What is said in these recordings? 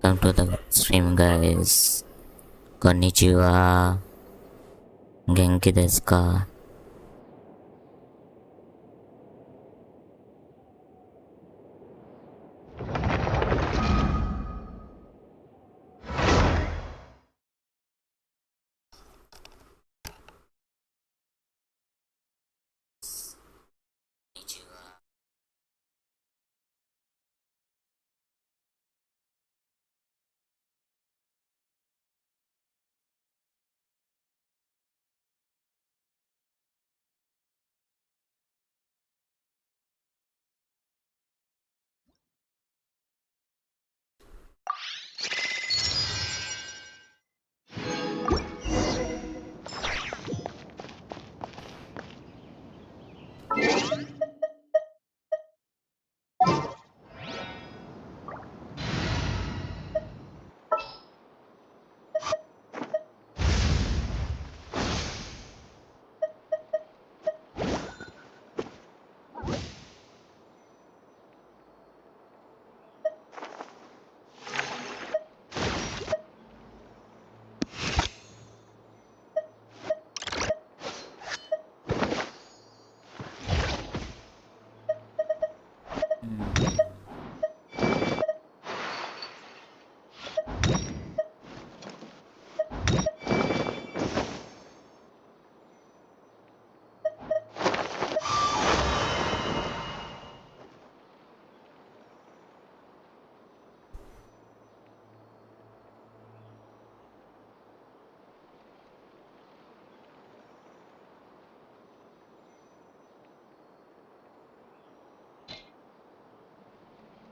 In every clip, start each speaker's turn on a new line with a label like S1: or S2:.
S1: Welcome to the stream, guys. Konnichiwa. Genki desu ka?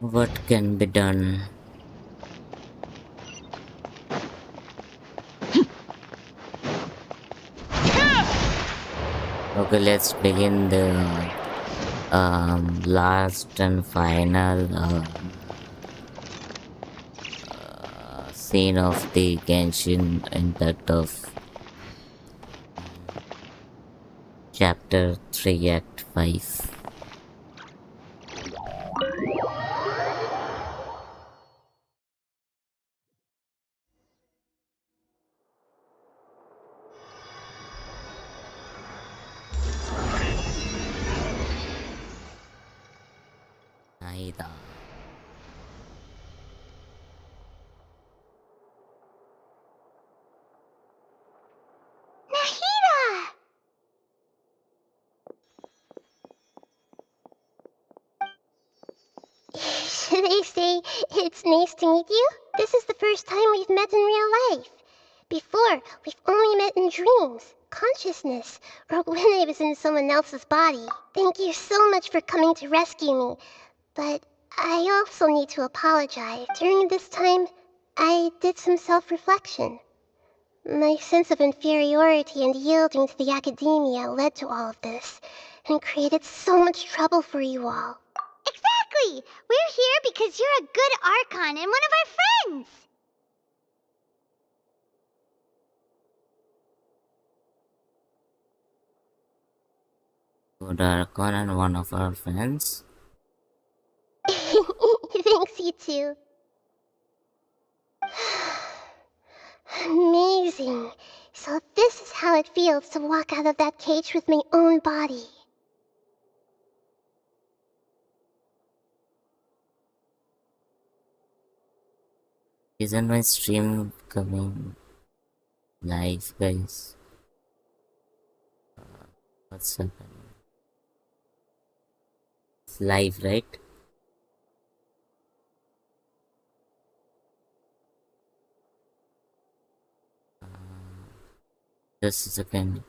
S1: What can be done? Okay, let's begin the last and final scene of the Genshin Impact of Chapter 3 Act 5. Aida.
S2: Should I say, it's nice to meet you? This is the first time we've met in real life. Before, we've only met in dreams, consciousness, or when I was in someone else's body. Thank you so much for coming to rescue me. But I also need to apologize. During this time, I did some self-reflection. My sense of inferiority and yielding to the academia led to all of this, and created so much trouble for you all.
S3: Exactly! We're here because you're a good Archon and one of our friends!
S1: Good Archon and one of our friends.
S2: Thanks, you too. Amazing. So this is how it feels to walk out of that cage with my own body.
S1: Isn't my stream coming live, guys? What's happening? It's live, right? Just a second.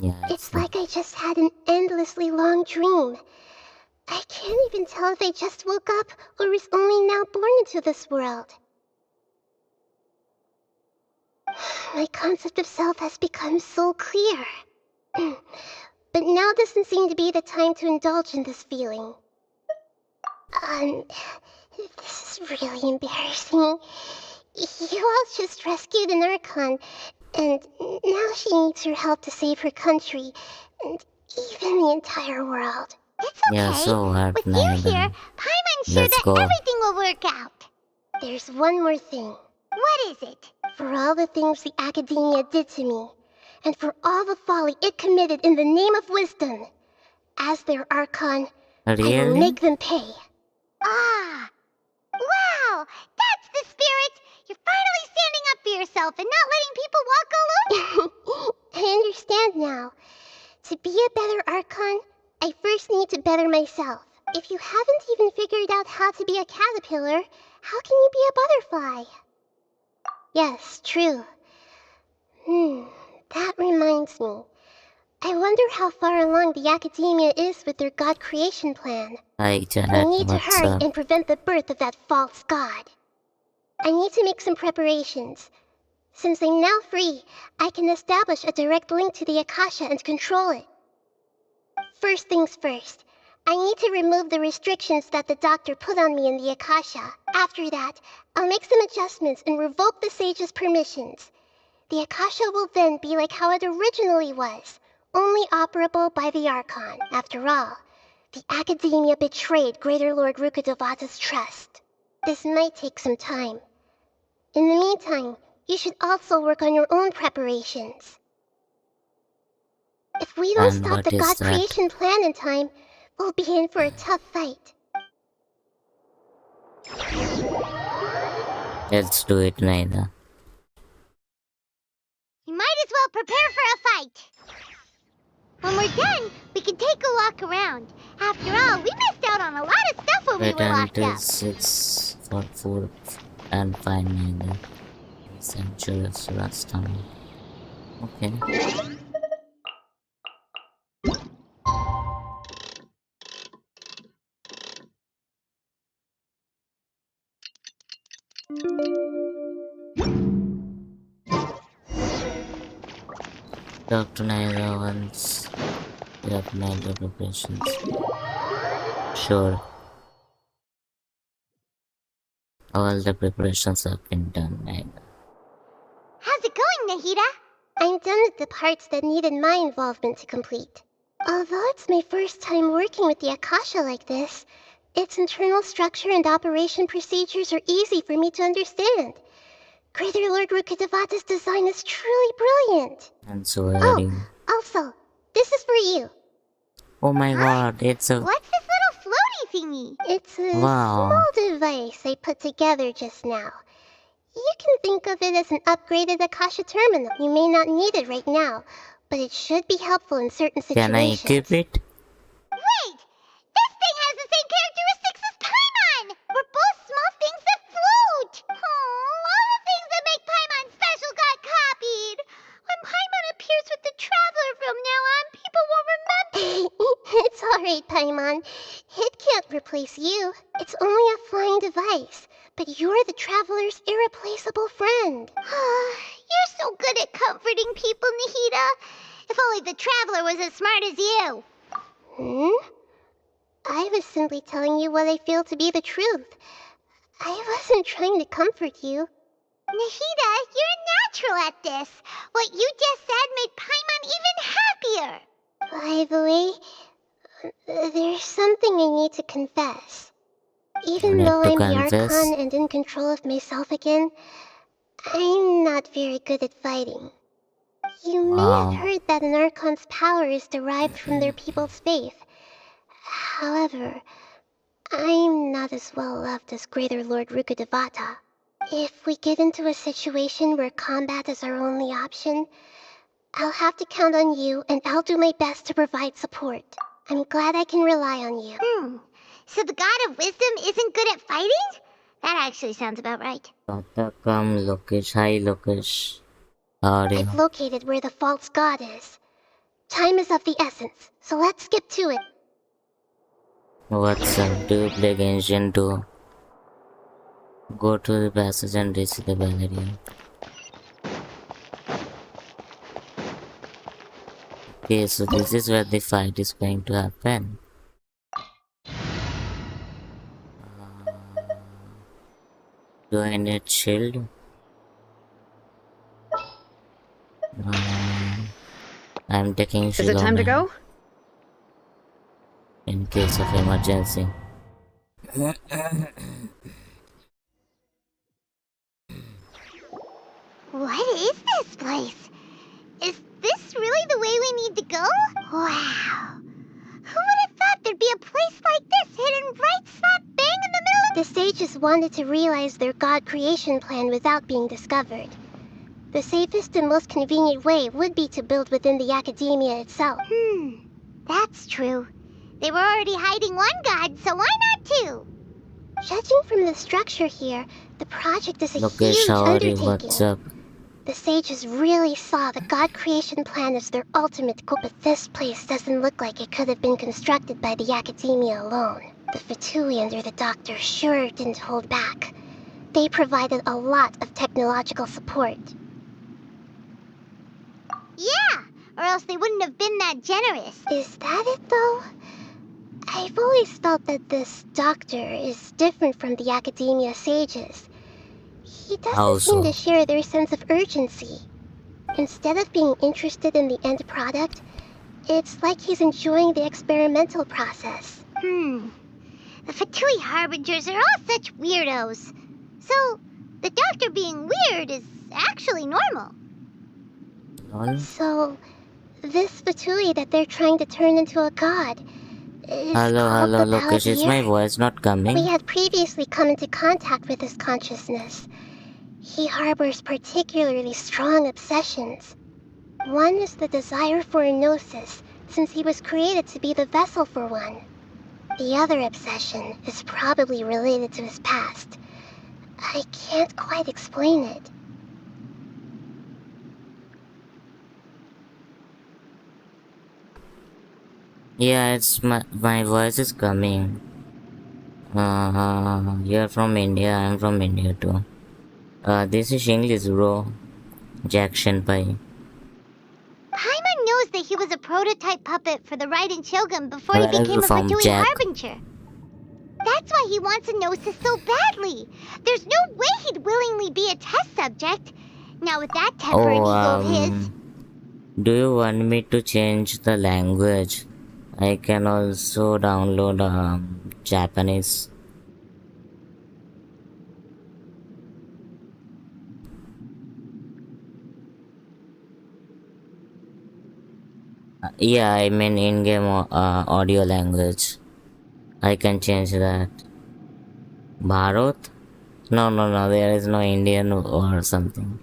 S1: Yeah,
S2: It's like I just had an endlessly long dream. I can't even tell if I just woke up or was only now born into this world. My concept of self has become so clear. But now doesn't seem to be the time to indulge in this feeling. This is really embarrassing. You all just rescued an Archon, and now she needs your help to save her country, and even the entire world.
S3: It's okay.
S1: Yeah, so hard
S3: With you
S1: now
S3: here,
S1: then.
S3: Paimon's sure
S1: Let's
S3: that
S1: go.
S3: everything will work out.
S2: There's one more thing.
S3: What is it?
S2: For all the things the Academia did to me, and for all the folly it committed in the name of wisdom, as their Archon, I will
S1: Really?
S2: make them pay.
S3: Ah! Wow! That's the spirit! You're finally standing up for yourself and not letting people walk all over.
S2: I understand now. To be a better Archon, I first need to better myself. If you haven't even figured out how to be a caterpillar, how can you be a butterfly? Yes, true. That reminds me. I wonder how far along the Academia is with their god creation plan.
S1: Hi,
S2: I
S1: Janet.
S2: need to
S1: What's
S2: hurry
S1: up?
S2: and prevent the birth of that false god. I need to make some preparations. Since I'm now free, I can establish a direct link to the Akasha and control it. First things first, I need to remove the restrictions that the doctor put on me in the Akasha. After that, I'll make some adjustments and revoke the sage's permissions. The Akasha will then be like how it originally was, only operable by the Archon. After all, the Academia betrayed Greater Lord Rukkhadevata's trust. This might take some time. In the meantime, you should also work on your own preparations. If we don't
S1: And
S2: stop
S1: what
S2: the
S1: is
S2: god
S1: that?
S2: creation plan in time, we'll be in for a tough fight.
S1: Let's do it, Naida.
S3: You might as well prepare for a fight. When we're done, we can take a walk around. After all, we missed out on a lot of stuff when we
S1: Wait
S3: were locked
S1: until
S3: up.
S1: 6 for 4 and 5 Naida. Century of last time. Okay. Talk to Naida once you have made the preparations. Sure. All the preparations have been done, Naida.
S3: How's it going, Nahida?
S2: I'm done with the parts that needed my involvement to complete. Although it's my first time working with the Akasha like this, its internal structure and operation procedures are easy for me to understand. Greater Lord Rukkhadevata's design is truly brilliant.
S1: And so are you.
S2: Also, this is for you.
S1: Oh my god, it's a...
S3: What's this little floaty thingy?
S2: It's a
S1: Wow.
S2: small device I put together just now. You can think of it as an upgraded Akasha terminal. You may not need it right now, but it should be helpful in certain situations.
S1: Can I equip it?
S3: Wait! This thing has the same characteristics as Paimon! We're both small things that float! Oh, all the things that make Paimon special got copied! When Paimon appears with the Traveler from now on, people will remember.
S2: It's alright, Paimon. It can't replace you. It's only a flying device, but you're the Traveler's irreplaceable friend.
S3: You're so good at comforting people, Nahida. If only the Traveler was as smart as you.
S2: I was simply telling you what I feel to be the truth. I wasn't trying to comfort you.
S3: Nahida, you're natural at this. What you just said made Paimon even happier.
S2: By the way, there's something I need to confess. Even
S1: need
S2: though
S1: to
S2: I'm the
S1: confess?
S2: Archon and in control of myself again, I'm not very good at fighting. You may
S1: Wow.
S2: have heard that an Archon's power is derived from their people's faith. However, I'm not as well loved as Greater Lord Rukkhadevata. If we get into a situation where combat is our only option, I'll have to count on you, and I'll do my best to provide support. I'm glad I can rely on you.
S3: So the God of Wisdom isn't good at fighting? That actually sounds about right.
S1: Come, Lokesh. Hi, Lokesh. How are you?
S2: I've located where the false god is. Time is of the essence, so let's skip to it.
S1: What's up? Do you play Genshin too? Go to the passage and reach the bell area. Okay, so this is where the fight is going to happen. Do I need shield? I'm taking
S4: Is it time to go?
S1: in case of emergency.
S3: What is this place? Is this really the way we need to go? Wow. Who would have thought there'd be a place like this hidden right slap bang in the middle of...
S2: The sages wanted to realize their god creation plan without being discovered. The safest and most convenient way would be to build within the academia itself.
S3: That's true. They were already hiding one god, so why not two?
S2: Judging from the structure here, the project is a
S1: Okay,
S2: huge
S1: Shawari,
S2: undertaking.
S1: what's up?
S2: The sages really saw the god creation plan as their ultimate goal, but this place doesn't look like it could have been constructed by the academia alone. The Fatui under the doctor sure didn't hold back. They provided a lot of technological support.
S3: Yeah, or else they wouldn't have been that generous.
S2: Is that it, though? I've always felt that this doctor is different from the academia sages. He doesn't seem to share their sense of urgency. Instead of being interested in the end product, it's like he's enjoying the experimental process.
S3: The Fatui Harbingers are all such weirdos. So, the doctor being weird is actually normal.
S2: So, this Fatui that they're trying to turn into a god is
S1: Hello,
S2: the
S1: look, is my
S2: Paladin.
S1: voice not coming?
S2: We had previously come into contact with his consciousness. He harbors particularly strong obsessions. One is the desire for a gnosis, since he was created to be the vessel for one. The other obsession is probably related to his past. I can't quite explain it.
S1: Yeah, it's my voice is coming. You're from India, I'm from India too. This is English, bro. Jackson Pai.
S3: Paimon knows that he was a prototype puppet for the Raiden Shogun before he
S1: Where are
S3: became
S1: you
S3: a
S1: from,
S3: Fatui
S1: Jack?
S3: Harbinger. That's why he wants a gnosis so badly. There's no way he'd willingly be a test subject. Now with that temper and ego of his...
S1: Do you want me to change the language? I can also download Japanese. Yeah, I mean in-game audio language. I can change that. Bharat? No, there is no Indian or something.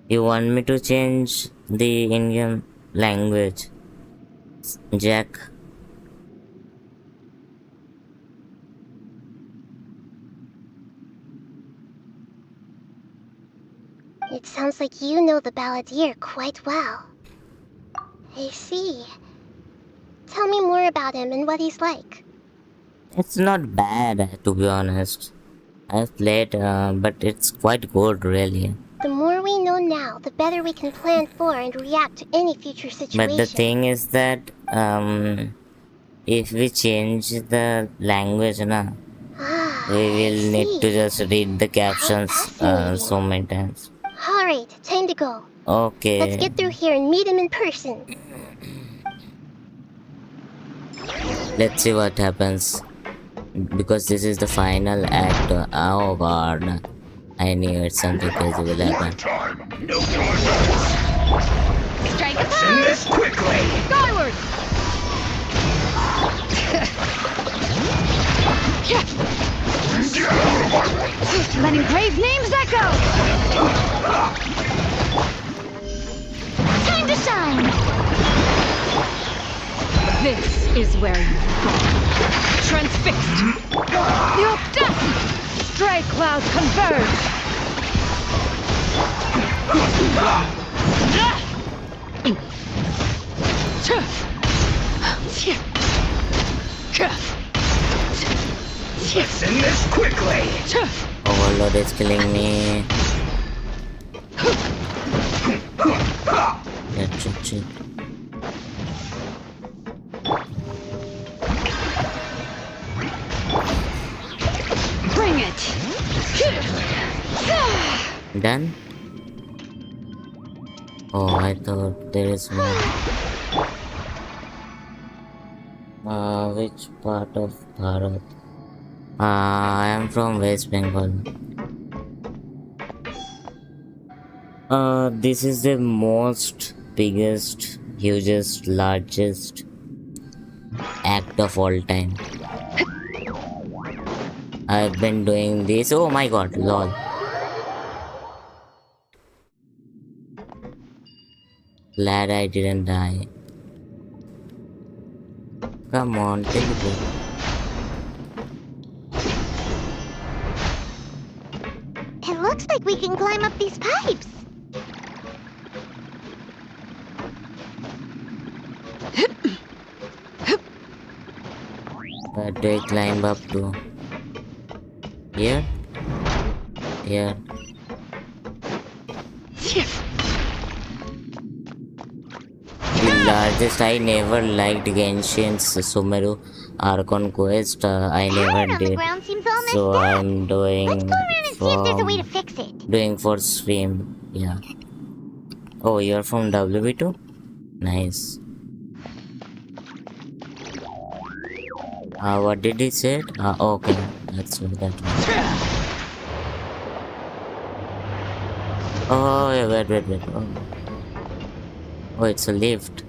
S1: You want me to change the in-game language, Jack?
S2: It sounds like you know the balladeer quite well. I see. Tell me more about him and what he's like.
S1: It's not bad, to be honest. I've played, but it's quite good, really.
S2: The more we know now, the better we can plan for and react to any future situation.
S1: But the thing is that, if we change the language, we will need to just read the captions so many times.
S2: Alright, time to go.
S1: Okay.
S2: Let's get through here and meet him in person.
S1: Let's see what happens. Because this is the final act. Oh god. I knew it, something crazy will happen.
S5: No time.
S3: Strike a
S5: Let's end this quickly.
S4: Skyward!
S5: Get out of my way.
S4: Letting grave names echo!
S3: time to shine!
S4: This is where you fall. Transfixed! The audacity! Stray clouds converge!
S5: Let's end this quickly.
S1: Overload is killing me. Shit.
S4: Bring it!
S1: Done? Oh, I thought there is more. Which part of Bharat? I am from West Bengal. This is the most biggest, hugest, largest act of all time. I've been doing this. Oh my god, lol. Glad I didn't die. Come on, teleport.
S3: It looks like we can climb up these pipes.
S1: Where do I climb up to? Here? Here. The largest. I never liked Genshin's Sumeru Archon Quest. I
S3: Power
S1: never
S3: on the
S1: did.
S3: ground seems all messed
S1: So
S3: up.
S1: I'm doing
S3: Let's go around and see if there's a way to
S1: from
S3: fix it.
S1: doing for stream. Yeah. Oh, you're from WB2? Nice. What did he say? Okay, that's that one. Oh, yeah, wait. Oh, it's a lift.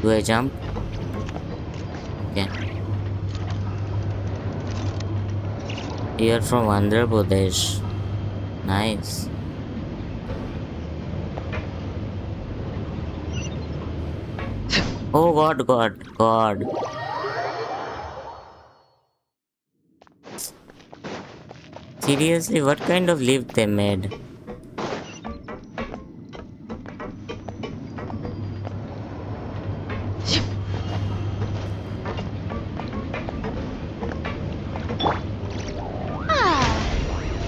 S1: Do I jump? Okay. You're from Andhra Pradesh. Nice. Oh God. Seriously, what kind of lift they made?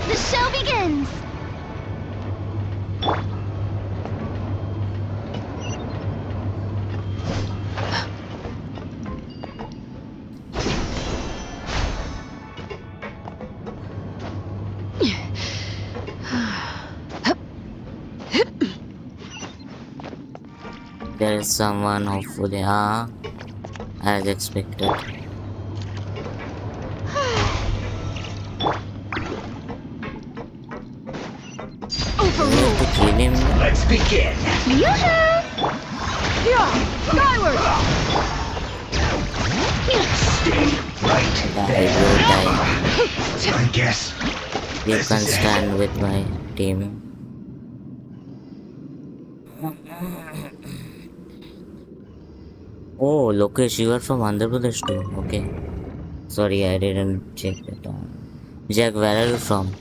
S3: The show begins.
S1: There is someone, hopefully. As expected. We have to kill him.
S5: Let's begin.
S4: Yeah, skyward!
S5: Stay right
S1: Die,
S5: there.
S1: bro, die.
S5: I guess.
S1: You
S5: this
S1: can
S5: is it.
S1: stand with my team. Oh, Lokesh, you are from Andhra Pradesh too. Okay. Sorry, I didn't check that out. Jack, where are you from?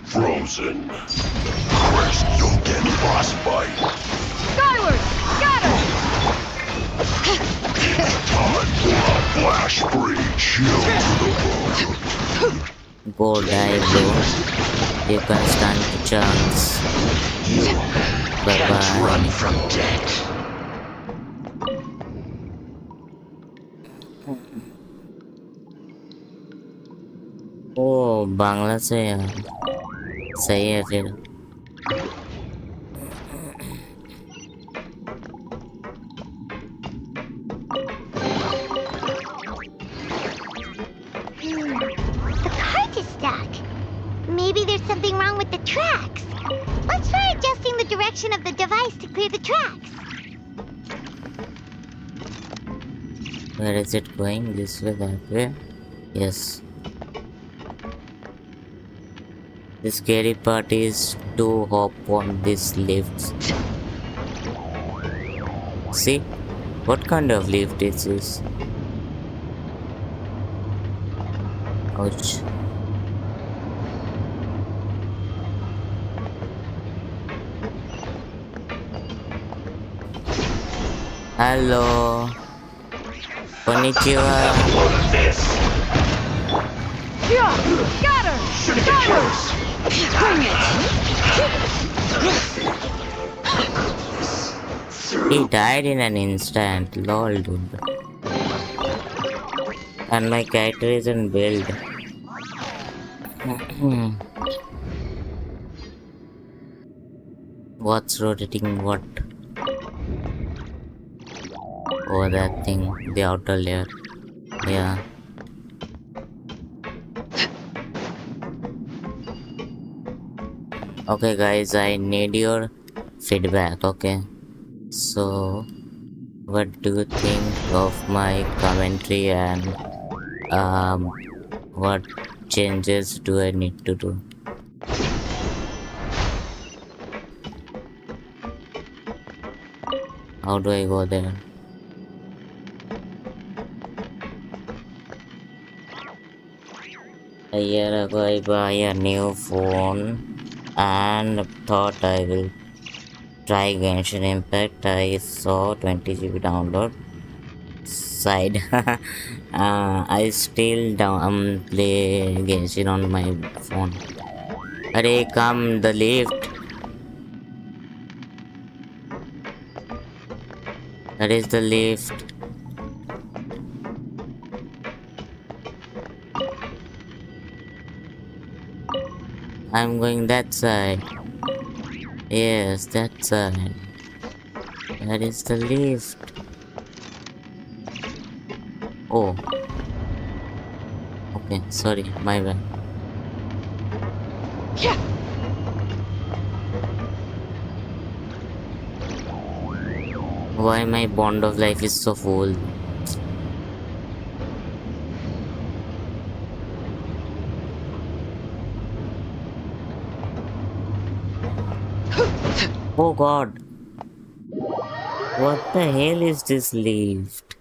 S5: Frozen. Quest, you'll get frostbite.
S4: Skyward! Scatter!
S5: Time for a flash breach. Chill to the bone.
S1: Go die, bro. You can stand a chance. Bye
S5: Can't run
S1: bye.
S5: from death.
S1: ओ बांग्ला से यार सही है फिर
S3: The cart is stuck. Maybe there's something wrong with the tracks. Let's try adjusting the direction of the device to clear the tracks.
S1: where is it going? This way, that way? Yes. The scary part is to hop on these lifts. See? What kind of lift is this? Ouch. Hello. Konnichiwa.
S4: Yeah, got her! Skyward! Bring it!
S1: He died in an instant. Lol, dude. And my character isn't built. What's rotating what? Oh, that thing. The outer layer. Yeah. Okay guys, I need your feedback, okay? So, what do you think of my commentary and what changes do I need to do? How do I go there? A year ago I buy a new phone and thought I will try Genshin Impact. I saw 20 GB download side. I still play Genshin on my phone. Arey, come the lift. That is the lift. I'm going that side. Yes, that side. That is the lift. Oh. Okay, sorry, my bad. Why my bond of life is so full? Oh god. What the hell is this lift?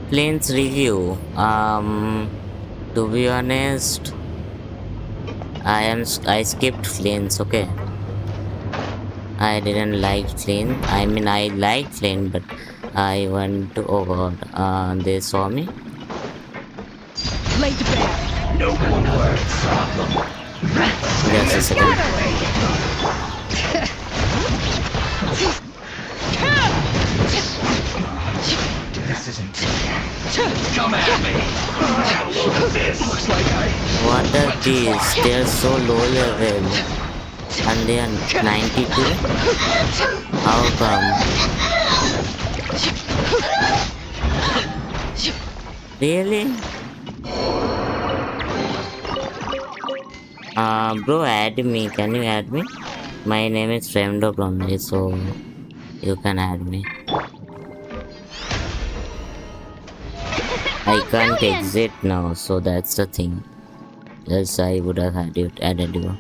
S1: Plane's review. To be honest, I skipped Flames, okay? I didn't like Flame. I mean, I liked Flame, but I went to. Oh god, they saw me.
S4: Laid to bear!
S5: No one works problem.
S1: Just a second.
S5: This isn't. Come at me. Looks like
S1: What are these? They are so low level. And they are 92? How come? Really? Bro, add me. Can you add me? My name is FRAMEDROPPED only, so you can add me. I can't exit now, so that's the thing. Else I would have added you.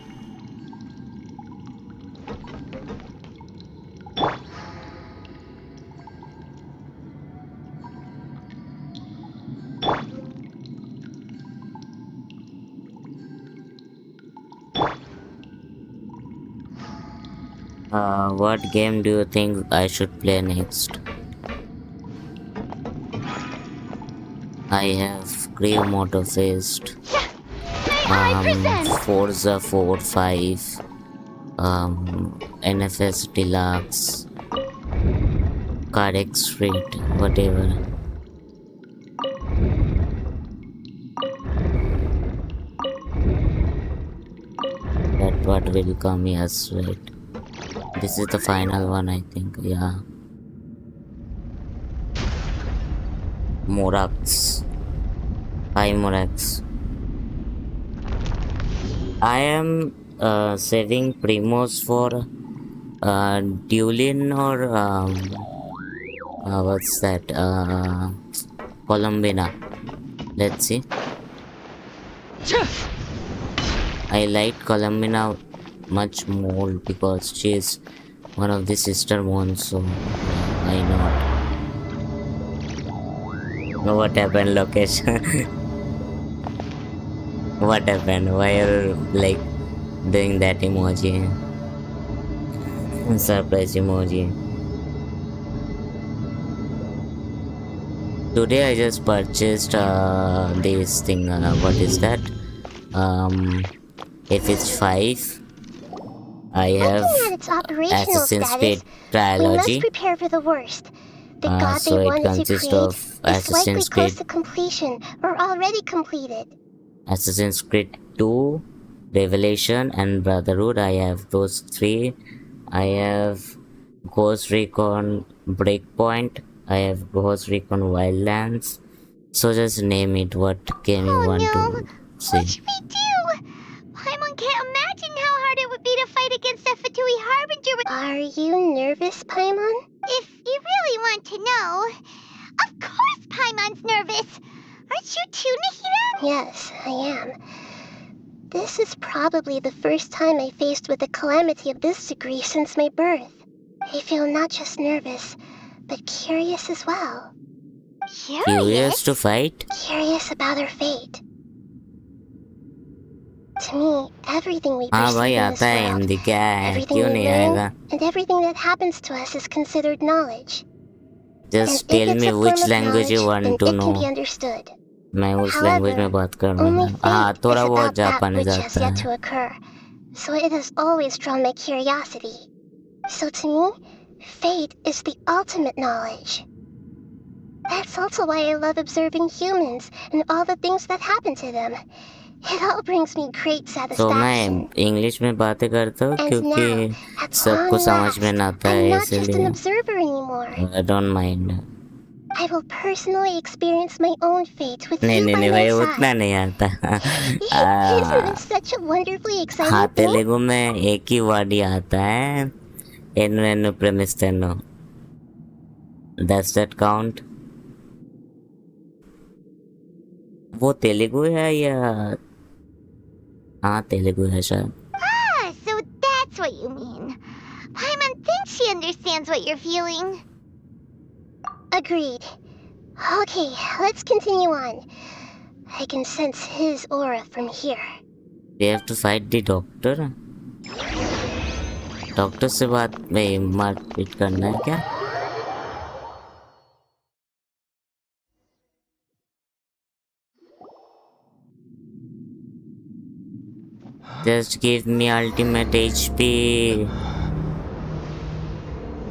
S1: What game do you think I should play next? I have Grave Motor Fist, Forza 4, 5, NFS Deluxe, Cardex Street, whatever. That what will come, yes, right. This is the final one, I think, yeah. Morax. Hi Morax. I am saving Primos for Dulin or what's that? Columbina. Let's see. I liked Columbina much more because she is one of the sister ones, so why not? What happened, Lokesh? What happened? Why are you like doing that emoji? Surprise emoji. Today I just purchased this thing. What is that? If it's 5, I have
S2: Looking at its operational
S1: Assassin's
S2: status,
S1: Creed
S2: we must
S1: trilogy.
S2: prepare for the worst. The god
S1: So
S2: they
S1: it
S2: wanted to
S1: consists
S2: create
S1: of
S2: is likely
S1: Assassin's
S2: close
S1: Creed,
S2: to completion or already completed.
S1: Assassin's Creed 2, Revelation, and Brotherhood. I have those 3. I have Ghost Recon Breakpoint. I have Ghost Recon Wildlands. So just name it. What game you want to see?
S3: What should we do? Paimon can't imagine how hard it would be to fight against that Fatui Harbinger.
S2: Are you nervous, Paimon?
S3: If you really want to know, of course Paimon's nervous. Aren't you too, Nahida?
S2: Yes, I am. This is probably the first time I faced with a calamity of this degree since my birth. I feel not just nervous, but curious as well.
S1: Curious to fight?
S2: Curious about our fate. To me, everything we
S1: हाँ
S2: perceive
S1: भाई
S2: in
S1: आता
S2: this
S1: है
S2: world,
S1: Hindi क्या है
S2: everything
S1: क्यों
S2: we
S1: नहीं
S2: learn,
S1: आएगा
S2: and everything that happens to us is considered knowledge.
S1: Just
S2: And if
S1: tell
S2: it's
S1: me
S2: a
S1: which
S2: form of
S1: language you
S2: knowledge, then
S1: want to
S2: it can be
S1: know
S2: understood.
S1: मैं उस language में
S2: However,
S1: बात कर
S2: only
S1: लूँगा हाँ
S2: fate
S1: थोड़ा
S2: is
S1: बहुत
S2: about that
S1: Japanese
S2: which has
S1: आता
S2: yet
S1: है
S2: to occur, so it has always drawn my curiosity. So to me, fate is the ultimate knowledge. That's also why I love observing humans and all the things that happen to them. It all brings me great
S1: तो
S2: satisfaction.
S1: मैं English में बातें करता हूँ
S2: And
S1: क्योंकि
S2: now, at
S1: सबको
S2: long
S1: समझ में
S2: last,
S1: ना आता
S2: I'm
S1: है
S2: not just an
S1: इसीलिए
S2: observer anymore.
S1: I don't mind
S2: I will personally experience my own fate with
S1: नहीं
S2: you
S1: नहीं
S2: by
S1: नहीं
S2: my
S1: भाई
S2: side.
S1: उतना नहीं आता
S2: Isn't it such a wonderfully exciting
S1: हाँ
S2: thing?
S1: तेलुगु में एक ही वर्ड ही आता है एनु एनु प्रेमिस्तेनु Does that count? वो तेलुगु है या हाँ तेलुगु है शायद
S3: Ah, so that's what you mean. Paimon thinks she understands what you're feeling.
S2: Agreed. Okay, let's continue on. I can sense his aura from here.
S1: We have to fight the doctor. Doctor से बात में मारपीट करना है क्या Just give me ultimate HP.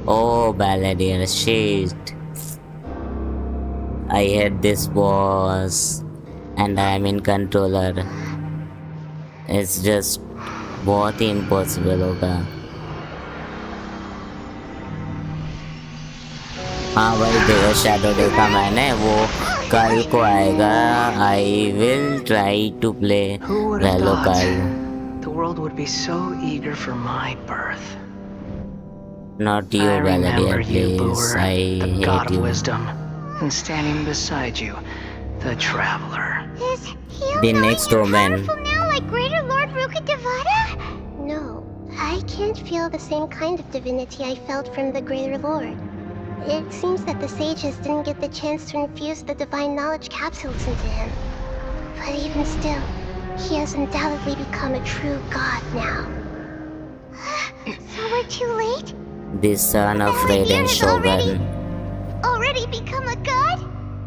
S1: Oh, Balladeer, shit. I hate this boss. And I am in controller. It's just बहुत ही impossible होगा. हाँ भाई देखो शैडो देखा मैंने वो कल को आएगा. I will try to play
S6: Who would have
S1: Relo
S6: thought
S1: कल.
S6: the world would be so eager for my birth?
S1: Not you,
S6: I remember
S1: Balladeer,
S6: you,
S1: please.
S6: Boer,
S1: I
S6: the god
S1: hate
S6: of
S1: you.
S6: wisdom, and standing beside you, the traveler.
S3: Is he
S1: The
S3: all
S1: next
S3: knowing and
S1: woman.
S3: powerful now like Greater Lord Rukkhadevata?
S2: No, I can't feel the same kind of divinity I felt from the Greater Lord. It seems that the sages didn't get the chance to infuse the divine knowledge capsules into him. But even still, he has undoubtedly become a true god now.
S3: So we're too late?
S1: The son of
S3: Balladeer
S1: Raiden
S3: has
S1: Shogun.
S3: already become a god?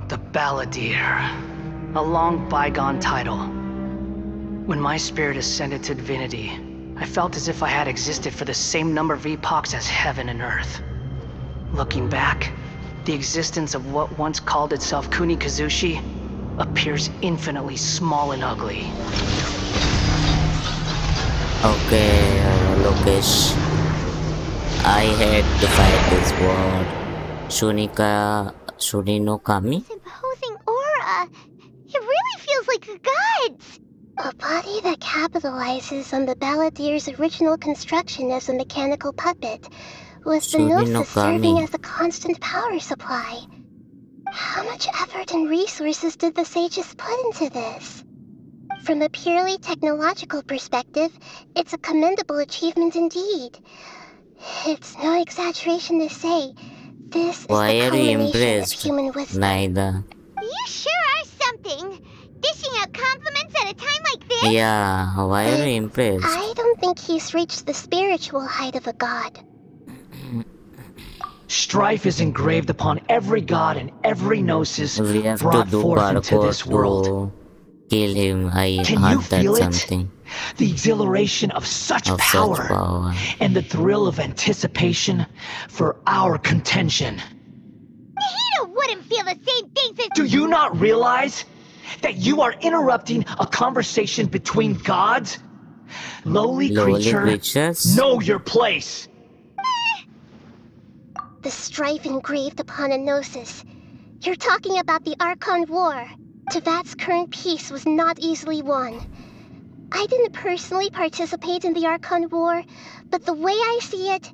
S6: The Balladeer. A long bygone title. When my spirit ascended to divinity, I felt as if I had existed for the same number of epochs as heaven and earth. Looking back, the existence of what once called itself Kuni Kazushi appears infinitely small and ugly.
S1: Okay, Lokesh. I had to fight this word. Shunino Kami?
S3: This imposing aura. It really feels like the gods.
S2: A body that capitalizes on the Balladeer's original construction as a mechanical puppet, with the Gnosis serving as a constant power supply. How much effort and resources did the sages put into this? From a purely technological perspective, it's a commendable achievement indeed. It's no exaggeration to say, this is
S1: Why
S2: the
S1: are you
S2: culmination of
S1: impressed?
S2: human wisdom.
S1: Neither.
S3: You sure are something. Dishing out compliments at a time like this?
S1: Yeah, why are you impressed?
S2: I don't think he's reached the spiritual height of a god.
S6: Strife is engraved upon every god and every gnosis
S1: We have to
S6: brought
S1: do
S6: forth into
S1: parkour
S6: this world.
S1: to kill him. I
S6: Can you
S1: heard that
S6: feel it?
S1: something
S6: The exhilaration of such
S1: of
S6: power,
S1: such power.
S6: and the thrill of anticipation for our contention.
S3: Nahida wouldn't feel the same things as
S6: Do you not realize that you are interrupting a conversation between gods? Lowly
S1: creatures?
S6: know your place.
S2: The strife engraved upon a gnosis. You're talking about the Archon War. Teyvat's current peace was not easily won. I didn't personally participate in the Archon War, but the way I see it,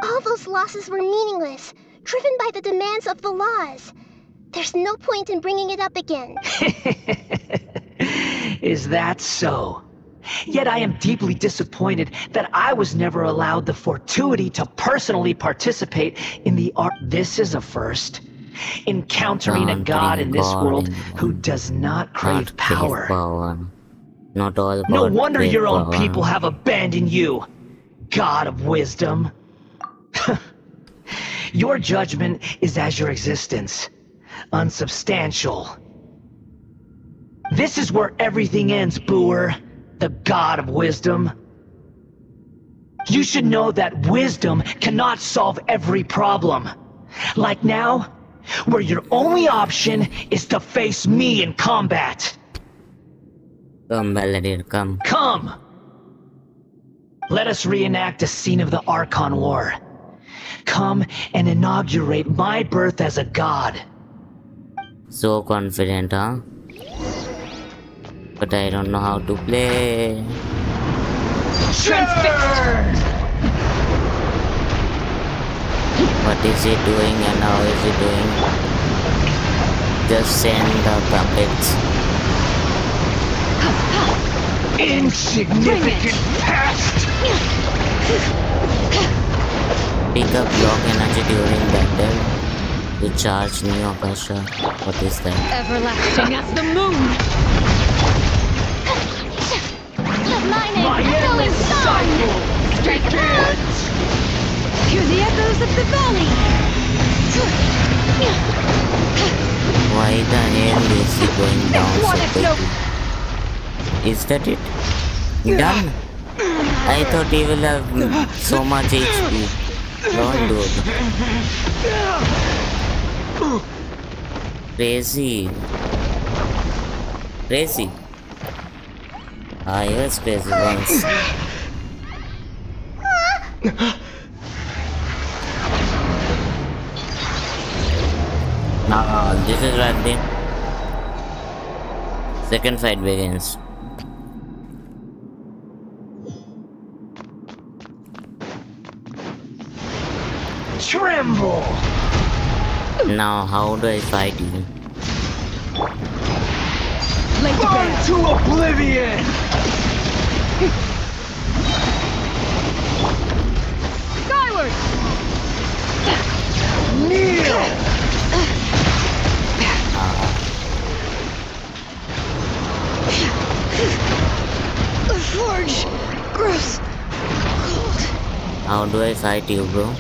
S2: all those losses were meaningless, driven by the demands of the laws. There's no point in bringing it up again.
S6: Is that so? Yet I am deeply disappointed that I was never allowed the fortuity to personally participate in the art. This is a first. Encountering a god in this world who does not crave power.
S1: Not all
S6: No
S1: god
S6: wonder
S1: crave
S6: your own
S1: power.
S6: people have abandoned you, god of wisdom. Your judgment is as your existence, unsubstantial. This is where everything ends, Booer, the god of wisdom. You should know that wisdom cannot solve every problem. Like now, where your only option is to face me in combat.
S1: Come, Balladeer, come.
S6: Come! Let us reenact a scene of the Archon War. Come and inaugurate my birth as a god.
S1: So confident, huh? But I don't know how to play.
S6: Transfix!
S1: What is he doing and how is he doing? Just send the puppets.
S6: Insignificant past!
S1: Pick up block energy during battle to charge new Akasha. What is that?
S4: Everlasting as the moon.
S6: My endless cycle begins!
S4: Hear the echoes of the valley.
S1: Why the hell is he going down so
S4: What if no-
S1: quickly? Is that it? Done? I thought he will have so much HP. Don't do it. Crazy. Crazy. I was crazy once. Now this is right there. Second fight begins.
S6: Tremble!
S1: Now how do I fight you?
S4: Lay to
S6: Burn
S4: bear.
S6: to oblivion!
S4: Skyward.
S6: Kneel!
S4: The forge grows cold.
S1: How do I fight you, bro?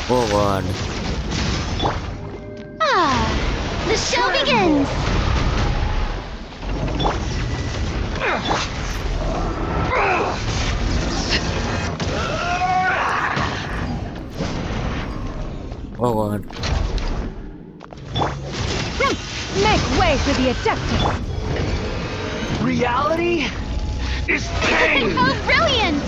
S1: Oh god.
S2: Ah, the show begins!
S1: Oh god.
S4: Make way for the Adeptus.
S6: Reality is pain!
S3: Oh, brilliant!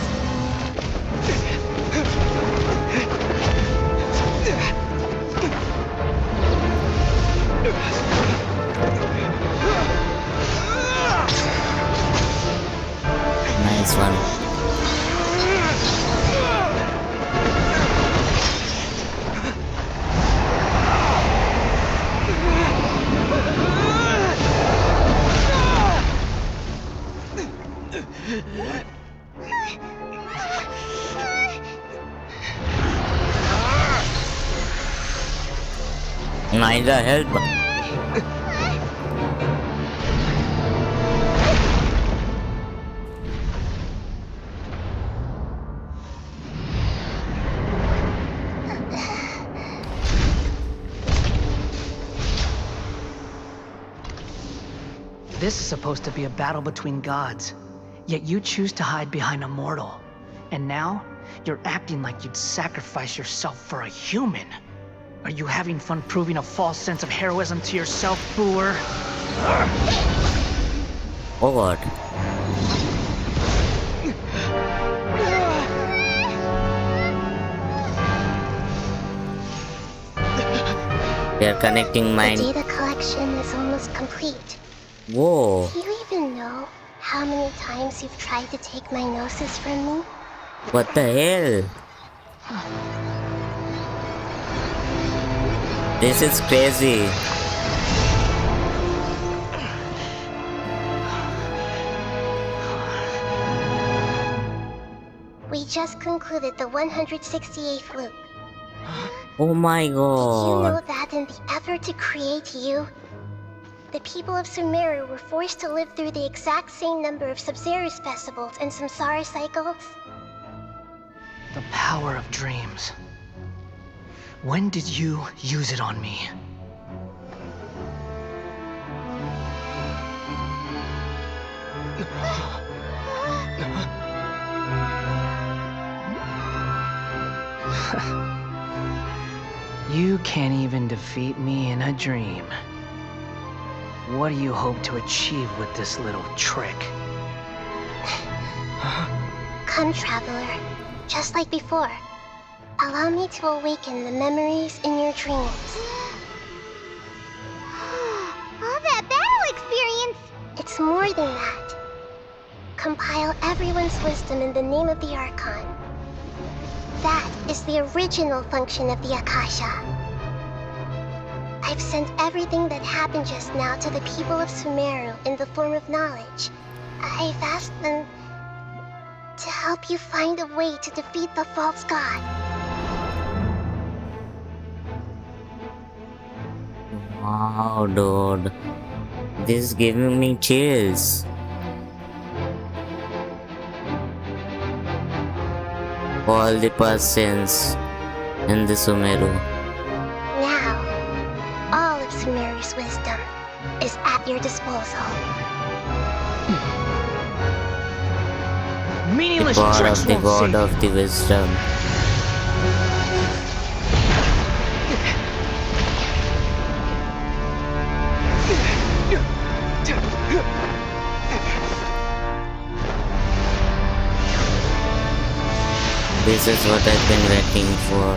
S1: Nice one. Neither help.
S6: This is supposed to be a battle between gods, yet you choose to hide behind a mortal. And now, you're acting like you'd sacrifice yourself for a human. Are you having fun proving a false sense of heroism to yourself, Booer?
S1: Oh god. They are connecting
S2: The
S1: mine.
S2: data collection is almost complete.
S1: Whoa.
S2: Do you even know how many times you've tried to take my gnosis from me?
S1: What the hell? This is crazy.
S2: We just concluded the 168th loop.
S1: Oh my
S2: Did you know
S1: god.
S2: that in the effort to create you, the people of Sumeru were forced to live through the exact same number of Sub-Zerus festivals and Samsara cycles?
S6: The power of dreams. When did you use it on me? You can't even defeat me in a dream. What do you hope to achieve with this little trick?
S2: Come, traveler. Just like before. Allow me to awaken the memories in your dreams.
S3: All that battle experience!
S2: It's more than that. Compile everyone's wisdom in the name of the Archon. That is the original function of the Akasha. I've sent everything that happened just now to the people of Sumeru in the form of knowledge. I've asked them to help you find a way to defeat the false god.
S1: Wow, dude. This is giving me chills. All the past sins in the Sumeru.
S2: Now, all of Sumeru's wisdom is at your disposal.
S1: The
S6: Meaningless
S1: god
S6: tricks
S1: of the
S6: won't
S1: god
S6: save
S1: of the wisdom. This is what I've been waiting for.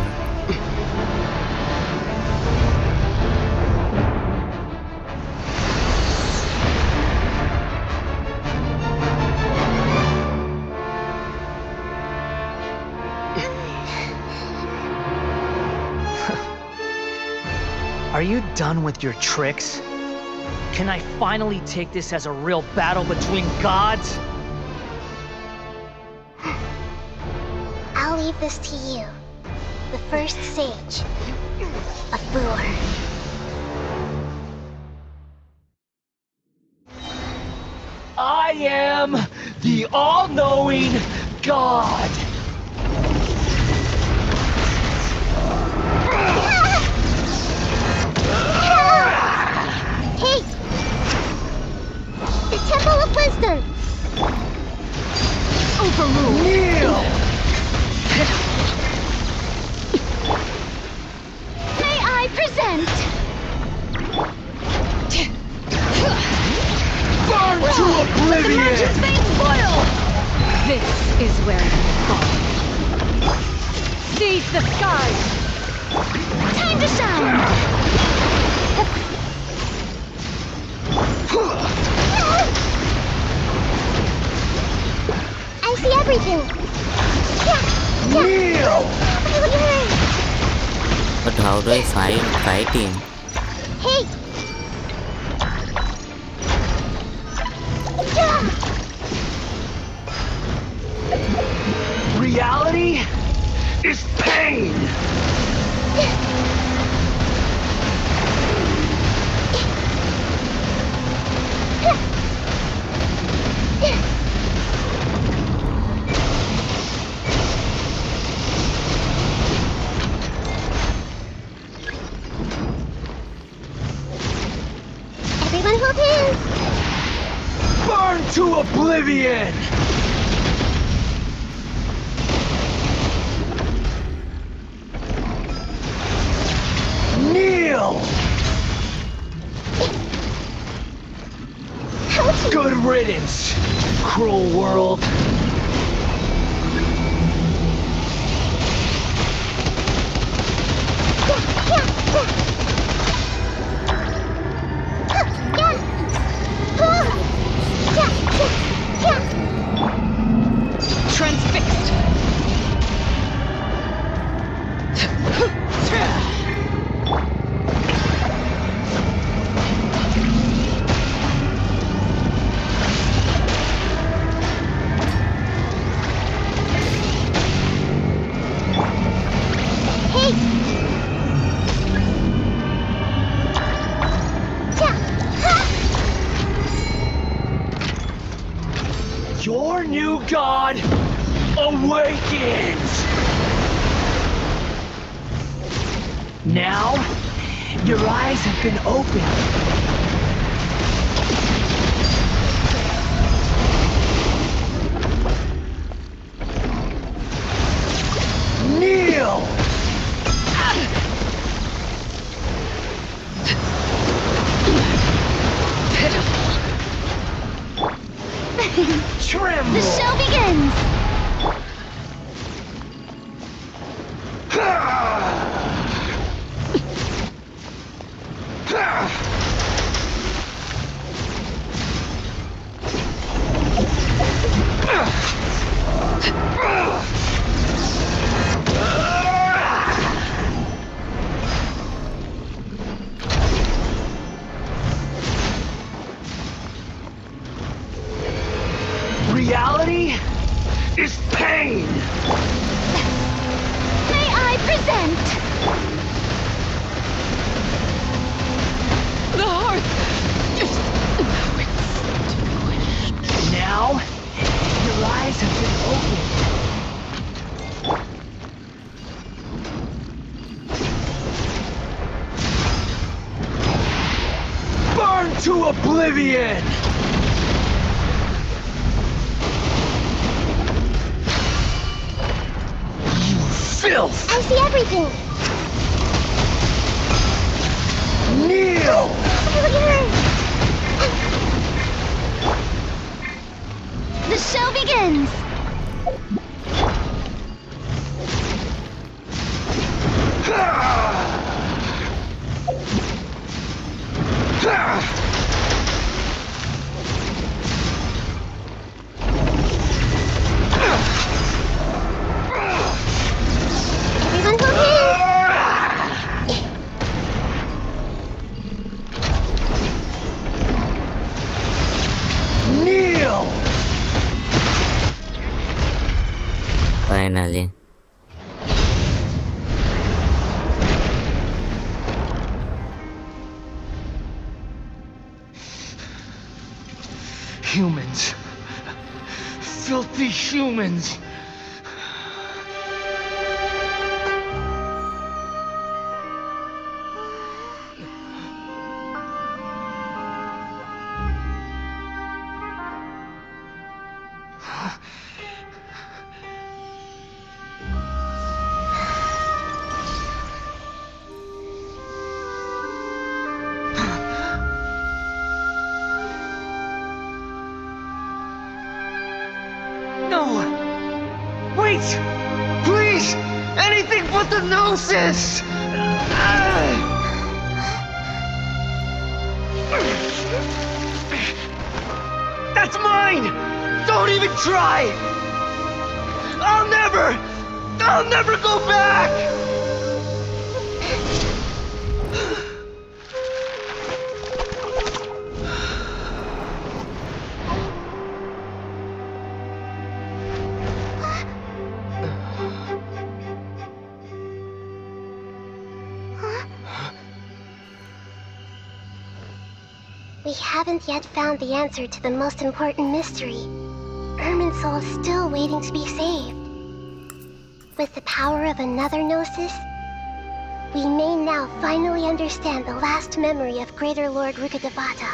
S6: Are you done with your tricks? Can I finally take this as a real battle between gods?
S2: I'll leave this to you, the first sage of Boor.
S6: I am the all-knowing God!
S2: Hey! The Temple of Wisdom!
S4: Overruled.
S6: Kneel!
S4: May I present?
S5: Burn to
S4: The
S5: oblivion!
S4: magic's veins boil! This is where you fall. Seize the skies! Time to shine!
S2: I see everything!
S5: Kneel!
S1: But how do I fight him?
S2: Hey!
S5: Reality is pain!
S2: Fontaine!
S7: Burn to oblivion! Kneel! Good riddance, cruel world.
S4: Transfixed.
S7: Your new god awakens! Now, your eyes have been opened. Kneel! Tremble!
S3: The show begins!
S7: Reality is pain!
S3: May I present
S4: The hearth is extinguished.
S7: Now, your eyes have been opened. Burn to oblivion! Filth!
S2: I see everything!
S7: Kneel!
S2: Look at her!
S3: the show begins!
S2: Everyone Fontaine!
S7: Kneel!
S1: Finally.
S7: Humans. Filthy humans. No! Wait! Please! Anything but the Gnosis! That's mine! Don't even try! I'll never go back!
S2: We haven't yet found the answer to the most important mystery. Irminsul is still waiting to be saved. With the power of another Gnosis, we may now finally understand the last memory of Greater Lord Rukkhadevata.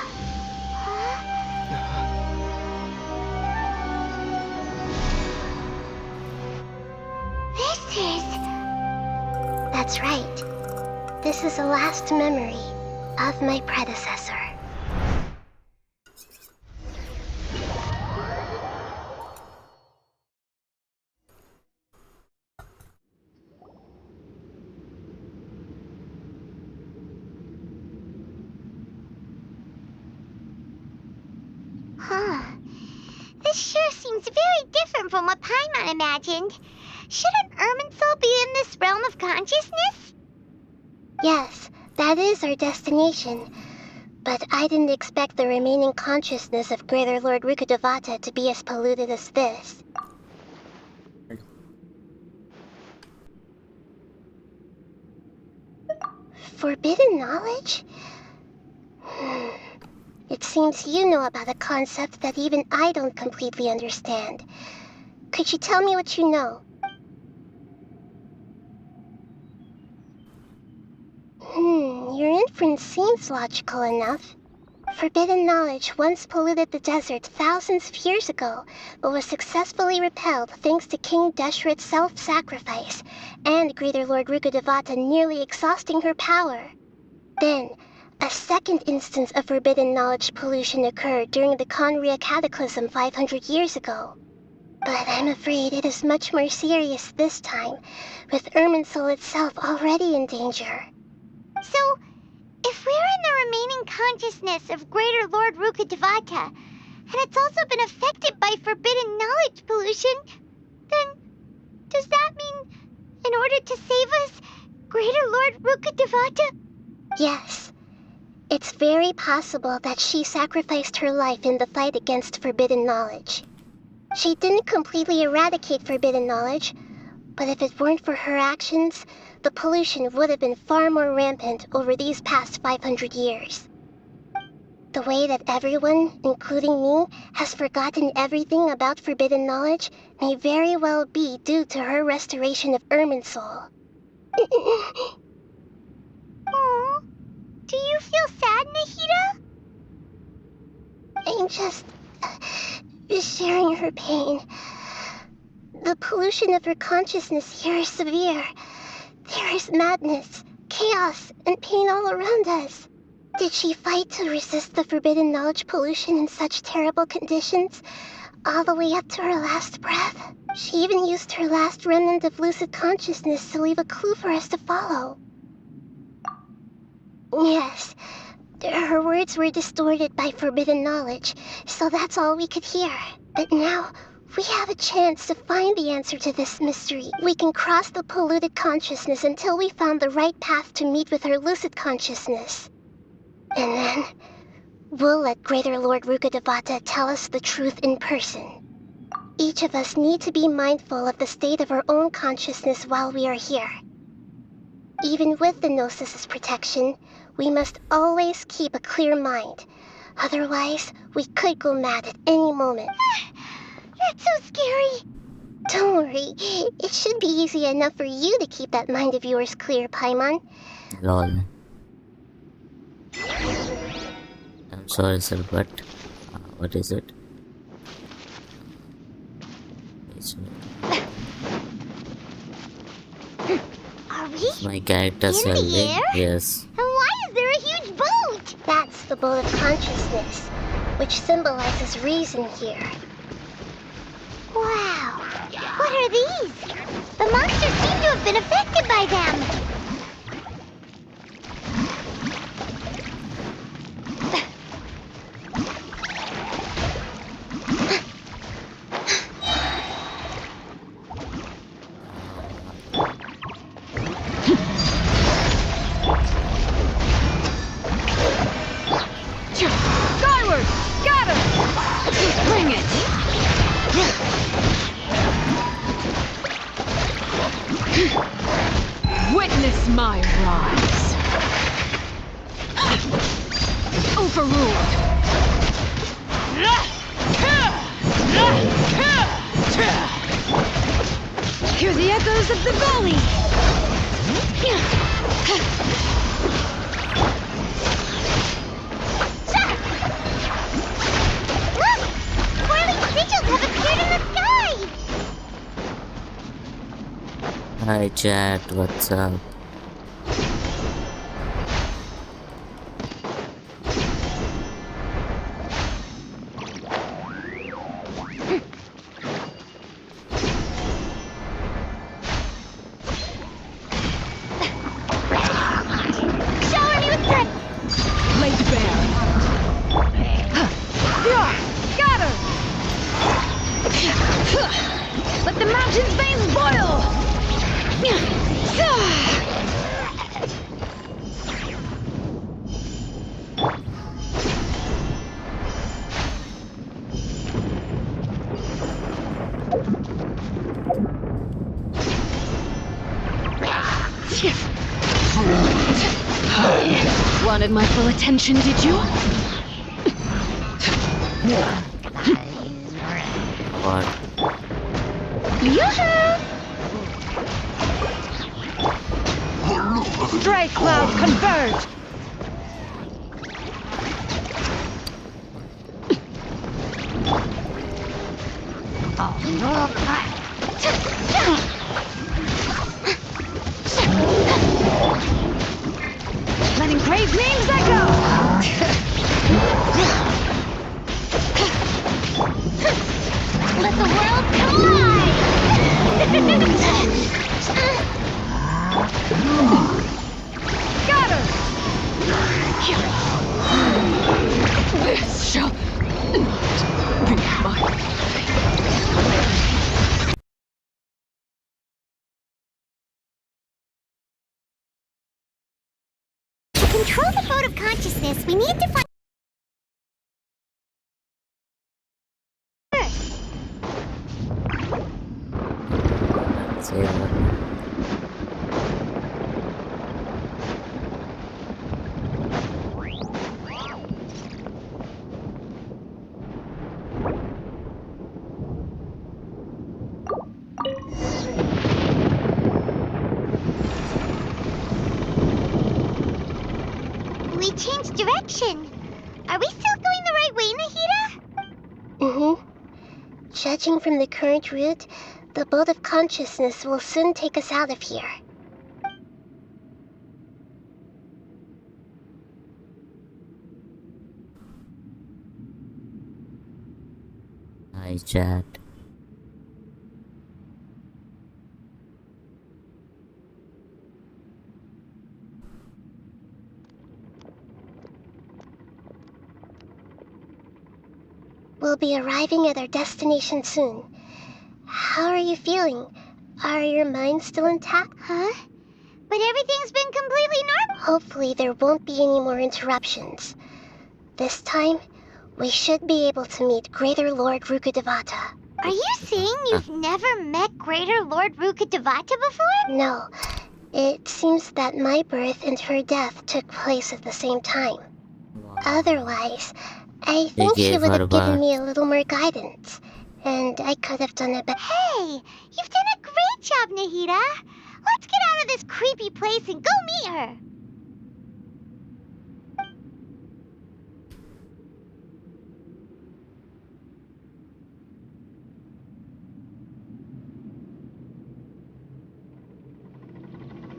S2: That's right. This is the last memory of my predecessor.
S3: Huh. This sure seems very different from what Paimon imagined. Shouldn't Irminsul be in this realm of consciousness?
S2: Yes, that is our destination. But I didn't expect the remaining consciousness of Greater Lord Rukkhadevata to be as polluted as this. Forbidden knowledge? It seems you know about a concept that even I don't completely understand. Could you tell me what you know? Your inference seems logical enough. Forbidden knowledge once polluted the desert thousands of years ago, but was successfully repelled thanks to King Deshret's self-sacrifice, and Greater Lord Rukkhadevata nearly exhausting her power. Then, a second instance of forbidden knowledge pollution occurred during the Conria Cataclysm 500 years ago. But I'm afraid it is much more serious this time, with Irminsul itself already in danger.
S3: So, if we're in the remaining consciousness of Greater Lord Rukkhadevata, and it's also been affected by forbidden knowledge pollution, then does that mean, in order to save us, Greater Lord Rukkhadevata?
S2: Yes. It's very possible that she sacrificed her life in the fight against forbidden knowledge. She didn't completely eradicate forbidden knowledge, but if it weren't for her actions, the pollution would have been far more rampant over these past 500 years. The way that everyone, including me, has forgotten everything about forbidden knowledge may very well be due to her restoration of Irminsul.
S3: Aww. Do you feel sad, Nahida?
S2: I'm just sharing her pain. The pollution of her consciousness here is severe. There is madness, chaos, and pain all around us. Did she fight to resist the forbidden knowledge pollution in such terrible conditions, all the way up to her last breath? She even used her last remnant of lucid consciousness to leave a clue for us to follow. Yes, her words were distorted by forbidden knowledge, so that's all we could hear. But now, we have a chance to find the answer to this mystery. We can cross the polluted consciousness until we found the right path to meet with her lucid consciousness. And then, we'll let Greater Lord Rukkhadevata tell us the truth in person. Each of us need to be mindful of the state of our own consciousness while we are here. Even with the Gnosis' protection, we must always keep a clear mind. Otherwise, we could go mad at any moment.
S3: That's so scary.
S2: Don't worry, it should be easy enough for you to keep that mind of yours clear, Paimon.
S1: Lol. I'm sorry, sir, but what is it?
S3: Are we
S1: My character
S3: in the
S1: selling?
S3: air?
S1: Yes.
S3: And why is there a huge boat?
S2: That's the boat of consciousness, which symbolizes reason here.
S3: Wow. What are these? The monsters seem to have been affected by them.
S4: Skyward! Got him! Bring it! Witness my rise. Overruled. Hear the echoes of the valley.
S3: Look! Whirling sigils have appeared in the sky!
S1: Hi chat, what's up?
S4: wanted my full attention, did you?
S1: What?
S4: Yoo-hoo! Strike cloud converge! Letting brave names echo!
S3: Let the world collide!
S4: Got her! This shall not be my
S3: To control the mode of consciousness, we need to find...
S1: Say what?
S3: We changed direction. Are we still going the right way, Nahida?
S2: Judging from the current route, the boat of consciousness will soon take us out of here.
S1: Hi, chat.
S2: We'll be arriving at our destination soon. How are you feeling? Are your minds still intact?
S3: Huh? But everything's been completely normal.
S2: Hopefully there won't be any more interruptions. This time, we should be able to meet Greater Lord Rukkhadevata.
S3: Are you saying you've never met Greater Lord Rukkhadevata before?
S2: No, it seems that my birth and her death took place at the same time. Otherwise, I think she
S1: gave
S2: would
S1: her
S2: have given
S1: birth.
S2: me a little more guidance, and I could have done it better.
S3: Hey, you've done a great job, Nahida. Let's get out of this creepy place and go meet her.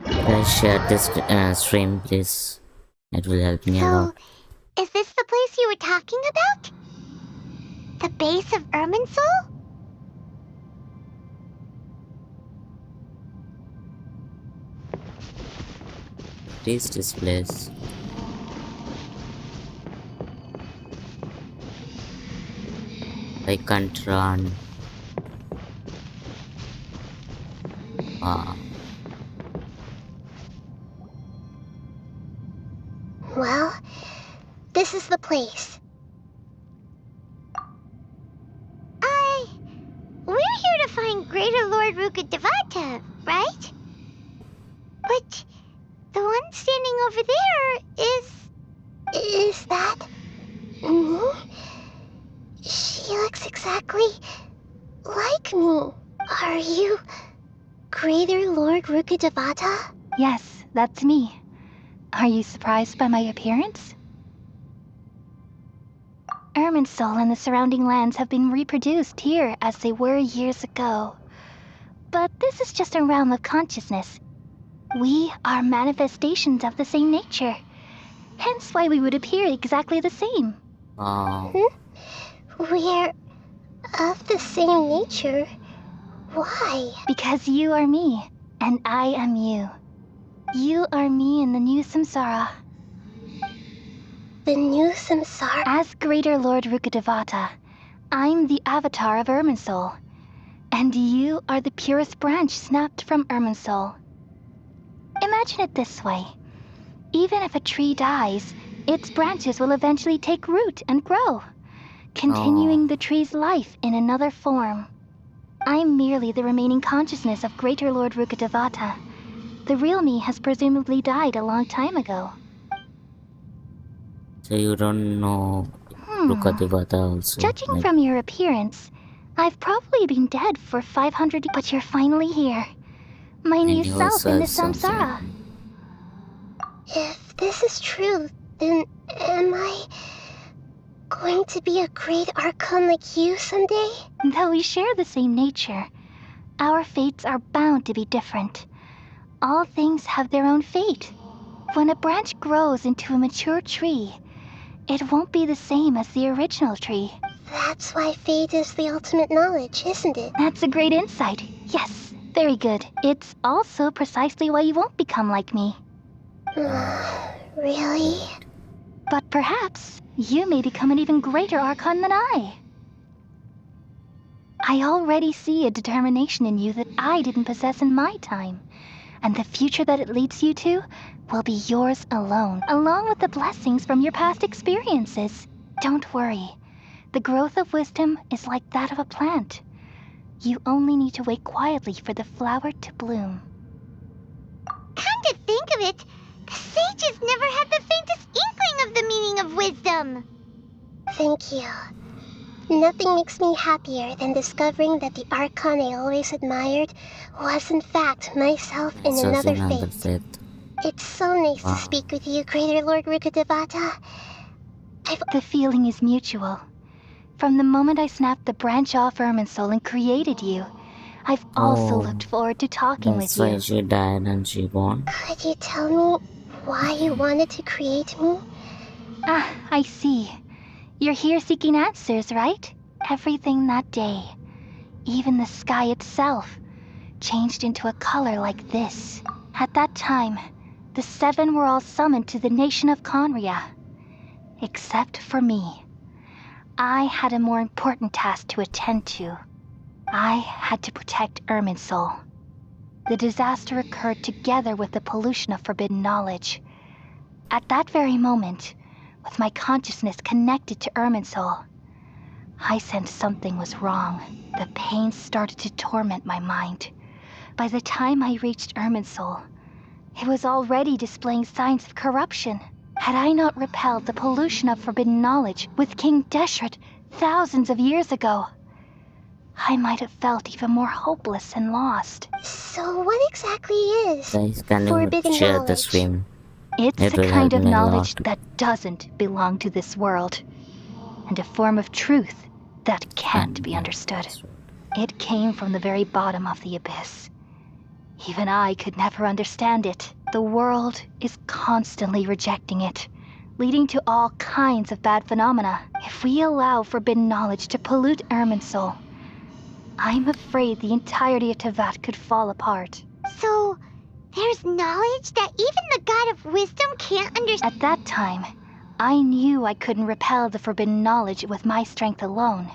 S1: Guys, share this stream, please. It will help me a
S3: So,
S1: lot.
S3: is this the place you were talking about? The base of Irminsul?
S1: What is this place? I can't run. Ah,
S2: Well, this is the place.
S3: We're here to find Greater Lord Rukkhadevata, right? But the one standing over there is...
S2: Is that... me? She looks exactly like me. Are you Greater Lord Rukkhadevata?
S8: Yes, that's me. Are you surprised by my appearance? Irminsul and the surrounding lands have been reproduced here as they were years ago. But this is just a realm of consciousness. We are manifestations of the same nature. Hence why we would appear exactly the same.
S1: wow.
S2: We're of the same nature. Why?
S8: Because you are me, and I am you. You are me in the new samsara.
S2: The new samsara?
S8: As Greater Lord Rukkhadevata, I'm the avatar of Irminsul. And you are the purest branch snapped from Irminsul. Imagine it this way. Even if a tree dies, its branches will eventually take root and grow, continuing the tree's life in another form. I'm merely the remaining consciousness of Greater Lord Rukkhadevata. The real me has presumably died a long time ago.
S1: So you don't know Rukadevata also.
S8: Judging
S1: Like,
S8: from your appearance, I've probably been dead for 500 but you're finally here. My new
S1: you
S8: self
S1: also
S8: in the
S1: have something.
S8: samsara.
S2: If this is true, then am I going to be a great Archon like you someday?
S8: Though we share the same nature, our fates are bound to be different. All things have their own fate. When a branch grows into a mature tree, it won't be the same as the original tree.
S2: That's why fate is the ultimate knowledge, isn't it?
S8: That's a great insight. Yes, very good. It's also precisely why you won't become like me.
S2: Really?
S8: But perhaps you may become an even greater Archon than I. I already see a determination in you that I didn't possess in my time. And the future that it leads you to will be yours alone, along with the blessings from your past experiences. Don't worry. The growth of wisdom is like that of a plant. You only need to wait quietly for the flower to bloom.
S3: Come to think of it, the sages never had the faintest inkling of the meaning of wisdom.
S2: Thank you. Nothing makes me happier than discovering that the Archon I always admired was in fact myself in
S1: it's also
S2: another
S1: another
S2: fate.
S1: fate.
S2: It's so nice
S1: Wow.
S2: to speak with you, Greater Lord Rukadevata.
S8: The feeling is mutual. From the moment I snapped the branch off Irminsul and created you, I've also
S1: Oh,
S8: looked forward to talking with
S1: That's why
S8: you.
S1: she died and she born.
S2: Could you tell me why you wanted to create me?
S8: Ah, I see. You're here seeking answers, right? Everything that day, even the sky itself, changed into a color like this. At that time, the seven were all summoned to the nation of Conria. Except for me. I had a more important task to attend to. I had to protect Irminsul. The disaster occurred together with the pollution of forbidden knowledge. At that very moment, with my consciousness connected to Irminsul, I sensed something was wrong. The pain started to torment my mind. By the time I reached Irminsul, it was already displaying signs of corruption. Had I not repelled the pollution of forbidden knowledge with King Deshret thousands of years ago, I might have felt even more hopeless and lost.
S2: So what exactly is
S1: Guys, can you
S2: forbidden
S1: share the
S2: knowledge?
S1: stream?
S8: It's
S1: It
S8: a
S1: will
S8: kind
S1: help
S8: of
S1: me a
S8: knowledge
S1: lot.
S8: that doesn't belong to this world, and a form of truth that can't be understood. It came from the very bottom of the abyss. Even I could never understand it. The world is constantly rejecting it, leading to all kinds of bad phenomena. If we allow forbidden knowledge to pollute Irminsul, I'm afraid the entirety of Teyvat could fall apart.
S3: So, there's knowledge that even the God of wisdom can't understand.
S8: At that time, I knew I couldn't repel the forbidden knowledge with my strength alone.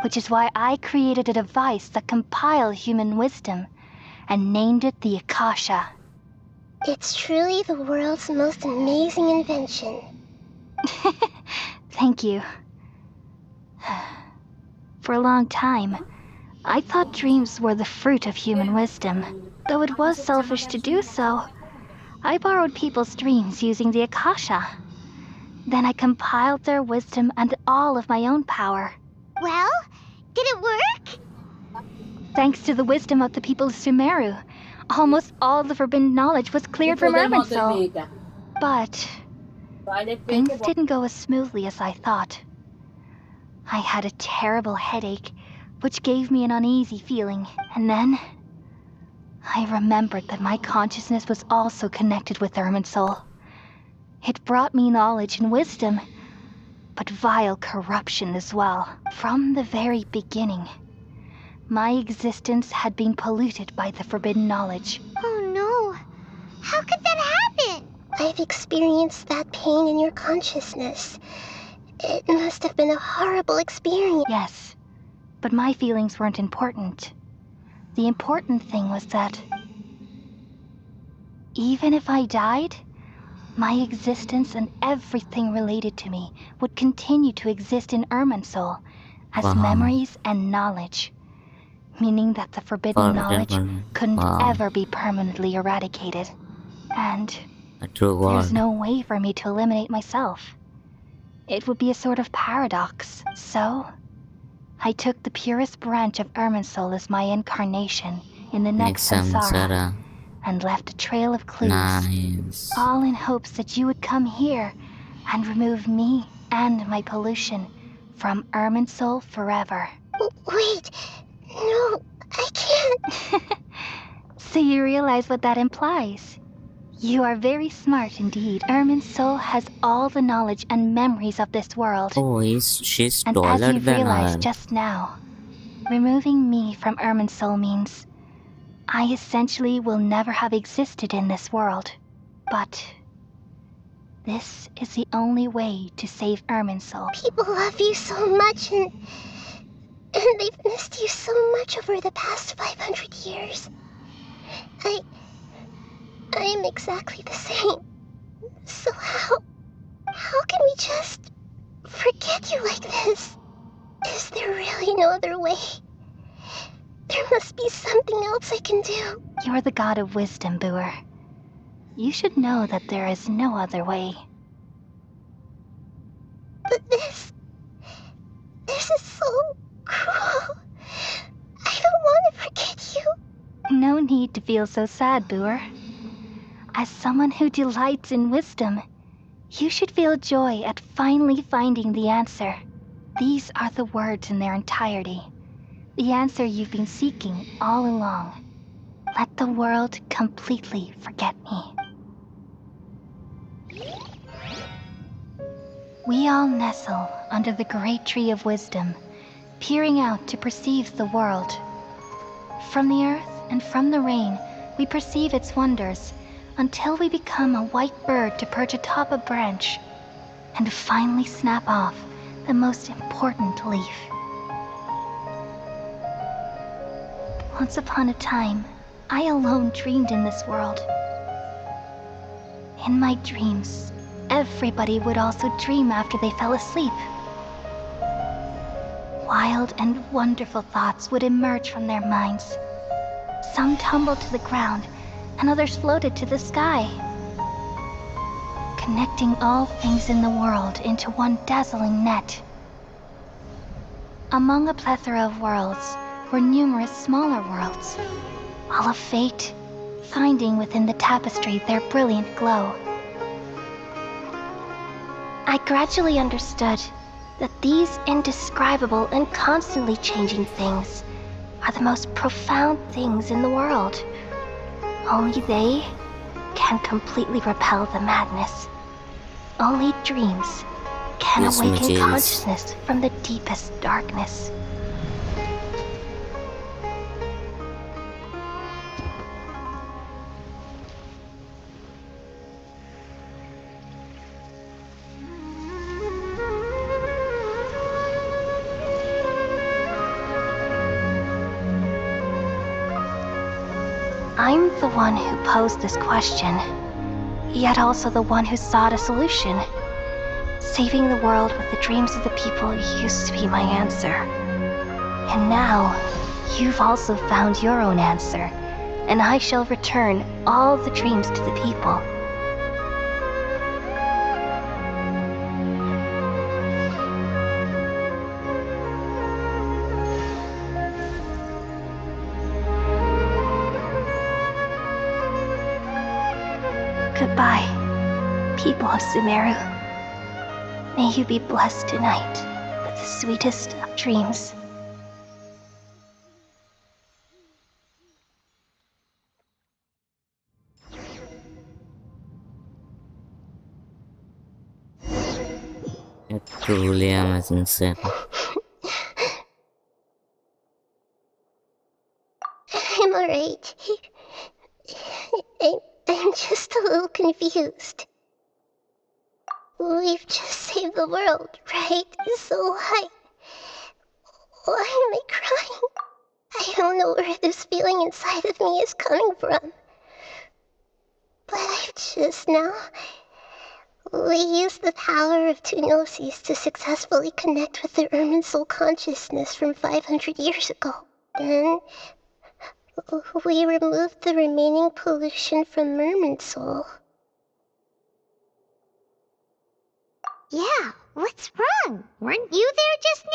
S8: Which is why I created a device that compiled human wisdom and named it the Akasha.
S2: It's truly the world's most amazing invention.
S8: Thank you. For a long time, I thought dreams were the fruit of human wisdom. Though it was selfish to do so, I borrowed people's dreams using the Akasha. Then I compiled their wisdom and all of my own power.
S3: Well, did it work?
S8: Thanks to the wisdom of the people of Sumeru, almost all the forbidden knowledge was cleared from Irminsul. But things didn't go as smoothly as I thought. I had a terrible headache, which gave me an uneasy feeling. And then I remembered that my consciousness was also connected with Irminsul. It brought me knowledge and wisdom, but vile corruption as well. From the very beginning, my existence had been polluted by the forbidden knowledge.
S3: Oh no. How could that happen?
S2: I've experienced that pain in your consciousness. It must have been a horrible experience.
S8: Yes, but my feelings weren't important. The important thing was that even if I died, my existence and everything related to me would continue to exist in Irminsul as
S1: Wow.
S8: memories and knowledge, meaning that the forbidden knowledge couldn't
S1: Wow.
S8: ever be permanently eradicated. And
S1: A true
S8: There's
S1: god.
S8: no way for me to eliminate myself. It would be a sort of paradox, so I took the purest branch of Irminsul as my incarnation in the next samsara, and left a trail of clues,
S1: Nice.
S8: all in hopes that you would come here and remove me and my pollution from Irminsul forever.
S2: Wait, no, I can't.
S8: So you realize what that implies? You are very smart indeed. Irminsul has all the knowledge and memories of this world.
S1: Oh, she's
S8: And as
S1: taller
S8: you've
S1: than
S8: realized
S1: her.
S8: just now, removing me from Irminsul means I essentially will never have existed in this world. But this is the only way to save Irminsul.
S2: People love you so much, and they've missed you so much over the past 500 years. I am exactly the same. So how can we just forget you like this? Is there really no other way? There must be something else I can do.
S8: You're the god of wisdom, Boer. You should know that there is no other way.
S2: But this is so cruel. I don't want to forget you.
S8: No need to feel so sad, Boer. As someone who delights in wisdom, you should feel joy at finally finding the answer. These are the words in their entirety. The answer you've been seeking all along. Let the world completely forget me. We all nestle under the great tree of wisdom, peering out to perceive the world. From the earth and from the rain, we perceive its wonders, until we become a white bird to perch atop a branch, and finally snap off the most important leaf. Once upon a time, I alone dreamed in this world. In my dreams, everybody would also dream after they fell asleep. Wild and wonderful thoughts would emerge from their minds. Some tumbled to the ground, and others floated to the sky, connecting all things in the world into one dazzling net. Among a plethora of worlds were numerous smaller worlds, all of fate, finding within the tapestry their brilliant glow. I gradually understood that these indescribable and constantly changing things are the most profound things in the world. Only they can completely repel the madness. Only dreams can
S1: Yes,
S8: awaken
S1: Matthias.
S8: consciousness from the deepest darkness. I'm the one who posed this question, yet also the one who sought a solution. Saving the world with the dreams of the people used to be my answer. And now, you've also found your own answer, and I shall return all the dreams to the people. Goodbye, people of Sumeru. May you be blessed tonight with the sweetest of dreams.
S1: You're truly amazing, Sarah.
S2: I'm alright. I'm just a little confused. We've just saved the world, right? So why am I crying? I don't know where this feeling inside of me is coming from. But I've just now... We used the power of two gnosis to successfully connect with the Irminsul consciousness from 500 years ago. Then... we removed the remaining pollution from Irminsul.
S3: Yeah, what's wrong? Weren't you there just now?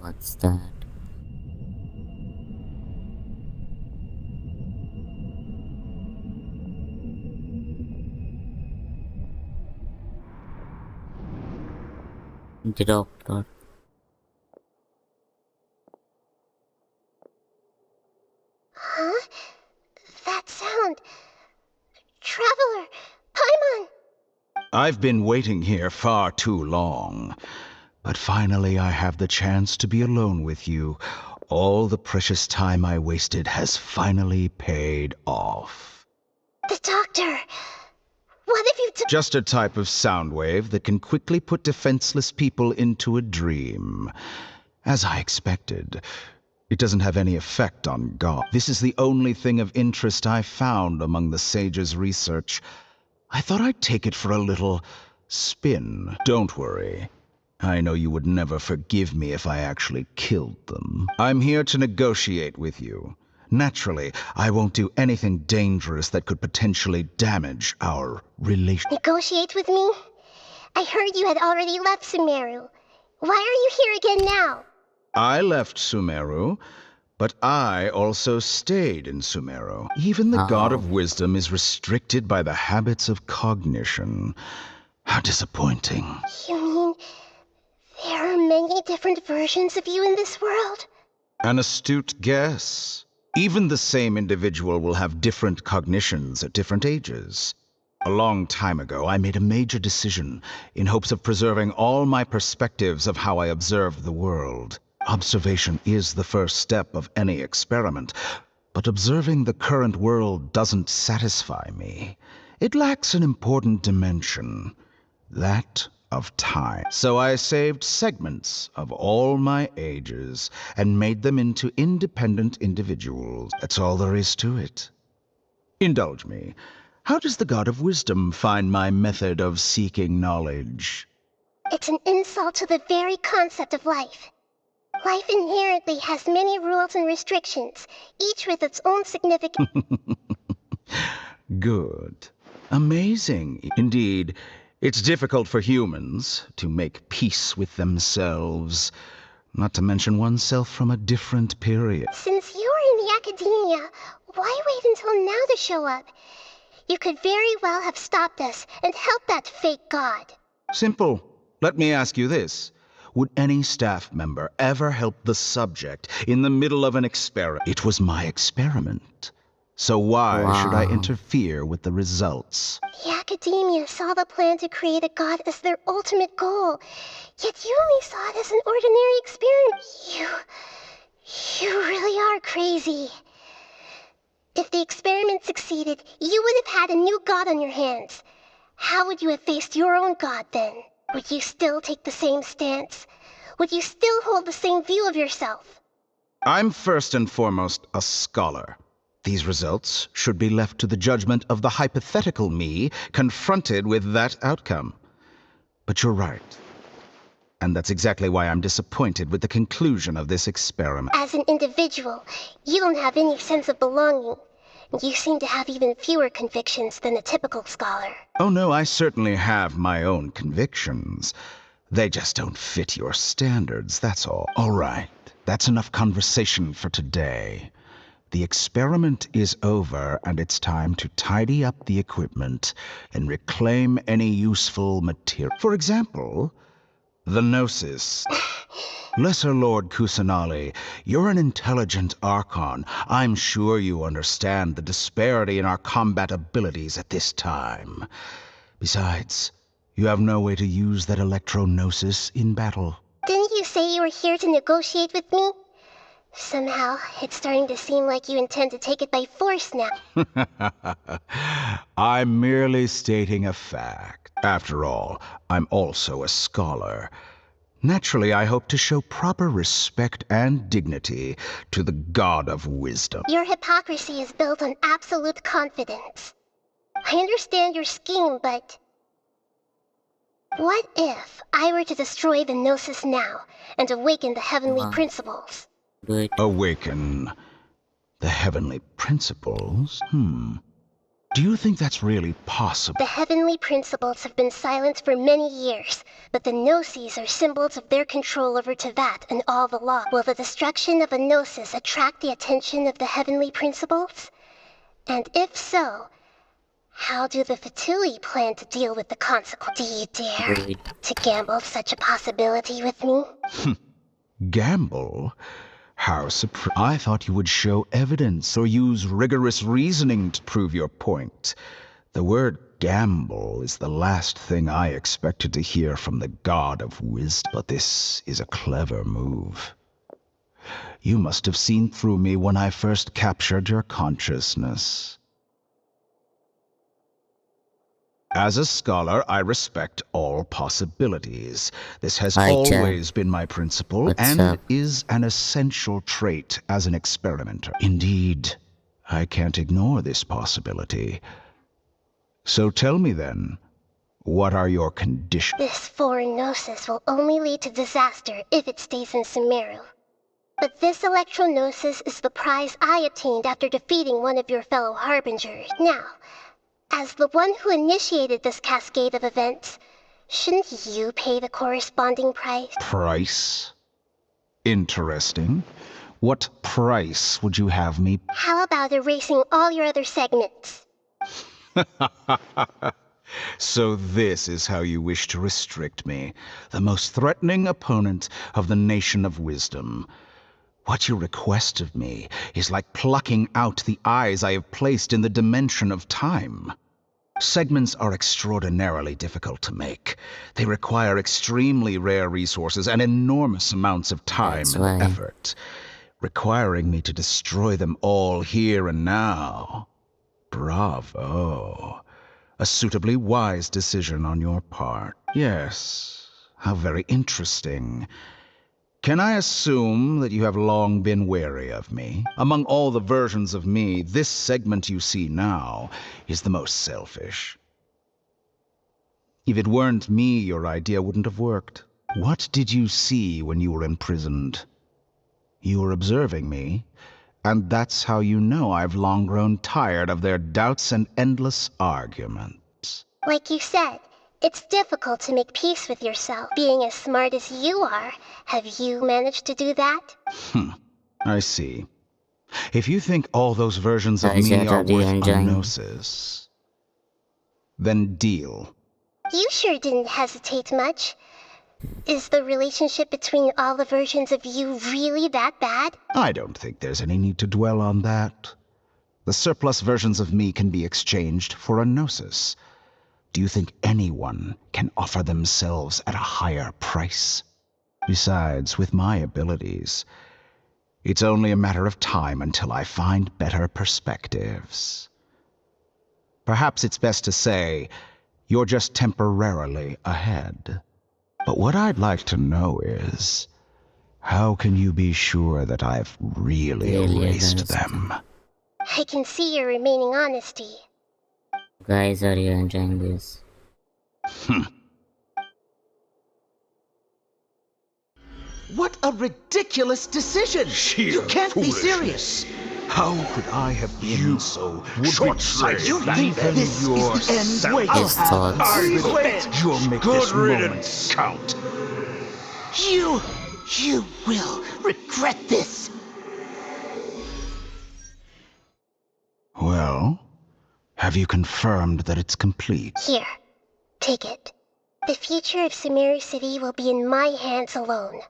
S1: What's that? The doctor.
S2: Huh? That sound. Traveler! Paimon!
S9: I've been waiting here far too long. But finally I have the chance to be alone with you. All the precious time I wasted has finally paid off.
S2: The doctor! What have you done?
S9: Just a type of sound wave that can quickly put defenseless people into a dream. As I expected, it doesn't have any effect on God. This is the only thing of interest I found among the sage's research. I thought I'd take it for a little spin. Don't worry. I know you would never forgive me if I actually killed them. I'm here to negotiate with you. Naturally, I won't do anything dangerous that could potentially damage our relationship.
S2: Negotiate with me? I heard you had already left Sumeru. Why are you here again now?
S9: I left Sumeru, but I also stayed in Sumeru. Even the God of Wisdom is restricted by the habits of cognition. How disappointing.
S2: You mean there are many different versions of you in this world?
S9: An astute guess. Even the same individual will have different cognitions at different ages. A long time ago, I made a major decision in hopes of preserving all my perspectives of how I observed the world. Observation is the first step of any experiment, but observing the current world doesn't satisfy me. It lacks an important dimension, that of time. So I saved segments of all my ages and made them into independent individuals. That's all there is to it. Indulge me. How does the God of Wisdom find my method of seeking knowledge?
S2: It's an insult to the very concept of life. Life inherently has many rules and restrictions, each with its own significance.
S9: Good. Amazing. Indeed, it's difficult for humans to make peace with themselves, not to mention oneself from a different period.
S2: Since you were in the academia, why wait until now to show up? You could very well have stopped us and helped that fake god.
S9: Simple. Let me ask you this. Would any staff member ever help the subject in the middle of an experiment? It was my experiment. So why should I interfere with the results?
S2: The academia saw the plan to create a god as their ultimate goal, yet you only saw it as an ordinary experiment. You really are crazy. If the experiment succeeded, you would have had a new god on your hands. How would you have faced your own god then? Would you still take the same stance? Would you still hold the same view of yourself?
S9: I'm first and foremost a scholar. These results should be left to the judgment of the hypothetical me confronted with that outcome. But you're right. And that's exactly why I'm disappointed with the conclusion of this experiment.
S2: As an individual, you don't have any sense of belonging. You seem to have even fewer convictions than a typical scholar.
S9: Oh no, I certainly have my own convictions. They just don't fit your standards, that's all. All right, that's enough conversation for today. The experiment is over, and it's time to tidy up the equipment and reclaim any useful material. For example, the Gnosis. Lesser Lord Kusanali, you're an intelligent Archon. I'm sure you understand the disparity in our combat abilities at this time. Besides, you have no way to use that Electro-Gnosis in battle.
S2: Didn't you say you were here to negotiate with me? Somehow, it's starting to seem like you intend to take it by force now.
S9: I'm merely stating a fact. After all, I'm also a scholar. Naturally, I hope to show proper respect and dignity to the God of Wisdom.
S2: Your hypocrisy is built on absolute confidence. I understand your scheme, but... what if I were to destroy the Gnosis now and awaken the heavenly principles?
S1: Good.
S9: Awaken the heavenly principles? Do you think that's really possible?
S2: The heavenly principles have been silent for many years, but the Gnosis are symbols of their control over Teyvat and all the law. Will the destruction of a Gnosis attract the attention of the heavenly principles? And if so, how do the Fatui plan to deal with the consequence? Do you dare to gamble such a possibility with me?
S9: Gamble? How surprised. I thought you would show evidence or use rigorous reasoning to prove your point. The word gamble is the last thing I expected to hear from the God of Wisdom. But this is a clever move. You must have seen through me when I first captured your consciousness. As a scholar, I respect all possibilities. This has always been my principle, and is an essential trait as an experimenter. Indeed, I can't ignore this possibility. So tell me then, what are your conditions?
S2: This foreign Gnosis will only lead to disaster if it stays in Sumeru. But this Electro-Gnosis is the prize I obtained after defeating one of your fellow Harbingers. Now, as the one who initiated this cascade of events, shouldn't you pay the corresponding price?
S9: Price? Interesting. What price would you have me?
S2: How about erasing all your other segments?
S9: So this is how you wish to restrict me, the most threatening opponent of the Nation of Wisdom. What you request of me is like plucking out the eyes I have placed in the dimension of time. Segments are extraordinarily difficult to make. They require extremely rare resources and enormous amounts of time and effort, requiring me to destroy them all here and now. Bravo. A suitably wise decision on your part. Yes, how very interesting. Can I assume that you have long been wary of me? Among all the versions of me, this segment you see now is the most selfish. If it weren't me, your idea wouldn't have worked. What did you see when you were imprisoned? You were observing me, and that's how you know I've long grown tired of their doubts and endless arguments.
S2: Like you said, it's difficult to make peace with yourself. Being as smart as you are, have you managed to do that?
S9: I see. If you think all those versions of me are worth a gnosis, then deal.
S2: You sure didn't hesitate much. Is the relationship between all the versions of you really that bad?
S9: I don't think there's any need to dwell on that. The surplus versions of me can be exchanged for a gnosis. Do you think anyone can offer themselves at a higher price? Besides, with my abilities, it's only a matter of time until I find better perspectives. Perhaps it's best to say, you're just temporarily ahead. But what I'd like to know is, how can you be sure that I've really erased them?
S2: I can see your remaining honesty.
S1: Guys, are you enjoying this?
S10: What a ridiculous decision! You can't be serious!
S9: How could I have been so short-sighted?
S10: You think this is the end? Wait,
S1: His thoughts.
S9: You'll make this moment count.
S10: You will regret this!
S9: Well, have you confirmed that it's complete?
S2: Here, take it. The future of Sumeru City will be in my hands alone.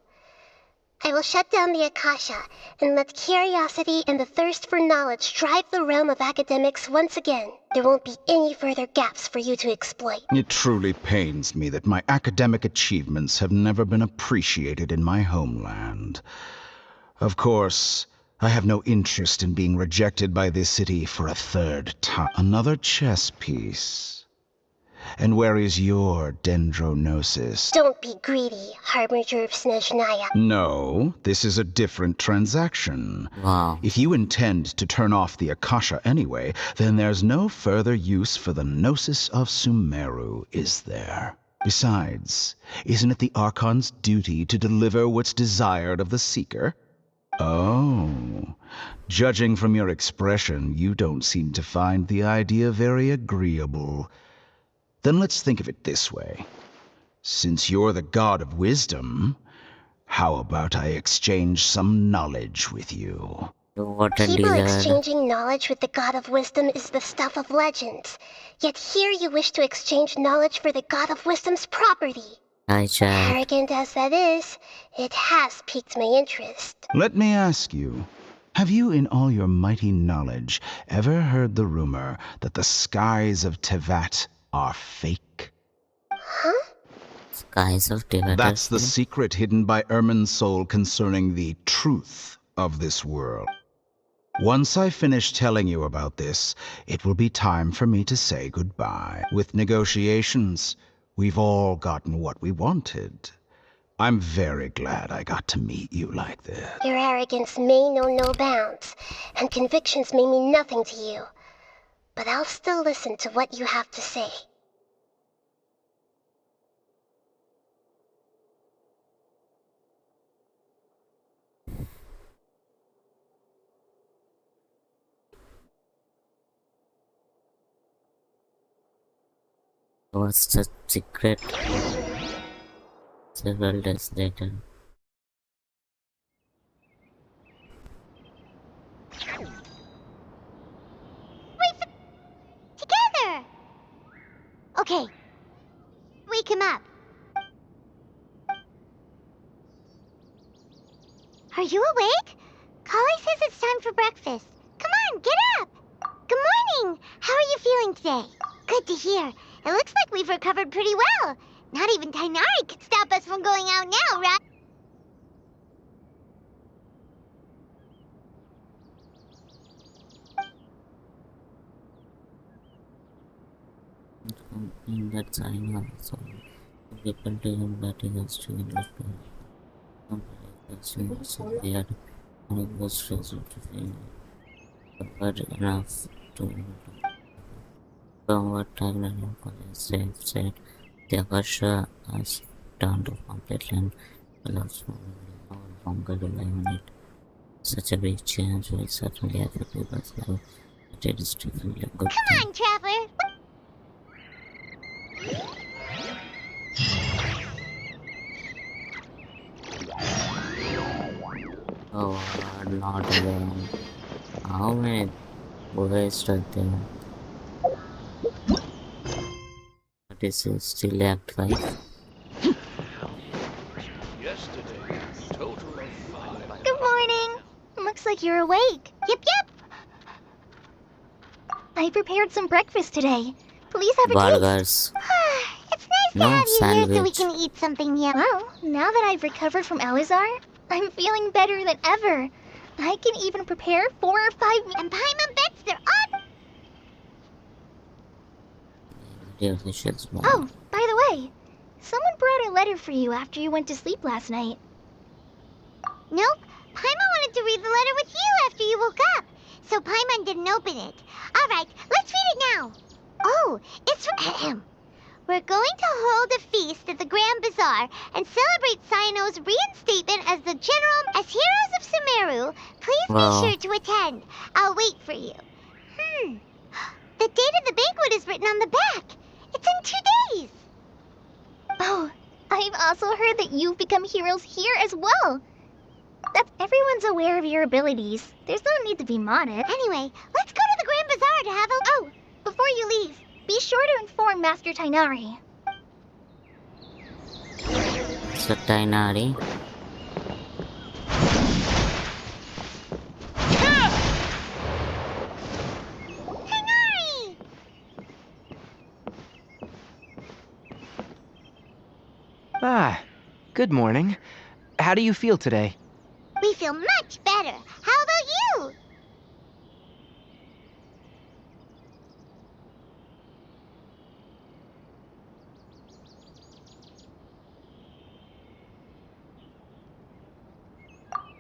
S2: I will shut down the Akasha and let curiosity and the thirst for knowledge drive the realm of academics once again. There won't be any further gaps for you to exploit.
S9: It truly pains me that my academic achievements have never been appreciated in my homeland. Of course, I have no interest in being rejected by this city for a third time. Another chess piece. And where is your dendronosis?
S2: Don't be greedy, Harbinger of Snezhnaya.
S9: No, this is a different transaction.
S1: Wow.
S9: If you intend to turn off the Akasha anyway, then there's no further use for the Gnosis of Sumeru, is there? Besides, isn't it the Archon's duty to deliver what's desired of the Seeker? Oh, judging from your expression, you don't seem to find the idea very agreeable. Then let's think of it this way. Since you're the god of wisdom, how about I exchange some knowledge with you?
S1: What a
S2: People
S1: desire.
S2: exchanging knowledge with the god of wisdom is the stuff of legends. Yet here you wish to exchange knowledge for the god of wisdom's property.
S1: Hi, chat.
S2: Arrogant as that is, it has piqued my interest.
S9: Let me ask you, have you in all your mighty knowledge ever heard the rumor that the skies of Teyvat are fake?
S2: Huh?
S1: Skies of Teyvat.
S9: That's the secret hidden by Irminsul concerning the truth of this world. Once I finish telling you about this, it will be time for me to say goodbye. With negotiations, we've all gotten what we wanted. I'm very glad I got to meet you like this.
S2: Your arrogance may know no bounds, and convictions may mean nothing to you. But I'll still listen to what you have to say.
S1: What's the secret? Several days later.
S3: Together! Okay. Wake him up. Are you awake? Kali says it's time for breakfast. Come on, get up! Good morning! How are you feeling today? Good to hear. It looks like we've recovered pretty well. Not even Tainari could stop us from going out now, right?
S1: In that sign also, people to him that he has to look so they had and it was stressful to feel but enough to from what time and said the Akasha has turned off completely and allows for no longer relying on it. Such a big change will certainly affect people's life, but it is definitely a good thing.
S3: Come on, Traveler!
S1: Oh, not even. How many boys are there? What is it? Still Act 5?
S5: Yesterday, total of 5.
S8: Good morning. Looks like you're awake.
S3: Yep.
S8: I prepared some breakfast today. Please have a taste.
S1: Burgers.
S3: It's nice to
S1: No
S3: have you here so we
S1: sandwich.
S3: can eat something new.
S8: Well, now that I've recovered from Elazar, I'm feeling better than ever. I can even prepare 4 or 5 meals.
S3: And Paimon bets they're on.
S1: Delicious one.
S8: Oh, by the way, someone brought a letter for you after you went to sleep last night.
S3: Nope. Paimon wanted to read the letter with you after you woke up. So Paimon didn't open it. Alright, let's read it now. Oh, it's from We're going to hold a feast at the Grand Bazaar and celebrate Cyano's reinstatement as the As heroes of Sumeru, please
S1: Wow.
S3: be sure to attend. I'll wait for you. The date of the banquet is written on the back. It's in 2 days.
S8: Oh, I've also heard that you've become heroes here as well. That's everyone's aware of your abilities. There's no need to be modest.
S3: Anyway, let's go to the Grand Bazaar to have a...
S8: Oh, before you leave, be sure to inform Master Tainari.
S1: So Tainari.
S3: Tainari!
S7: Ah, good morning. How do you feel today?
S3: We feel much better. How about you?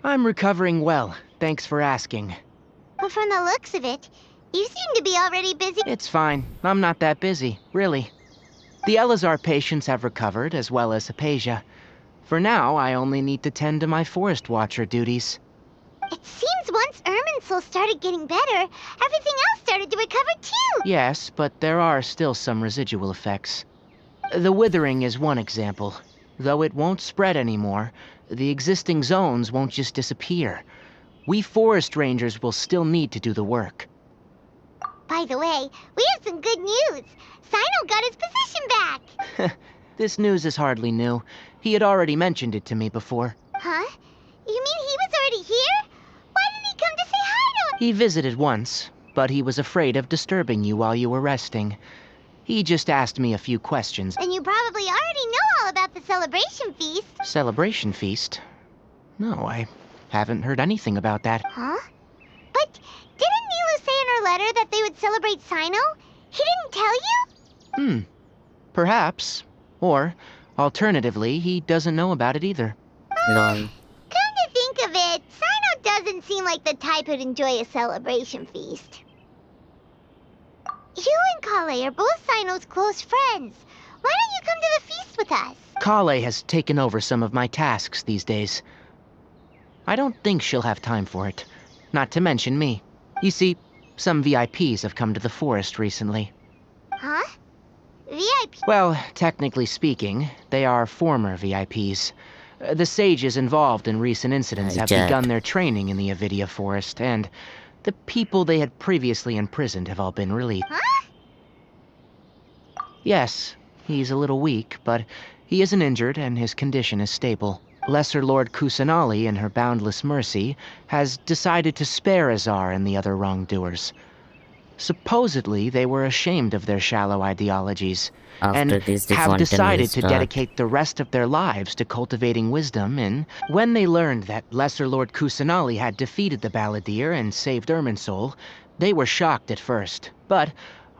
S7: I'm recovering well. Thanks for asking.
S3: But from the looks of it, you seem to be already busy.
S7: It's fine. I'm not that busy, really. The Elazar patients have recovered, as well as Hypatia. For now, I only need to tend to my Forest Watcher duties.
S3: It seems once Irminsul started getting better, everything else started to recover too.
S7: Yes, but there are still some residual effects. The withering is one example. Though it won't spread anymore, the existing zones won't just disappear. We forest rangers will still need to do the work.
S3: By the way, we have some good news. Sino got his position back.
S7: This news is hardly new. He had already mentioned it to me before.
S3: Huh? You mean he was already here? Why didn't he come to say hi to us?
S7: He visited once, but he was afraid of disturbing you while you were resting. He just asked me a few questions.
S3: And you probably already know all about the celebration feast.
S7: Celebration feast? No, I haven't heard anything about that.
S3: Huh? But didn't Nilu say in her letter that they would celebrate Sino? He didn't tell you?
S7: Perhaps. Or, alternatively, he doesn't know about it either.
S1: Lol.
S3: Come to think of it, Sino doesn't seem like the type who'd enjoy a celebration feast. You and Kale are both Sino's close friends. Why don't you come to the feast with us?
S7: Kale has taken over some of my tasks these days. I don't think she'll have time for it. Not to mention me. You see, some VIPs have come to the forest recently.
S3: Huh? VIP?
S7: Well, technically speaking, they are former VIPs. The sages involved in recent incidents have
S1: Jack.
S7: begun their training in the Avidia Forest, and the people they had previously imprisoned have all been released.
S3: Huh?
S7: Yes, he's a little weak, but he isn't injured and his condition is stable. Lesser Lord Kusanali, in her boundless mercy, has decided to spare Azar and the other wrongdoers. Supposedly, they were ashamed of their shallow ideologies,
S1: After
S7: and
S1: this, the
S7: have
S1: Fontaine will
S7: decided to
S1: start.
S7: dedicate the rest of their lives to cultivating wisdom. And when they learned that Lesser Lord Kusanali had defeated the Balladeer and saved Irminsul, they were shocked at first, but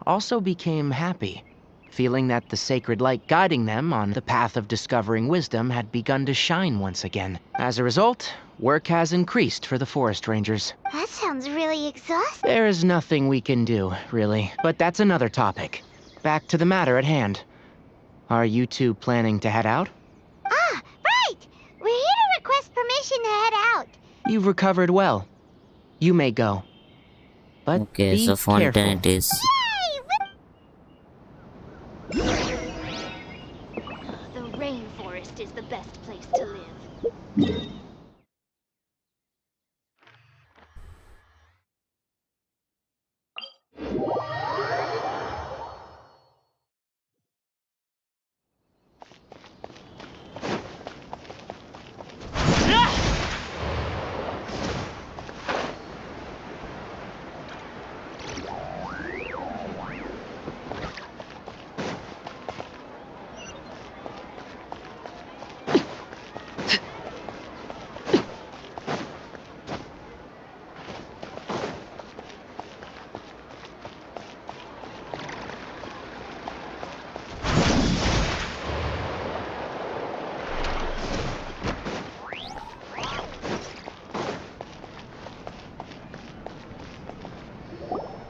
S7: also became happy, feeling that the sacred light guiding them on the path of discovering wisdom had begun to shine once again. As a result, work has increased for the forest rangers.
S3: That sounds really exhausting.
S7: There is nothing we can do, really, but that's another topic. Back to the matter at hand. Are you two planning to head out?
S3: Ah, right! We're here to request permission to head out.
S7: You've recovered well. You may go. But
S1: Okay,
S7: be
S1: so Fontaine
S7: careful.
S1: it is.
S8: The rainforest is the best place to live.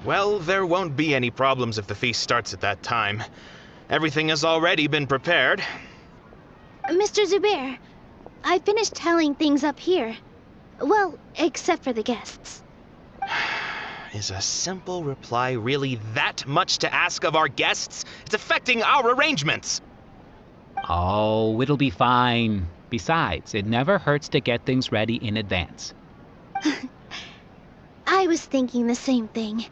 S11: Well, there won't be any problems if the feast starts at that time. Everything has already been prepared.
S12: Mr. Zubair, I finished telling things up here. Well, except for the guests.
S11: Is a simple reply really that much to ask of our guests? It's affecting our arrangements!
S13: Oh, it'll be fine. Besides, it never hurts to get things ready in advance.
S12: I was thinking the same thing.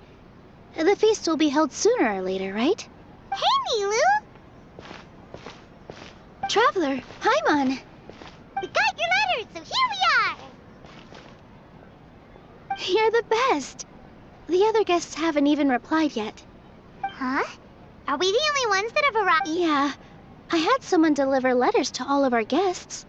S12: The feast will be held sooner or later, right?
S3: Hey, Nilu!
S12: Traveler, Paimon!
S3: We got your letters, so here we are!
S12: You're the best! The other guests haven't even replied yet.
S3: Huh? Are we the only ones that have arrived?
S12: Yeah, I had someone deliver letters to all of our guests.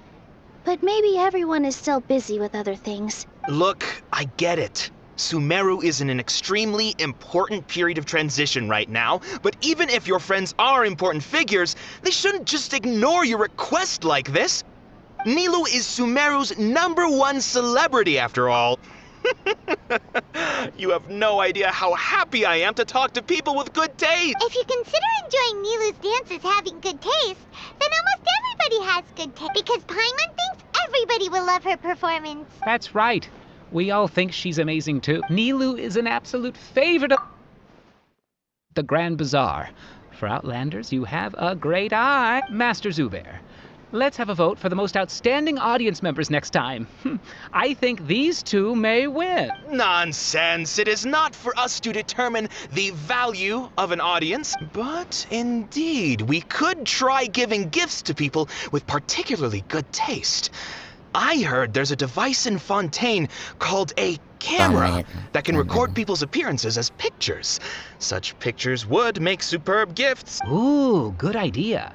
S12: But maybe everyone is still busy with other things.
S11: Look, I get it. Sumeru is in an extremely important period of transition right now, but even if your friends are important figures, they shouldn't just ignore your request like this. Nilu is Sumeru's #1 celebrity after all. You have no idea how happy I am to talk to people with good taste.
S3: If you consider enjoying Nilu's dances having good taste, then almost everybody has good taste. Because Paimon thinks everybody will love her performance.
S13: That's right. We all think she's amazing too. Nilu is an absolute favorite of the Grand Bazaar. For Outlanders, you have a great eye. Master Zubair, let's have a vote for the most outstanding audience members next time. I think these two may win.
S11: Nonsense. It is not for us to determine the value of an audience, but indeed, we could try giving gifts to people with particularly good taste. I heard there's a device in Fontaine called a camera that can record people's appearances as pictures. Such pictures would make superb gifts.
S13: Ooh, good idea.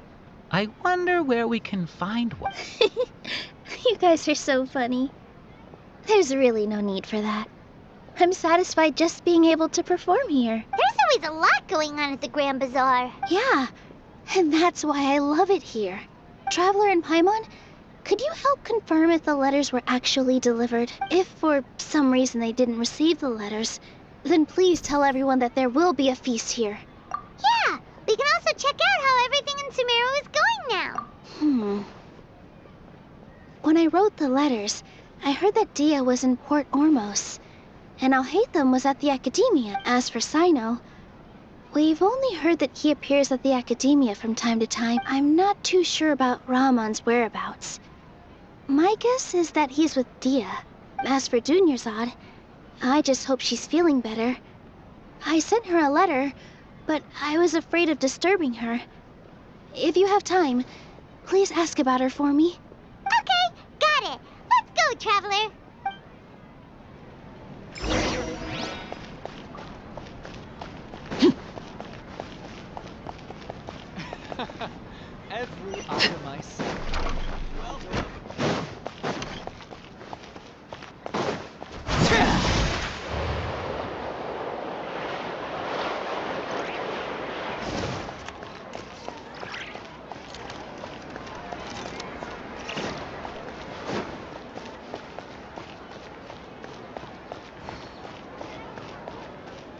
S13: I wonder where we can find one.
S12: You guys are so funny. There's really no need for that. I'm satisfied just being able to perform here.
S3: There's always a lot going on at the Grand Bazaar.
S12: Yeah, and that's why I love it here. Traveler and Paimon, could you help confirm if the letters were actually delivered? If for some reason they didn't receive the letters, then please tell everyone that there will be a feast here.
S3: Yeah, we can also check out how everything in Sumeru is going now.
S12: When I wrote the letters, I heard that Dia was in Port Ormos, and Alhaitham was at the Academia. As for Sino, we've only heard that he appears at the Academia from time to time. I'm not too sure about Rahman's whereabouts. My guess is that he's with Dia. As for Dunyarzad, I just hope she's feeling better. I sent her a letter, but I was afraid of disturbing her. If you have time, please ask about her for me.
S3: Okay, got it. Let's go, Traveler.
S14: Every item I see. Well done.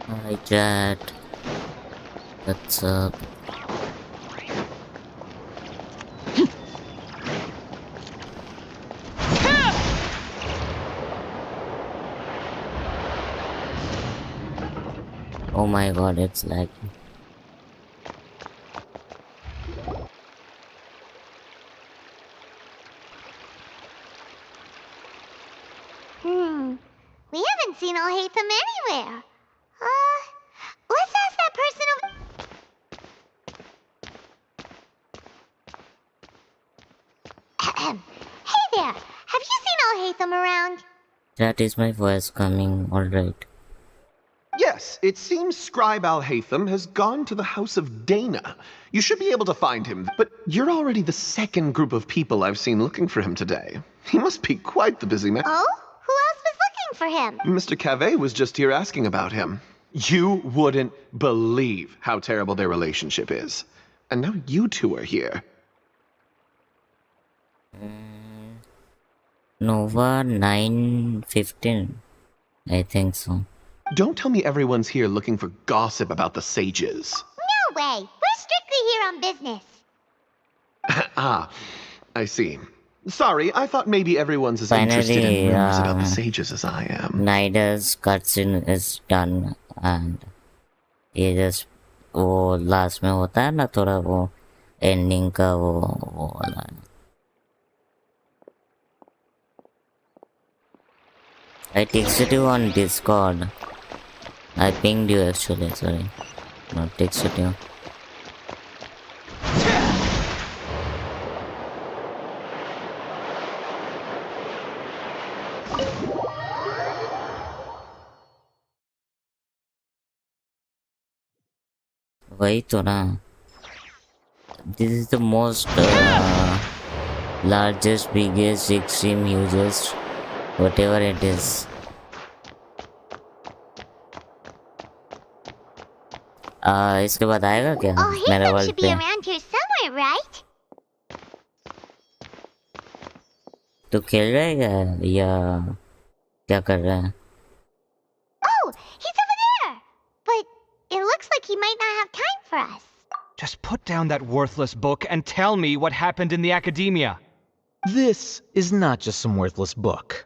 S1: Hi chat. What's up? Oh my god, it's lagging.
S3: We haven't seen Alhaitham anywhere. Let's ask that person over... Hey there! Have you seen Alhaitham around?
S1: That is my voice coming, alright.
S15: Yes, it seems Scribe Alhaitham has gone to the House of Dana. You should be able to find him, but you're already the second group of people I've seen looking for him today. He must be quite the busy man.
S3: Oh? Who else was looking for him?
S15: Mr. Cavey was just here asking about him. You wouldn't believe how terrible their relationship is. And now you two are here.
S1: Nova 9:15. I think so.
S15: Don't tell me everyone's here looking for gossip about the sages.
S3: No way! We're strictly here on business.
S15: Ah, I see. Sorry, I thought maybe everyone's as interested in rumors about the sages as I am.
S1: Snyder's cutscene is done and ये just वो last में होता है ना थोड़ा वो ending का वो वाला I texted you on Discord. I pinged you actually, sorry. Not texted you. वही तो ना. This is the most largest, biggest, extreme, hugest, whatever it is. इसके बाद आएगा क्या मेरा
S3: Alhaitham
S1: वर्ल्ड
S3: should be
S1: पे?
S3: around here somewhere, right?
S1: तू खेल रहा है या क्या कर रहा है?
S3: Oh, he's over there! But it looks like he might not have time for us.
S14: Just put down that worthless book and tell me what happened in the academia.
S16: This is not just some worthless book.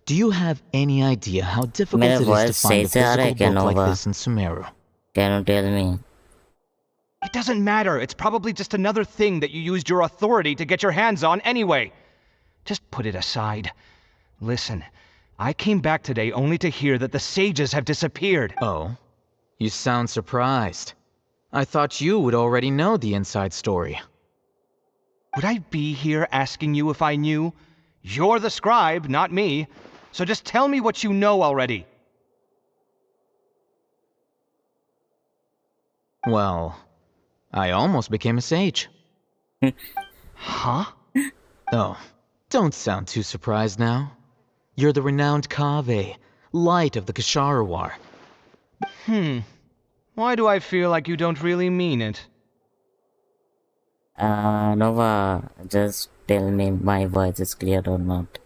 S16: Do you have any idea how difficult it is to find a physical book like this in Sumeru?
S1: Can you tell me?
S14: It doesn't matter. It's probably just another thing that you used your authority to get your hands on anyway. Just put it aside. Listen, I came back today only to hear that the sages have disappeared.
S16: Oh? You sound surprised. I thought you would already know the inside story.
S14: Would I be here asking you if I knew? You're the scribe, not me. So just tell me what you know already.
S16: Well, I almost became a sage.
S14: Huh?
S16: Oh, don't sound too surprised now. You're the renowned Kaveh, light of the Ksharawar.
S14: Why do I feel like you don't really mean it?
S1: Nova, just tell me my voice is clear or not.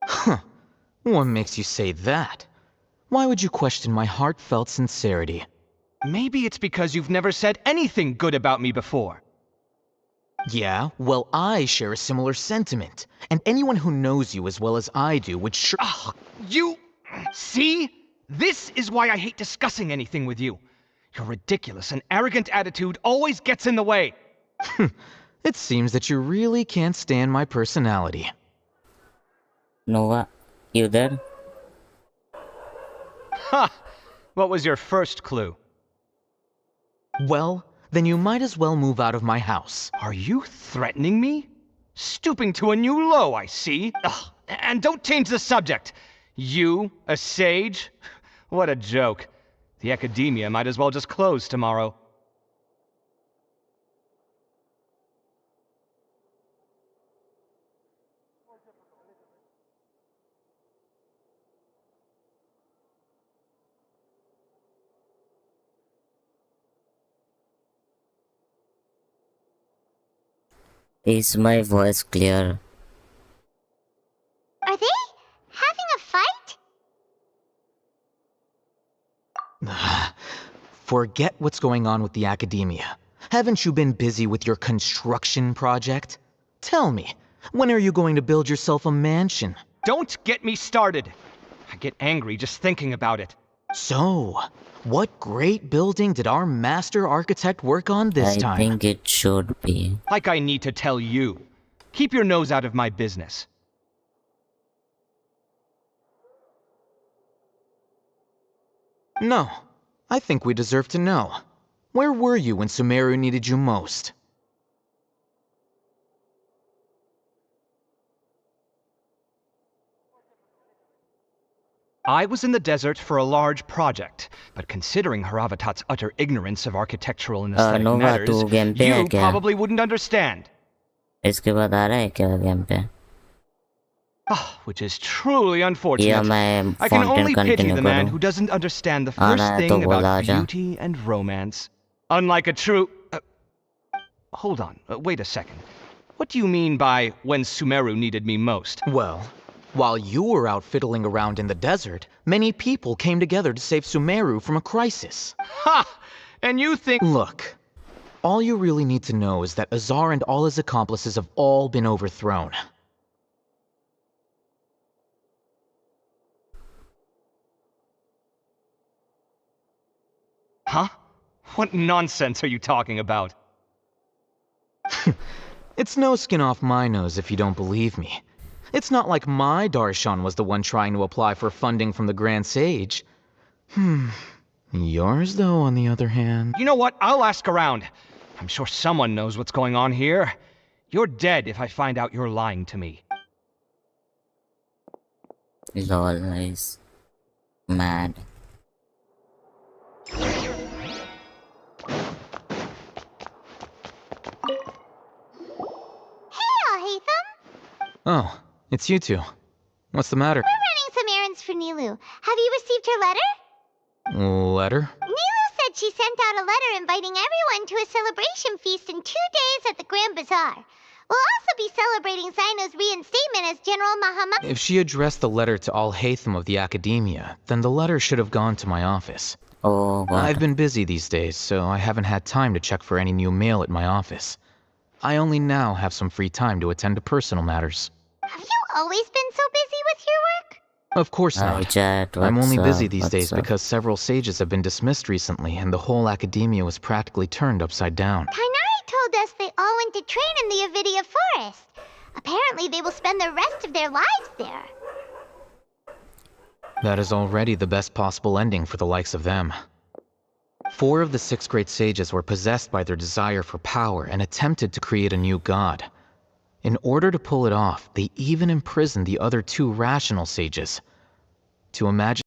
S16: Huh. What makes you say that? Why would you question my heartfelt sincerity?
S14: Maybe it's because you've never said anything good about me before.
S16: Yeah, well, I share a similar sentiment. And anyone who knows you as well as I do would sure—
S14: You... See? This is why I hate discussing anything with you. Your ridiculous and arrogant attitude always gets in the way.
S16: It seems that you really can't stand my personality.
S1: Nova, you there?
S14: Ha! What was your first clue?
S16: Well, then you might as well move out of my house.
S14: Are you threatening me? Stooping to a new low, I see. Ugh. And don't change the subject. You, a sage? What a joke. The academia might as well just close tomorrow.
S1: Is my voice clear?
S3: Are they having a fight?
S16: Forget what's going on with the academia. Haven't you been busy with your construction project? Tell me, when are you going to build yourself a mansion?
S14: Don't get me started. I get angry just thinking about it.
S16: So, what great building did our master architect work on this time?
S1: I think it should be.
S14: Like I need to tell you. Keep your nose out of my business.
S16: No, I think we deserve to know. Where were you when Sumeru needed you most?
S14: I was in the desert for a large project, but considering Haravatat's utter ignorance of architectural and aesthetic
S1: Nova,
S14: matters,
S1: तू game पे है
S14: you
S1: क्या?
S14: probably wouldn't understand.
S1: इसके बाद आ रहा है क्या game पे?
S14: Which is truly unfortunate.
S1: या मैं
S14: I can
S1: Fontaine
S14: only pity
S1: continue
S14: the man
S1: करूँ?
S14: who doesn't understand the
S1: uh
S14: first
S1: रहा है तो
S14: thing
S1: बोला
S14: about
S1: आजा.
S14: beauty and romance. Unlike a true... hold on, wait a second. What do you mean by when Sumeru needed me most?
S16: Well, while you were out fiddling around in the desert, many people came together to save Sumeru from a crisis.
S14: Ha! And you think...
S16: Look, all you really need to know is that Azar and all his accomplices have all been overthrown.
S14: Huh? What nonsense are you talking about?
S16: It's no skin off my nose if you don't believe me. It's not like my Darshan was the one trying to apply for funding from the Grand Sage. Yours, though, on the other hand...
S14: You know what? I'll ask around. I'm sure someone knows what's going on here. You're dead if I find out you're lying to me.
S1: Lol, nice. Mad.
S16: Oh, it's you two. What's the matter?
S3: We're running some errands for Nilu. Have you received her letter?
S16: Letter?
S3: Nilu said she sent out a letter inviting everyone to a celebration feast in 2 days at the Grand Bazaar. We'll also be celebrating Sino's reinstatement as General Mahama.
S16: If she addressed the letter to all Hatham of the Academia, then the letter should have gone to my office.
S1: Oh, God.
S16: I've been busy these days, so I haven't had time to check for any new mail at my office. I only now have some free time to attend to personal matters.
S3: Have you always been so busy with your work?
S16: Of course
S1: Hi,
S16: not.
S1: chat.
S16: I'm only
S1: What's
S16: busy
S1: up?
S16: these
S1: What's
S16: days
S1: up?
S16: because several sages have been dismissed recently and the whole Academia was practically turned upside down.
S3: Tainari told us they all went to train in the Avidia Forest. Apparently they will spend the rest of their lives there.
S16: That is already the best possible ending for the likes of them. 4 of the 6 great sages were possessed by their desire for power and attempted to create a new god. In order to pull it off, they even imprisoned the other 2 rational sages. To imagine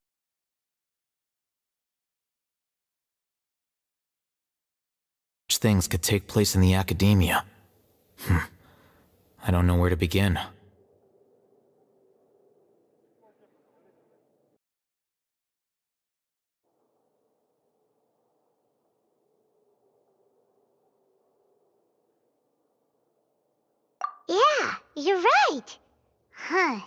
S16: such things could take place in the Academia. I don't know where to begin.
S3: Yeah, you're right. Huh.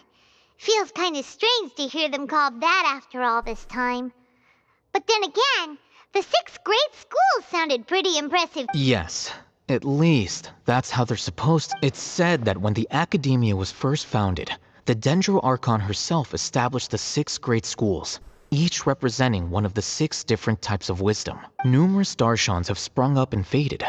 S3: Feels kind of strange to hear them called that after all this time. But then again, the 6 great schools sounded pretty impressive.
S16: Yes, at least that's how they're supposed to. It's said that when the Academia was first founded, the Dendro Archon herself established the 6 great schools, each representing one of the 6 different types of wisdom. Numerous Darshans have sprung up and faded.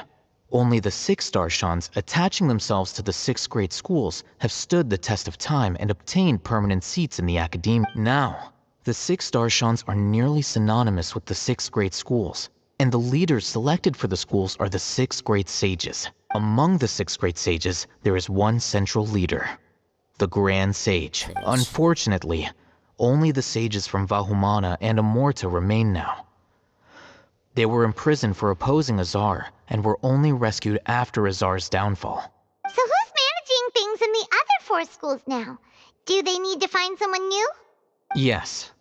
S16: Only the 6 Darshans, attaching themselves to the 6 great schools, have stood the test of time and obtained permanent seats in the Academia. Now, the 6 Darshans are nearly synonymous with the 6 great schools, and the leaders selected for the schools are the 6 great sages. Among the 6 great sages, there is one central leader, the Grand Sage. Unfortunately, only the sages from Vahumana and Amorta remain now. They were imprisoned for opposing Azar, and were only rescued after Azar's downfall.
S3: So who's managing things in the other 4 schools now? Do they need to find someone new?
S16: Yes.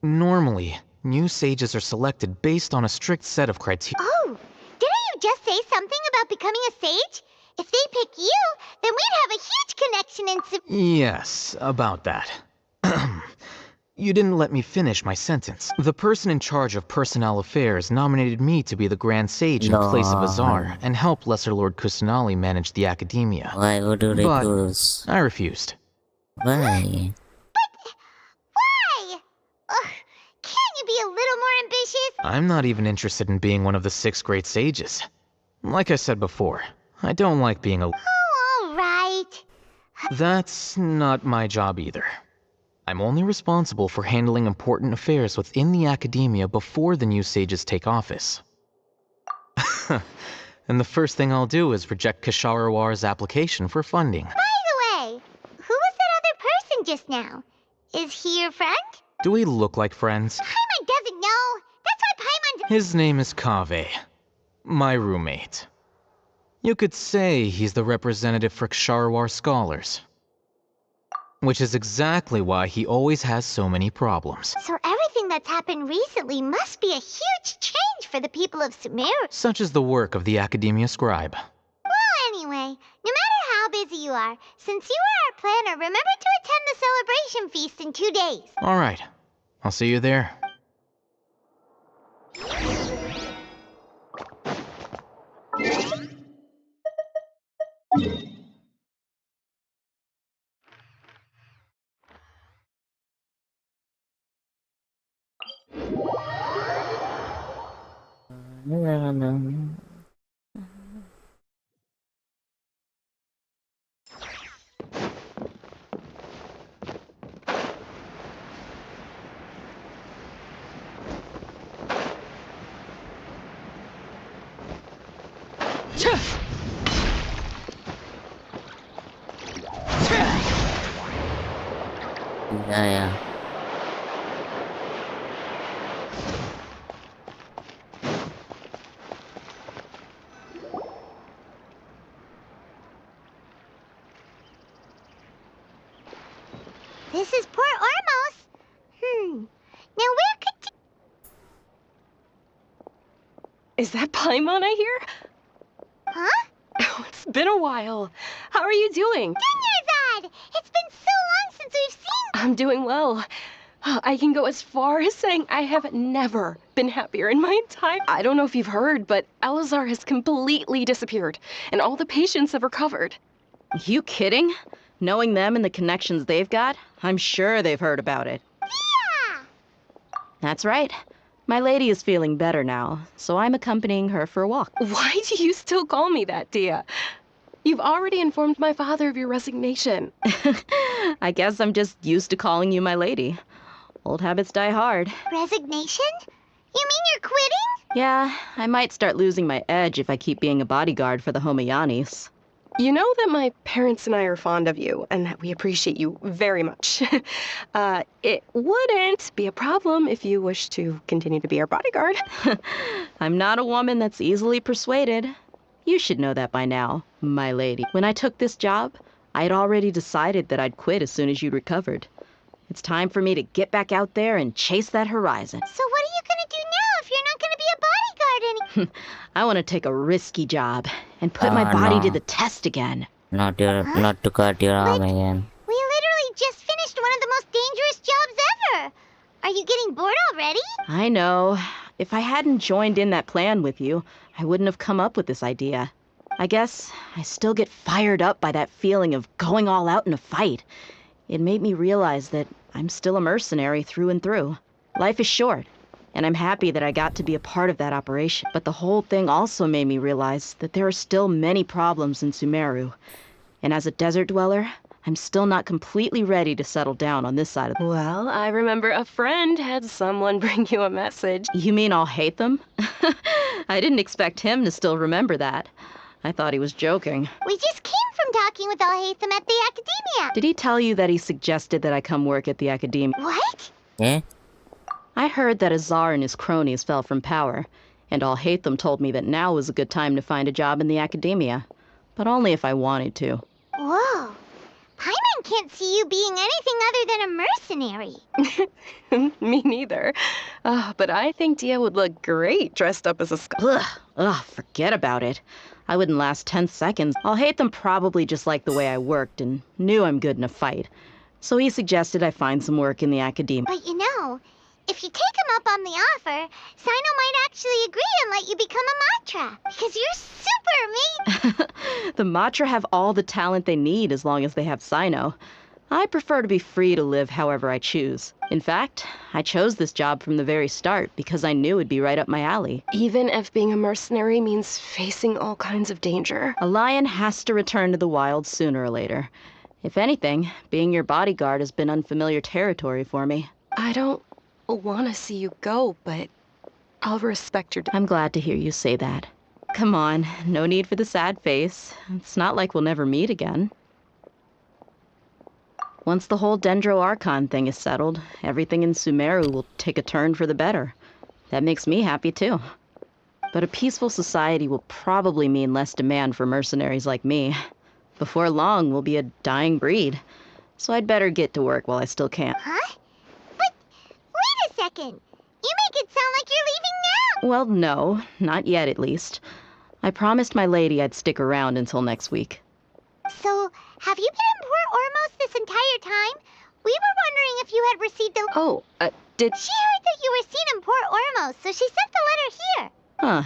S16: Normally, new sages are selected based on a strict set of criteria.
S3: Oh, didn't you just say something about becoming a sage? If they pick you, then we'd have a huge connection in
S16: Yes, about that. You didn't let me finish my sentence. The person in charge of personnel affairs nominated me to be the Grand Sage in place of Azar and help Lesser Lord Kusanali manage the Academia.
S1: Why would you refuse?
S16: I refused.
S1: Why?
S3: Why? Ugh, can't you be a little more ambitious?
S16: I'm not even interested in being one of the 6 great sages. Like I said before, I don't like being a...
S3: Oh, all right.
S16: That's not my job either. I'm only responsible for handling important affairs within the Academia before the new sages take office. And the first thing I'll do is reject Kasharawar's application for funding.
S3: By the way, who was that other person just now? Is he your friend?
S16: Do we look like friends?
S3: Paimon doesn't know. That's why Paimon...
S16: His name is Kaveh, my roommate. You could say he's the representative for Ksharawar scholars. Which is exactly why he always has so many problems.
S3: So everything that's happened recently must be a huge change for the people of Sumeru.
S16: Such is the work of the Academia Scribe.
S3: Well, anyway, no matter how busy you are, since you are our planner, remember to attend the celebration feast in 2 days.
S16: Alright, I'll see you there.
S1: Yeah.
S3: This is Port Ormos. Now where could...
S17: Is that Paimon I hear?
S3: Huh?
S17: It's been a while. How are you doing?
S3: Dunyarzad! It's been so long since we've seen...
S17: I'm doing well. I can go as far as saying I have never been happier in my entire... I don't know if you've heard, but Elazar has completely disappeared, and all the patients have recovered.
S18: You kidding? Knowing them and the connections they've got, I'm sure they've heard about it.
S3: Yeah!
S18: That's right. My lady is feeling better now, so I'm accompanying her for a walk.
S17: Why do you still call me that, Dia? You've already informed my father of your resignation.
S18: I guess I'm just used to calling you my lady. Old habits die hard.
S3: Resignation? You mean you're quitting?
S18: Yeah, I might start losing my edge if I keep being a bodyguard for the Homayanis.
S17: You know that my parents and I are fond of you, and that we appreciate you very much. It wouldn't be a problem if you wish to continue to be our bodyguard.
S18: I'm not a woman that's easily persuaded. You should know that by now, my lady. When I took this job, I had already decided that I'd quit as soon as you'd recovered. It's time for me to get back out there and chase that horizon.
S3: So what are you gonna do now if you're not gonna be a bodyguard anymore?
S18: I want to take a risky job and put my body to the test again.
S1: Not to cut your arm again.
S3: We literally just finished one of the most dangerous jobs ever. Are you getting bored already?
S18: I know. If I hadn't joined in that plan with you, I wouldn't have come up with this idea. I guess I still get fired up by that feeling of going all out in a fight. It made me realize that I'm still a mercenary through and through. Life is short, and I'm happy that I got to be a part of that operation. But the whole thing also made me realize that there are still many problems in Sumeru. And as a desert dweller, I'm still not completely ready to settle down on this side of the...
S17: Well, I remember a friend had someone bring you a message.
S18: You mean I'll hate them? I didn't expect him to still remember that. I thought he was joking.
S3: We just came from talking with Alhaitham at the Academia.
S18: Did he tell you that he suggested that I come work at the Academia?
S3: What?
S1: Yeah?
S18: I heard that Azar and his cronies fell from power, and Alhaitham told me that now was a good time to find a job in the Academia. But only if I wanted to.
S3: Whoa. Paimon can't see you being anything other than a mercenary.
S17: Me neither. But I think Dia would look great dressed up as a
S18: Ugh, forget about it. I wouldn't last 10 seconds. Alhaitham probably just liked the way I worked and knew I'm good in a fight. So he suggested I find some work in the Academia.
S3: But you know, if you take him up on the offer, Sino might actually agree and let you become a Matra. Because you're super, mate.
S18: The Matra have all the talent they need as long as they have Sino. I prefer to be free to live however I choose. In fact, I chose this job from the very start because I knew it'd be right up my alley.
S17: Even if being a mercenary means facing all kinds of danger.
S18: A lion has to return to the wild sooner or later. If anything, being your bodyguard has been unfamiliar territory for me.
S17: I don't want to see you go, but I'll respect your...
S18: I'm glad to hear you say that. Come on, no need for the sad face. It's not like we'll never meet again. Once the whole Dendro Archon thing is settled, everything in Sumeru will take a turn for the better. That makes me happy too. But a peaceful society will probably mean less demand for mercenaries like me. Before long, we'll be a dying breed. So I'd better get to work while I still can.
S3: Huh? But wait a second. You make it sound like you're leaving now.
S18: Well, no. Not yet, at least. I promised my lady I'd stick around until next week.
S3: So, have you been in Port Ormos this entire time? We were wondering if you had received the...
S17: Oh, did...
S3: She heard that you were seen in Port Ormos, so she sent the letter here.
S18: Huh.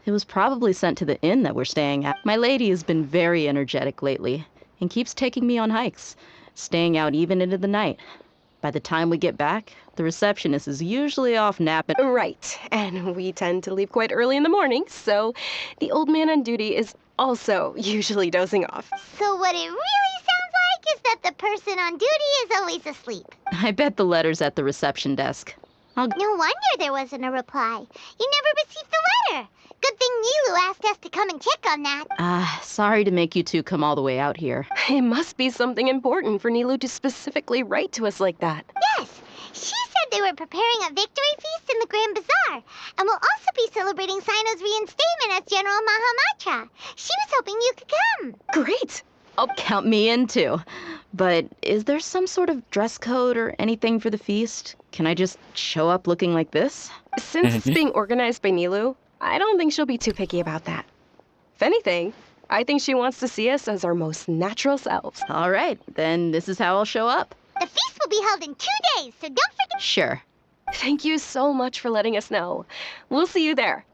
S18: It was probably sent to the inn that we're staying at. My lady has been very energetic lately, and keeps taking me on hikes, staying out even into the night. By the time we get back, the receptionist is usually off napping.
S17: Right, and we tend to leave quite early in the morning, so the old man on duty is also usually dozing off.
S3: So what it really sounds like is that the person on duty is always asleep.
S18: I bet the letter's at the reception desk.
S3: No wonder there wasn't a reply. You never received the letter. Good thing Nilu asked us to come and check on that.
S18: Sorry to make you two come all the way out here.
S17: It must be something important for Nilu to specifically write to us like that.
S3: Yes, she said they were preparing a victory feast in the Grand Bazaar, and will also be celebrating Sino's reinstatement as General Mahamatra. She was hoping you could come.
S17: Great!
S18: I'll count me in too. But is there some sort of dress code or anything for the feast? Can I just show up looking like this?
S17: Since it's being organized by Nilu, I don't think she'll be too picky about that. If anything, I think she wants to see us as our most natural selves.
S18: All right, then this is how I'll show up.
S3: The feast will be held in 2 days, so don't forget.
S18: Sure.
S17: Thank you so much for letting us know. We'll see you there.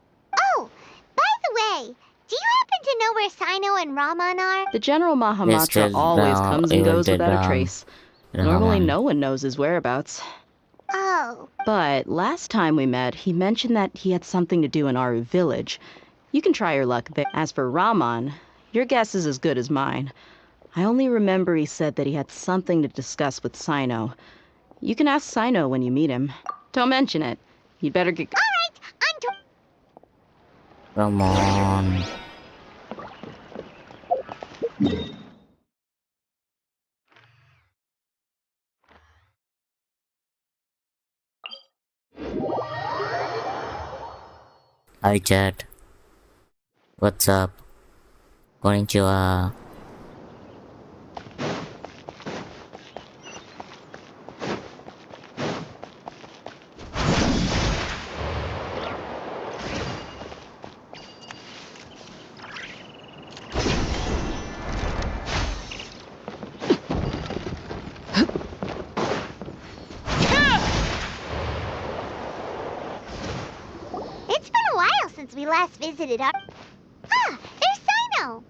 S3: Oh, by the way, do you happen to know where Sino and Raman are?
S18: The General Mahamatra always comes and goes without a trace. Normally no one knows his whereabouts.
S3: Oh.
S18: But last time we met, he mentioned that he had something to do in our village. You can try your luck there. As for Raman, your guess is as good as mine. I only remember he said that he had something to discuss with Sino. You can ask Sino when you meet him. Don't mention it. You'd better get...
S1: Come on. Hi chat. What's up? Konnichiwa.
S3: It's been a while since we last visited our... Ah, there's Sino!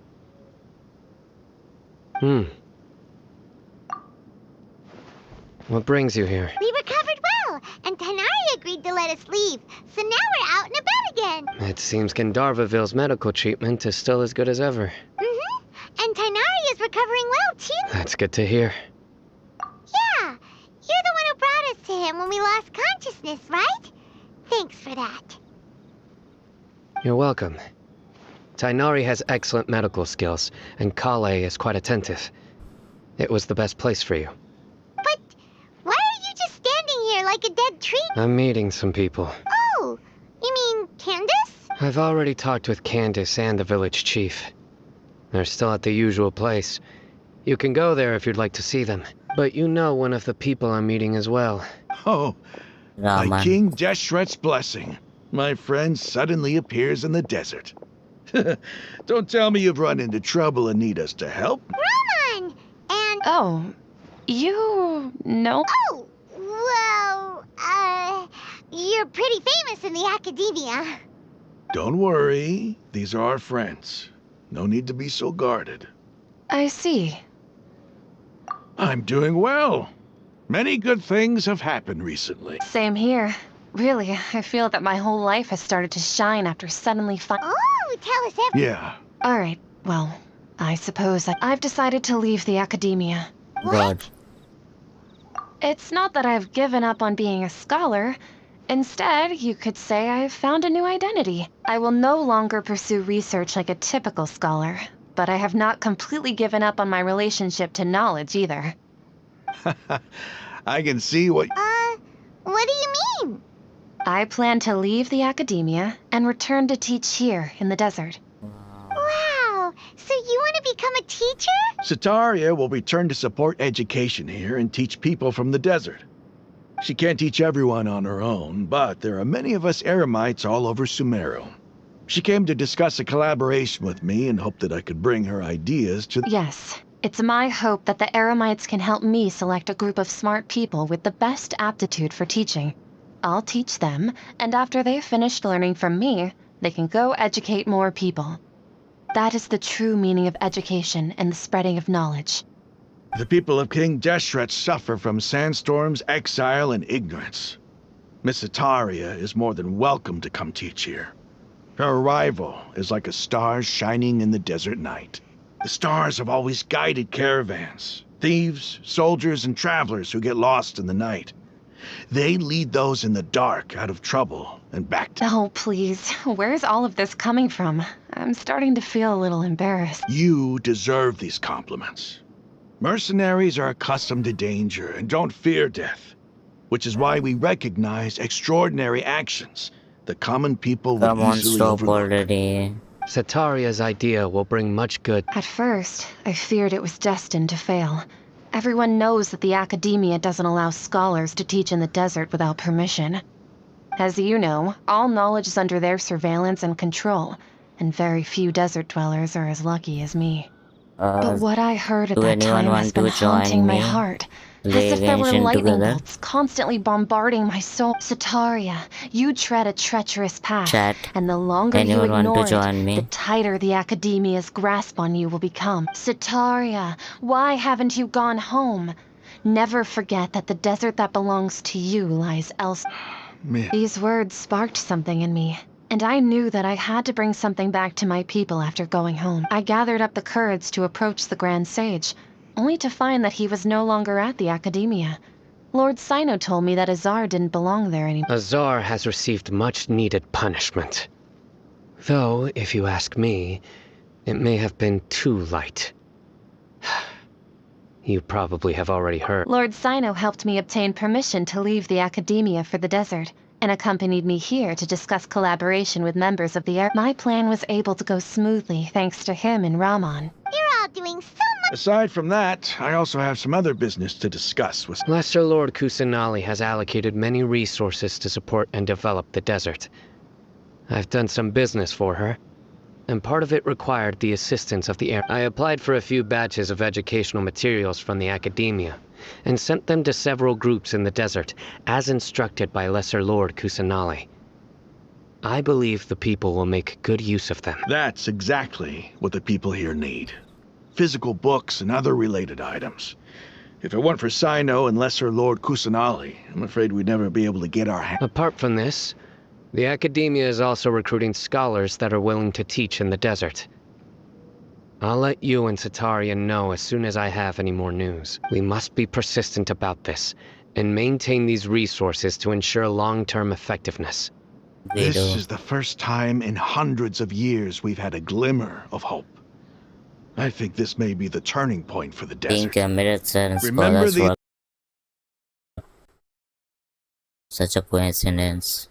S19: What brings you here?
S3: We recovered well, and Tainari agreed to let us leave, so now we're out and about again.
S19: It seems Gandharvaville's medical treatment is still as good as ever.
S3: Mm-hmm. And Tainari is recovering well, too.
S19: That's good to hear.
S3: Yeah, you're the one who brought us to him when we lost consciousness, right? Thanks for that.
S19: You're welcome. Tainari has excellent medical skills, and Kale is quite attentive. It was the best place for you.
S3: But why are you just standing here like a dead tree?
S19: I'm meeting some people.
S3: Oh, you mean Candace?
S19: I've already talked with Candace and the village chief. They're still at the usual place. You can go there if you'd like to see them. But you know one of the people I'm meeting as well.
S5: Oh, by King Deshret's blessing, my friend suddenly appears in the desert. Don't tell me you've run into trouble and need us to help.
S3: Raman! And...
S17: Oh, you know?
S3: Oh, well, you're pretty famous in the academia.
S5: Don't worry, these are our friends. No need to be so guarded.
S17: I see.
S5: I'm doing well. Many good things have happened recently.
S17: Same here. Really, I feel that my whole life has started to shine after suddenly
S3: Oh, tell us everything.
S5: Yeah.
S17: Alright, well, I suppose I've decided to leave the academia.
S1: What?
S17: It's not that I've given up on being a scholar. Instead, you could say I've found a new identity. I will no longer pursue research like a typical scholar, but I have not completely given up on my relationship to knowledge either.
S5: I can see what...
S3: What do you mean?
S17: I plan to leave the academia and return to teach here in the desert.
S3: Wow, so you want to become a teacher?
S5: Sataria will return to support education here and teach people from the desert. She can't teach everyone on her own, but there are many of us Eremites all over Sumeru. She came to discuss a collaboration with me and hoped that I could bring her ideas to...
S17: Yes, it's my hope that the Eremites can help me select a group of smart people with the best aptitude for teaching. I'll teach them, and after they've finished learning from me, they can go educate more people. That is the true meaning of education and the spreading of knowledge.
S5: The people of King Deshret suffer from sandstorms, exile, and ignorance. Miss Ataria is more than welcome to come teach here. Her arrival is like a star shining in the desert night. The stars have always guided caravans, thieves, soldiers, and travelers who get lost in the night. They lead those in the dark out of trouble and back to...
S17: Oh, please. Where's all of this coming from? I'm starting to feel a little embarrassed.
S5: You deserve these compliments. Mercenaries are accustomed to danger and don't fear death, which is why we recognize extraordinary actions the common people will easily overlook.
S1: Already.
S19: Sataria's idea will bring much good.
S17: At first, I feared it was destined to fail. Everyone knows that the academia doesn't allow scholars to teach in the desert without permission. As you know, all knowledge is under their surveillance and control. and very few desert dwellers are as lucky as me. But what I heard at
S1: do
S17: that
S1: anyone
S17: time
S1: want
S17: has
S1: to
S17: been haunting
S1: join
S17: my
S1: me?
S17: heart.
S1: Play
S17: As if there were
S1: Genshin
S17: lightning
S1: together?
S17: bolts constantly bombarding my soul. Sataria, you tread a treacherous path,
S1: Chat.
S17: and the longer you
S1: Anyone want to
S17: ignore
S1: join
S17: it,
S1: me?
S17: the tighter the Academia's grasp on you will become. Sataria, why haven't you gone home? Never forget that the desert that belongs to you lies elsewhere. These words sparked something in me, and I knew that I had to bring something back to my people after going home. I gathered up the courage to approach the Grand Sage, only to find that he was no longer at the Academia. Lord Sino told me that Azar didn't belong there anymore.
S19: Azar has received much-needed punishment. Though, if you ask me, it may have been too light. You probably have already heard.
S17: Lord Sino helped me obtain permission to leave the Academia for the desert, and accompanied me here to discuss collaboration with members of the air. My plan was able to go smoothly thanks to him and Raman.
S3: You're all doing so much.
S5: Aside from that, I also have some other business to discuss with...
S19: Lesser Lord Kusanali has allocated many resources to support and develop the desert. I've done some business for her, and part of it required the assistance of the air. I applied for a few batches of educational materials from the Academia, and sent them to several groups in the desert, as instructed by Lesser Lord Kusanali. I believe the people will make good use of them.
S5: That's exactly what the people here need. Physical books and other related items. If it weren't for Sino and Lesser Lord Kusanali, I'm afraid we'd never be able to get our hands...
S19: Apart from this, the Academia is also recruiting scholars that are willing to teach in the desert. I'll let you and Sataria know as soon as I have any more news. We must be persistent about this, and maintain these resources to ensure long-term effectiveness.
S5: This is the first time in hundreds of years we've had a glimmer of hope. I think this may be the turning point for the desert. Remember the...
S1: Such a coincidence.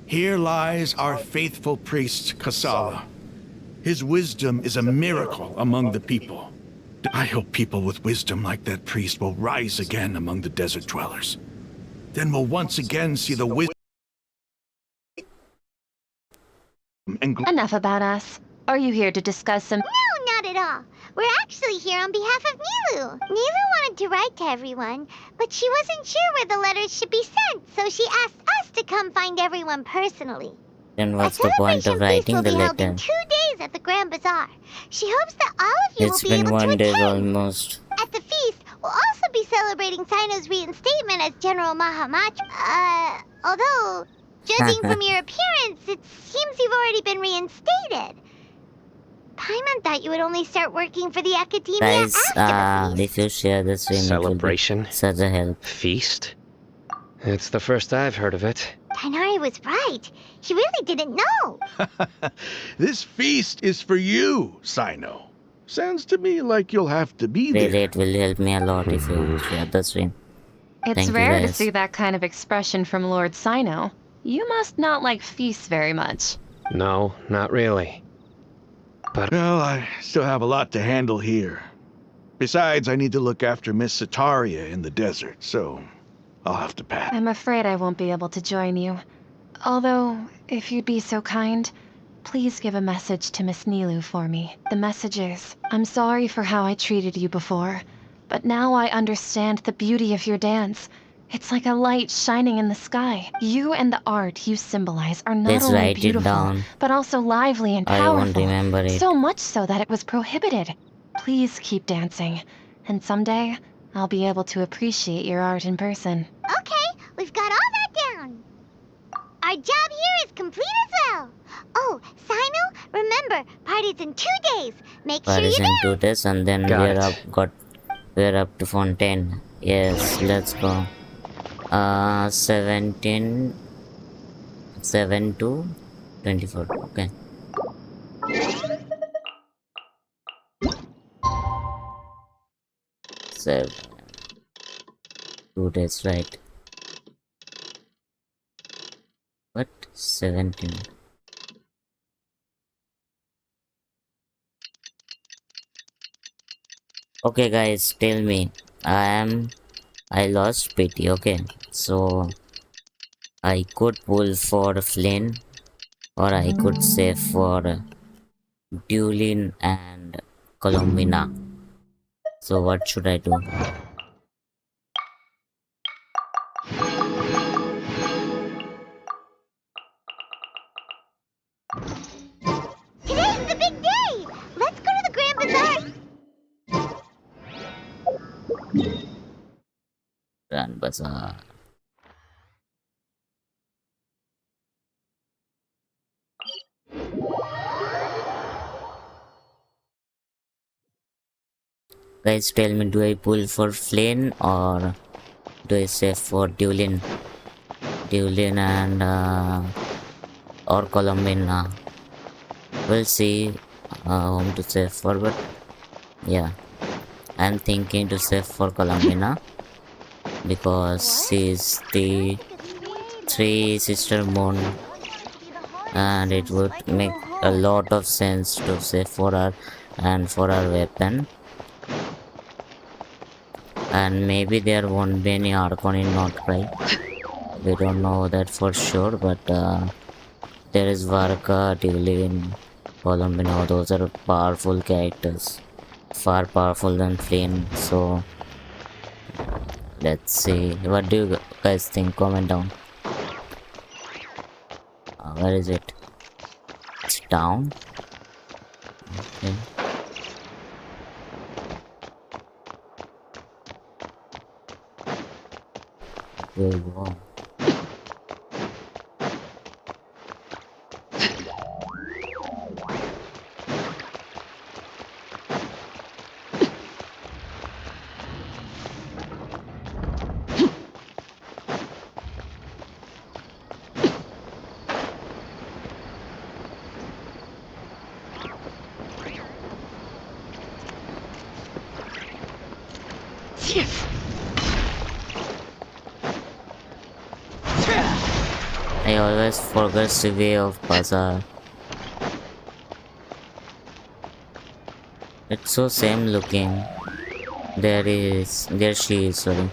S5: Here lies our faithful priest, Kasala. His wisdom is a miracle among the people. I hope people with wisdom like that priest will rise again among the desert dwellers. Then we'll once again see the wisdom...
S17: Enough about us. Are you here to discuss some...
S3: No, not at all. We're actually here on behalf of Nilu. Nilu wanted to write to everyone, but she wasn't sure where the letters should be sent, so she asked us to come find everyone personally.
S1: Then what's the point of writing the letter?
S3: In 2 days at the Grand Bazaar. She hopes that all of you
S1: It's
S3: will be
S1: been
S3: able to
S1: 1 day
S3: attend.
S1: almost.
S3: At the feast, we'll also be celebrating Sino's reinstatement as General Mahamach. Although, judging from your appearance, it seems you've already been reinstated. Paimon thought you would only start working for the Academia
S1: Guys,
S3: after the feast.
S1: if you share the stream,
S19: Celebration?
S1: it will be such a help.
S19: Feast? It's the first I've heard of it.
S3: Tainari was right. He really didn't know.
S5: This feast is for you, Sino. Sounds to me like you'll have to be there.
S1: It will help me a lot if you share the stream.
S17: It's
S1: Thank you,
S17: rare to
S1: guys.
S17: see that kind of expression from Lord Sino. You must not like feasts very much.
S19: No, not really. But...
S5: Well, I still have a lot to handle here. Besides, I need to look after Miss Sataria in the desert, so I'll have to pass.
S17: I'm afraid I won't be able to join you. Although, if you'd be so kind, please give a message to Miss Nilu for me. The message is, I'm sorry for how I treated you before, but now I understand the beauty of your dance. It's like a light shining in the sky. You and the art you symbolize are not
S1: Let's
S17: only
S1: write it
S17: beautiful,
S1: down.
S17: but also lively and
S1: I
S17: powerful.
S1: won't remember it.
S17: So much so that it was prohibited. Please keep dancing, and someday I'll be able to appreciate your art in person.
S3: Okay, we've got all that down. Our job here is complete as well. Oh, Sino, remember, party's in 2 days. Make sure
S1: Paris
S3: you're
S1: in
S3: there.
S1: 2 days, and then we're up to Fontaine. Yes, let's go. 17 7 to 24. Okay. Seven. 2 days, right? What? 17. Okay, guys, tell me. I lost pity. Okay, so I could pull for Flynn Or I could save for Duelin and Columbina. So what should I do?
S3: Today's the big day! Let's go to the Grand Bazaar!
S1: Grand Bazaar. Guys, tell me, do I pull for Flynn or do I save for Duelin and or Columbina? We'll see whom to save for, but yeah, I'm thinking to save for Columbina because she's the 3 sister moon, and it would make a lot of sense to save for her and for her weapon. And maybe there won't be any Archon in North, right? We don't know that for sure, but there is Varka, Duelin, Columbina. Those are powerful characters, far powerful than Flynn. So let's see. What do you guys think? Comment down. Where is it? It's down. Okay. Whoa. I always forget the way of bazaar. It's so same looking. There she is, sorry.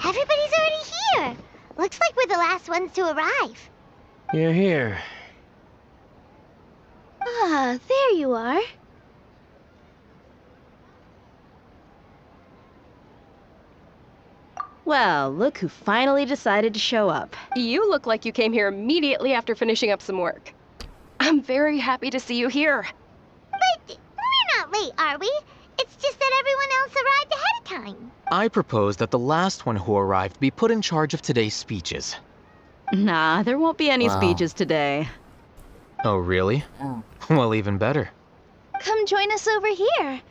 S3: Everybody's already here! Looks like we're the last ones to arrive.
S19: You're here.
S12: Ah, there you are.
S18: Well, look who finally decided to show up.
S20: You look like you came here immediately after finishing up some work. I'm very happy to see you here.
S3: But we're not late, are we? It's just that everyone else arrived ahead of time.
S16: I propose that the last one who arrived be put in charge of today's speeches.
S18: Nah, there won't be any
S16: Wow.
S18: speeches today.
S16: Oh, really? Well, even better.
S12: Come join us over here.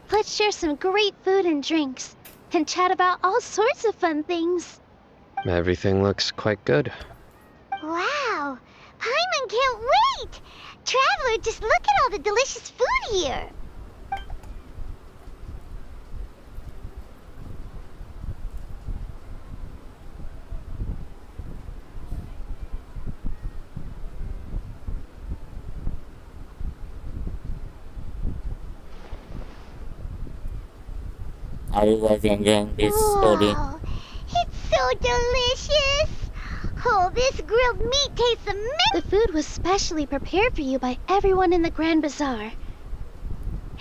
S12: Let's share some great food and drinks, and chat about all sorts of fun things.
S19: Everything looks quite good.
S3: Wow! Paimon can't wait! Traveler, just look at all the delicious food here!
S1: Are you guys enjoying this story?
S3: Wow, it's so delicious! Oh, this grilled meat tastes amazing!
S12: The food was specially prepared for you by everyone in the Grand Bazaar.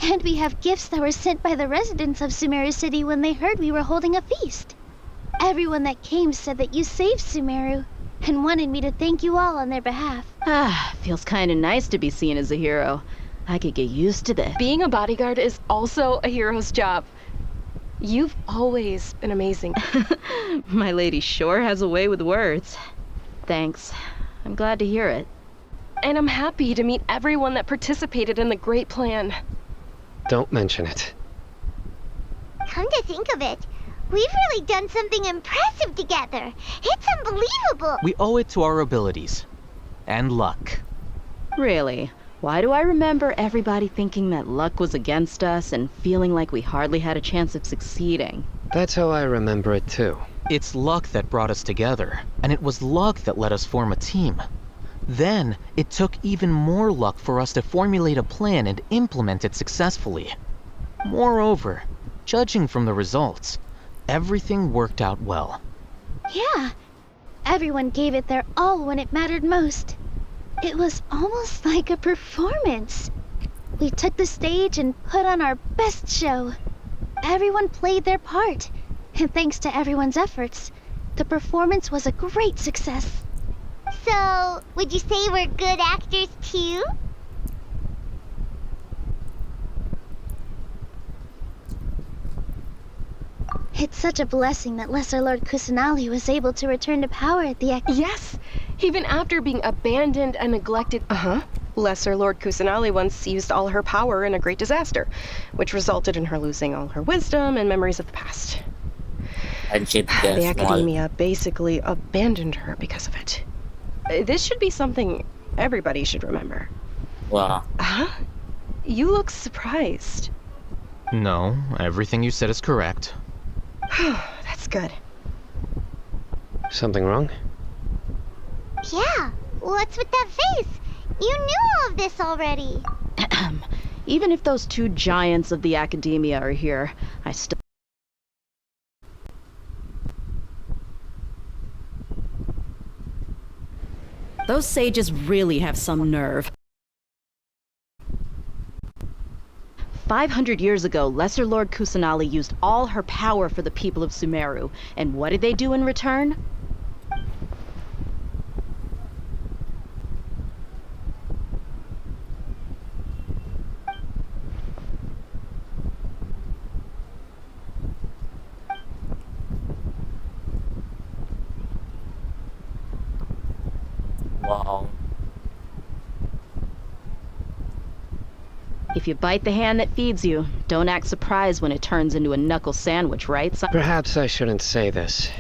S12: And we have gifts that were sent by the residents of Sumeru City when they heard we were holding a feast. Everyone that came said that you saved Sumeru, and wanted me to thank you all on their behalf.
S18: Ah, feels kinda nice to be seen as a hero. I could get used to this.
S20: Being a bodyguard is also a hero's job. You've always been amazing.
S18: My lady sure has a way with words. Thanks. I'm glad to hear it.
S20: And I'm happy to meet everyone that participated in the great plan.
S19: Don't mention it.
S3: Come to think of it, we've really done something impressive together. It's unbelievable!
S16: We owe it to our abilities. And luck.
S18: Really? Why do I remember everybody thinking that luck was against us and feeling like we hardly had a chance of succeeding?
S19: That's how I remember it too.
S16: It's luck that brought us together, and it was luck that let us form a team. Then, it took even more luck for us to formulate a plan and implement it successfully. Moreover, judging from the results, everything worked out well.
S12: Yeah, Everyone gave it their all when it mattered most. It was almost like a performance. We took the stage and put on our best show. Everyone played their part, and thanks to everyone's efforts, the performance was a great success.
S3: So, would you say we're good actors too?
S12: It's such a blessing that Lesser Lord Kusanali was able to return to power at the
S20: Yes! Even after being abandoned and neglected. Lesser Lord Kusanali once used all her power in a great disaster, which resulted in her losing all her wisdom and memories of the past. The Academia basically abandoned her because of it. This should be something everybody should remember.
S1: Wow.
S20: You look surprised.
S16: No, everything you said is correct.
S20: That's good.
S19: Something wrong?
S3: Yeah, what's with that face? You knew all of this already.
S18: Even if those two giants of the Academia are here, I still... Those sages really have some nerve. 500 years ago, Lesser Lord Kusanali used all her power for the people of Sumeru. And what did they do in return?
S1: Wow.
S18: If you bite the hand that feeds you, don't act surprised when it turns into a knuckle sandwich, right?
S19: Perhaps I shouldn't say this,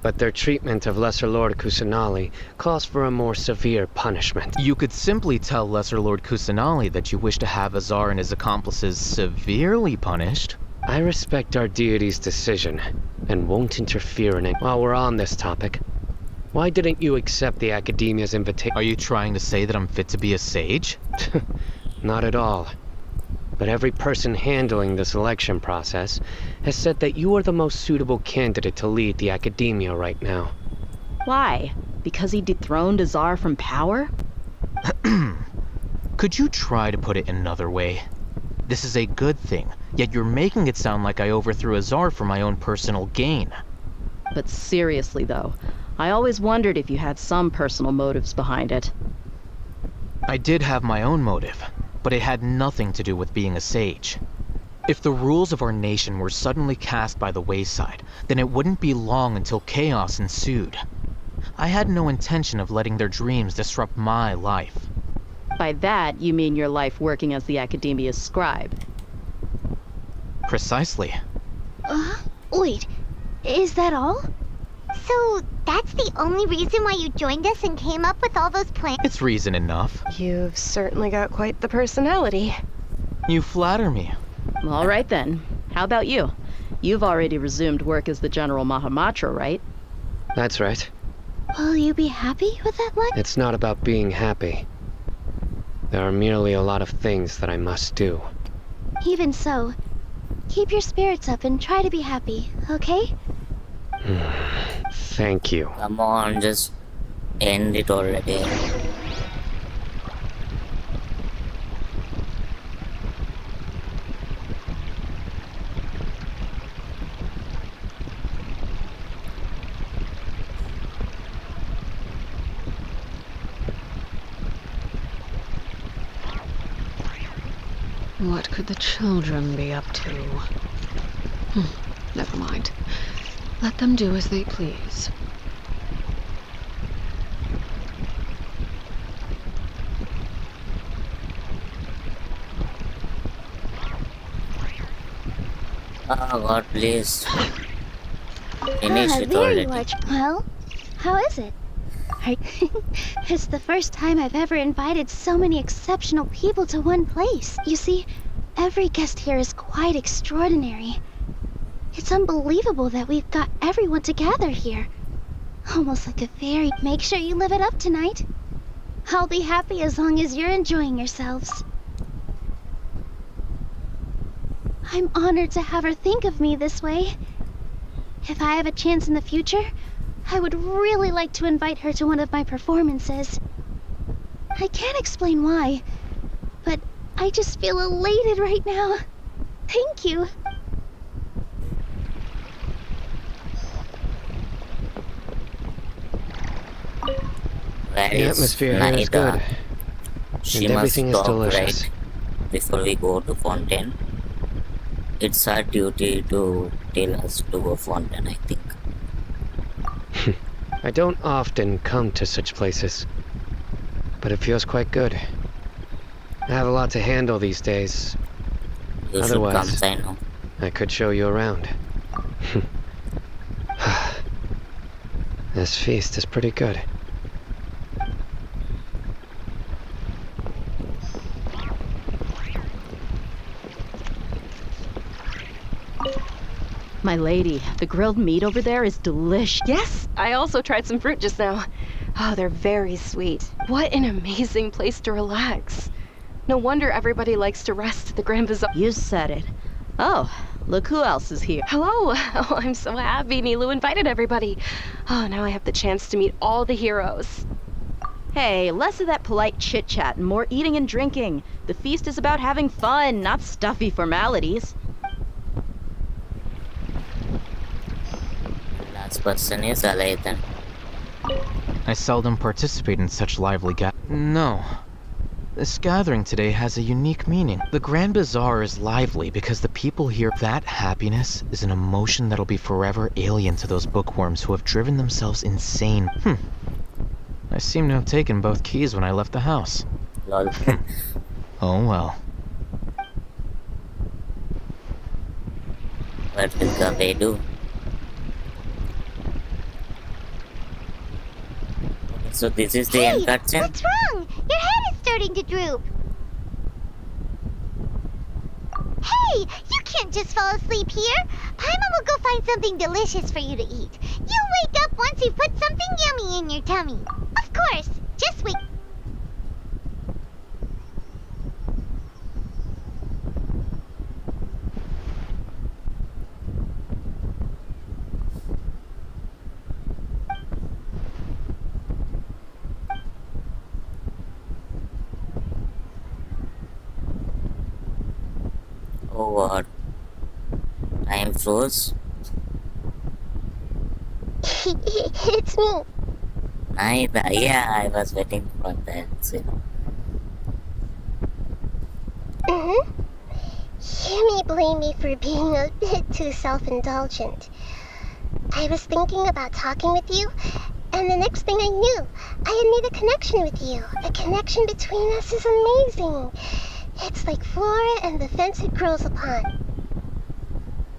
S19: but their treatment of Lesser Lord Kusanali calls for a more severe punishment.
S16: You could simply tell Lesser Lord Kusanali that you wish to have Azar and his accomplices severely punished.
S19: I respect our deity's decision, and won't interfere in it. While we're on this topic, why didn't you accept the Academia's invitation?
S16: Are you trying to say that I'm fit to be a sage?
S19: Not at all. But every person handling the selection process has said that you are the most suitable candidate to lead the Academia right now.
S18: Why? Because he dethroned Azar from power?
S16: Could you try to put it another way? This is a good thing, yet you're making it sound like I overthrew Azar for my own personal gain.
S18: But seriously though, I always wondered if you had some personal motives behind it.
S16: I did have my own motive, but it had nothing to do with being a sage. If the rules of our nation were suddenly cast by the wayside, then it wouldn't be long until chaos ensued. I had no intention of letting their dreams disrupt my life.
S18: By that, you mean your life working as the Academia's scribe?
S16: Precisely.
S12: Wait, is that all?
S3: So, that's the only reason why you joined us and came up with all those plans?
S16: It's reason enough.
S20: You've certainly got quite the personality.
S16: You flatter me.
S18: All right then. How about you? You've already resumed work as the General Mahamatra, right?
S19: That's right.
S12: Will you be happy with that life?
S19: It's not about being happy. There are merely a lot of things that I must do.
S12: Even so, keep your spirits up and try to be happy, okay?
S19: Thank you.
S1: Come on, just end it already.
S4: What could the children be up to? Never mind. Let them do as they please.
S1: Oh God, please. Finish it already.
S12: Well, how is it? It's the first time I've ever invited so many exceptional people to one place. You see, every guest here is quite extraordinary. It's unbelievable that we've got everyone together here. Almost like a fairy. Make sure you live it up tonight. I'll be happy as long as you're enjoying yourselves. I'm honored to have her think of me this way. If I have a chance in the future, I would really like to invite her to one of my performances. I can't explain why, but I just feel elated right now. Thank you.
S19: The atmosphere here is good.
S1: She
S19: And
S1: must
S19: everything is
S1: talk
S19: delicious.
S1: right before we go to Fontaine. It's our duty to tell us to go Fontaine, I think.
S19: I don't often come to such places, but it feels quite good. I have a lot to handle these days.
S1: You should come,
S19: Otherwise,
S1: Sino.
S19: I could show you around. This feast is pretty good.
S18: My lady, the grilled meat over there is delish.
S20: Yes, I also tried some fruit just now. Oh, they're very sweet. What an amazing place to relax. No wonder everybody likes to rest at the Grand Bazaar.
S18: You said it. Oh, look who else is here.
S20: Hello! Oh, I'm so happy Nilu invited everybody. Oh, now I have the chance to meet all the heroes.
S18: Hey, less of that polite chit-chat and more eating and drinking. The feast is about having fun, not stuffy formalities.
S1: Last person is Alaythan.
S16: I seldom participate in such lively No. This gathering today has a unique meaning. The Grand Bazaar is lively because the people here. That happiness is an emotion that'll be forever alien to those bookworms who have driven themselves insane. I seem to have taken both keys when I left the house.
S1: Lol.
S16: Oh well.
S1: What will Cafe do? So this is the end cutscene?
S3: What's wrong? Your head is starting to droop. Hey, you can't just fall asleep here. Paimon will go find something delicious for you to eat. You'll wake up once you put something yummy in your tummy. Of course, just wait.
S1: Oh what? Time froze?
S2: It's me.
S1: Neither. Yeah, I was waiting for that.
S2: You may blame me for being a bit too self-indulgent. I was thinking about talking with you, and the next thing I knew, I had made a connection with you. The connection between us is amazing. It's like flora and the fence it grows upon.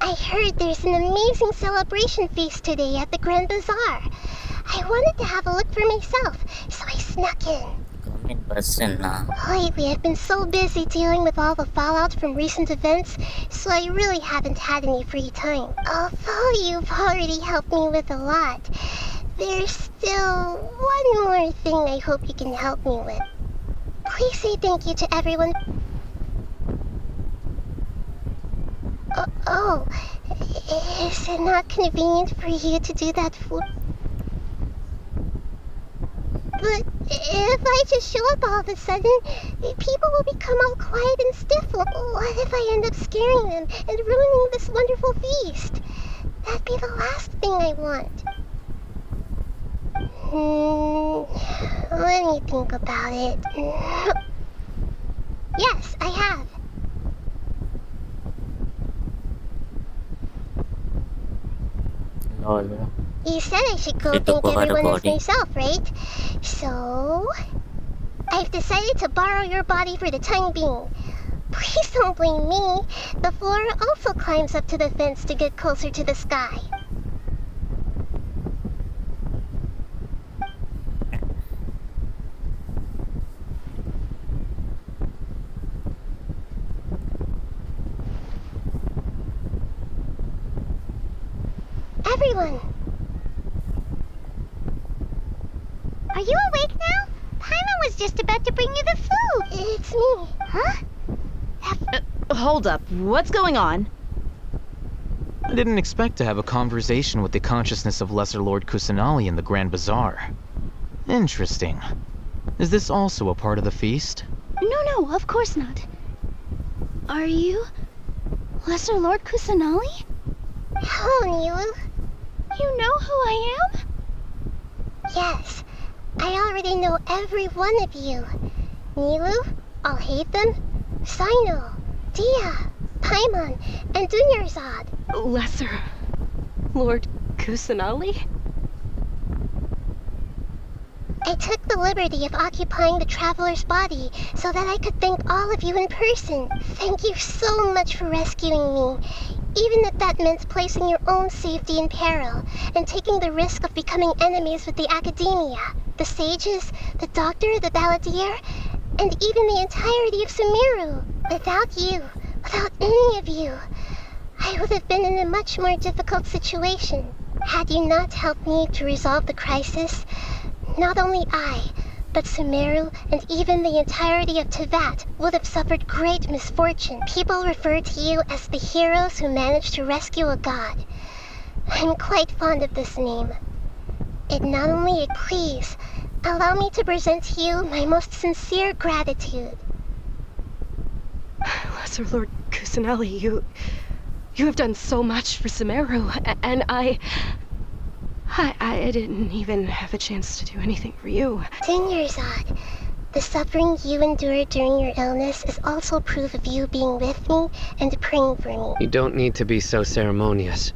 S2: I heard there's an amazing celebration feast today at the Grand Bazaar. I wanted to have a look for myself, so I snuck in.
S1: Come in person now.
S2: Lately, I've been so busy dealing with all the fallout from recent events, so I really haven't had any free time. Although you've already helped me with a lot, there's still one more thing I hope you can help me with. Please say thank you to everyone. Oh, is it not convenient for you to do that for... But if I just show up all of a sudden, people will become all quiet and stiff. What if I end up scaring them and ruining this wonderful feast? That'd be the last thing I want. Let me think about it. Yes, I have.
S1: Lol.
S2: You said I should go thank everyone as myself, right? So... I've decided to borrow your body for the time being. Please don't blame me. The flora also climbs up to the fence to get closer to the sky. Everyone!
S3: Are you awake now? Paimon was just about to bring you the food.
S2: It's me.
S3: Huh?
S18: Hold up. What's going on?
S16: I didn't expect to have a conversation with the consciousness of Lesser Lord Kusanali in the Grand Bazaar. Interesting. Is this also a part of the feast?
S12: No, of course not. Are you Lesser Lord Kusanali?
S2: Hello, Nilu.
S12: You know who I am?
S2: Yes, I already know every one of you. Nilu, Alhaitham, Sino, Dia, Paimon, and Dunyarzad.
S20: Lesser Lord Kusanali?
S2: I took the liberty of occupying the traveler's body so that I could thank all of you in person. Thank you so much for rescuing me, even if that meant placing your own safety in peril and taking the risk of becoming enemies with the Academia, the sages, the doctor, the balladeer, and even the entirety of Sumeru. Without you, without any of you, I would have been in a much more difficult situation. Had you not helped me to resolve the crisis, not only I, but Sumeru and even the entirety of Teyvat would have suffered great misfortune. People refer to you as the heroes who managed to rescue a god. I'm quite fond of this name. It not only please, allow me to present to you my most sincere gratitude.
S20: Lesser Lord Kusanali, you have done so much for Sumeru, and I didn't even have a chance to do anything for you.
S2: Dunyarzad, the suffering you endured during your illness is also proof of you being with me and praying for me.
S19: You don't need to be so ceremonious.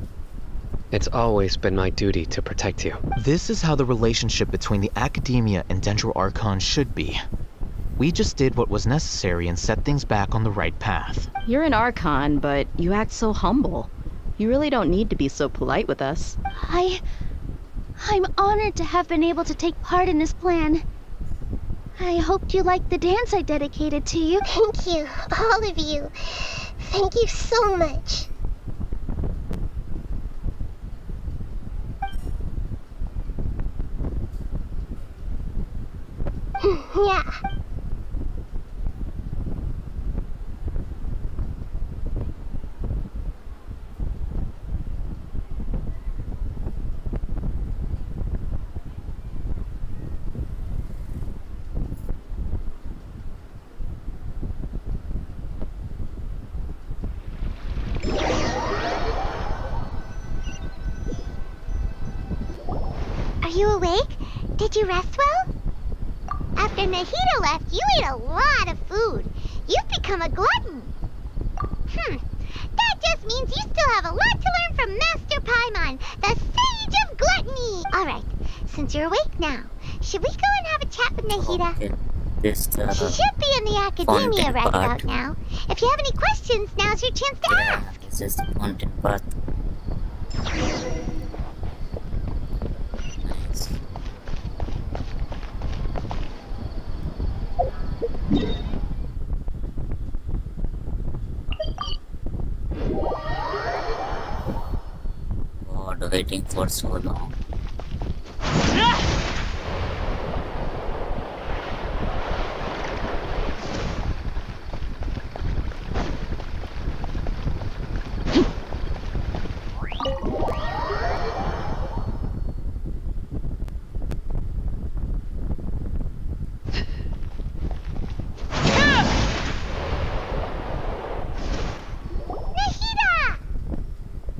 S19: It's always been my duty to protect you.
S16: This is how the relationship between the Academia and Dendro Archon should be. We just did what was necessary and set things back on the right path.
S18: You're an Archon, but you act so humble. You really don't need to be so polite with us.
S12: I'm honored to have been able to take part in this plan. I hoped you liked the dance I dedicated to you.
S2: Thank you, all of you. Thank you so much. Yeah.
S3: Are you awake? Did you rest well? After Nahida left, you ate a lot of food. You've become a glutton. That just means you still have a lot to learn from Master Paimon, the Sage of Gluttony. Alright, since you're awake now, should we go and have a chat with Nahida?
S1: Okay. This,
S3: She should be in the Academia
S1: Fontaine
S3: right
S1: part.
S3: about now. If you have any questions, now's your chance to ask.
S1: This is the Fontaine path. God, waiting for so long.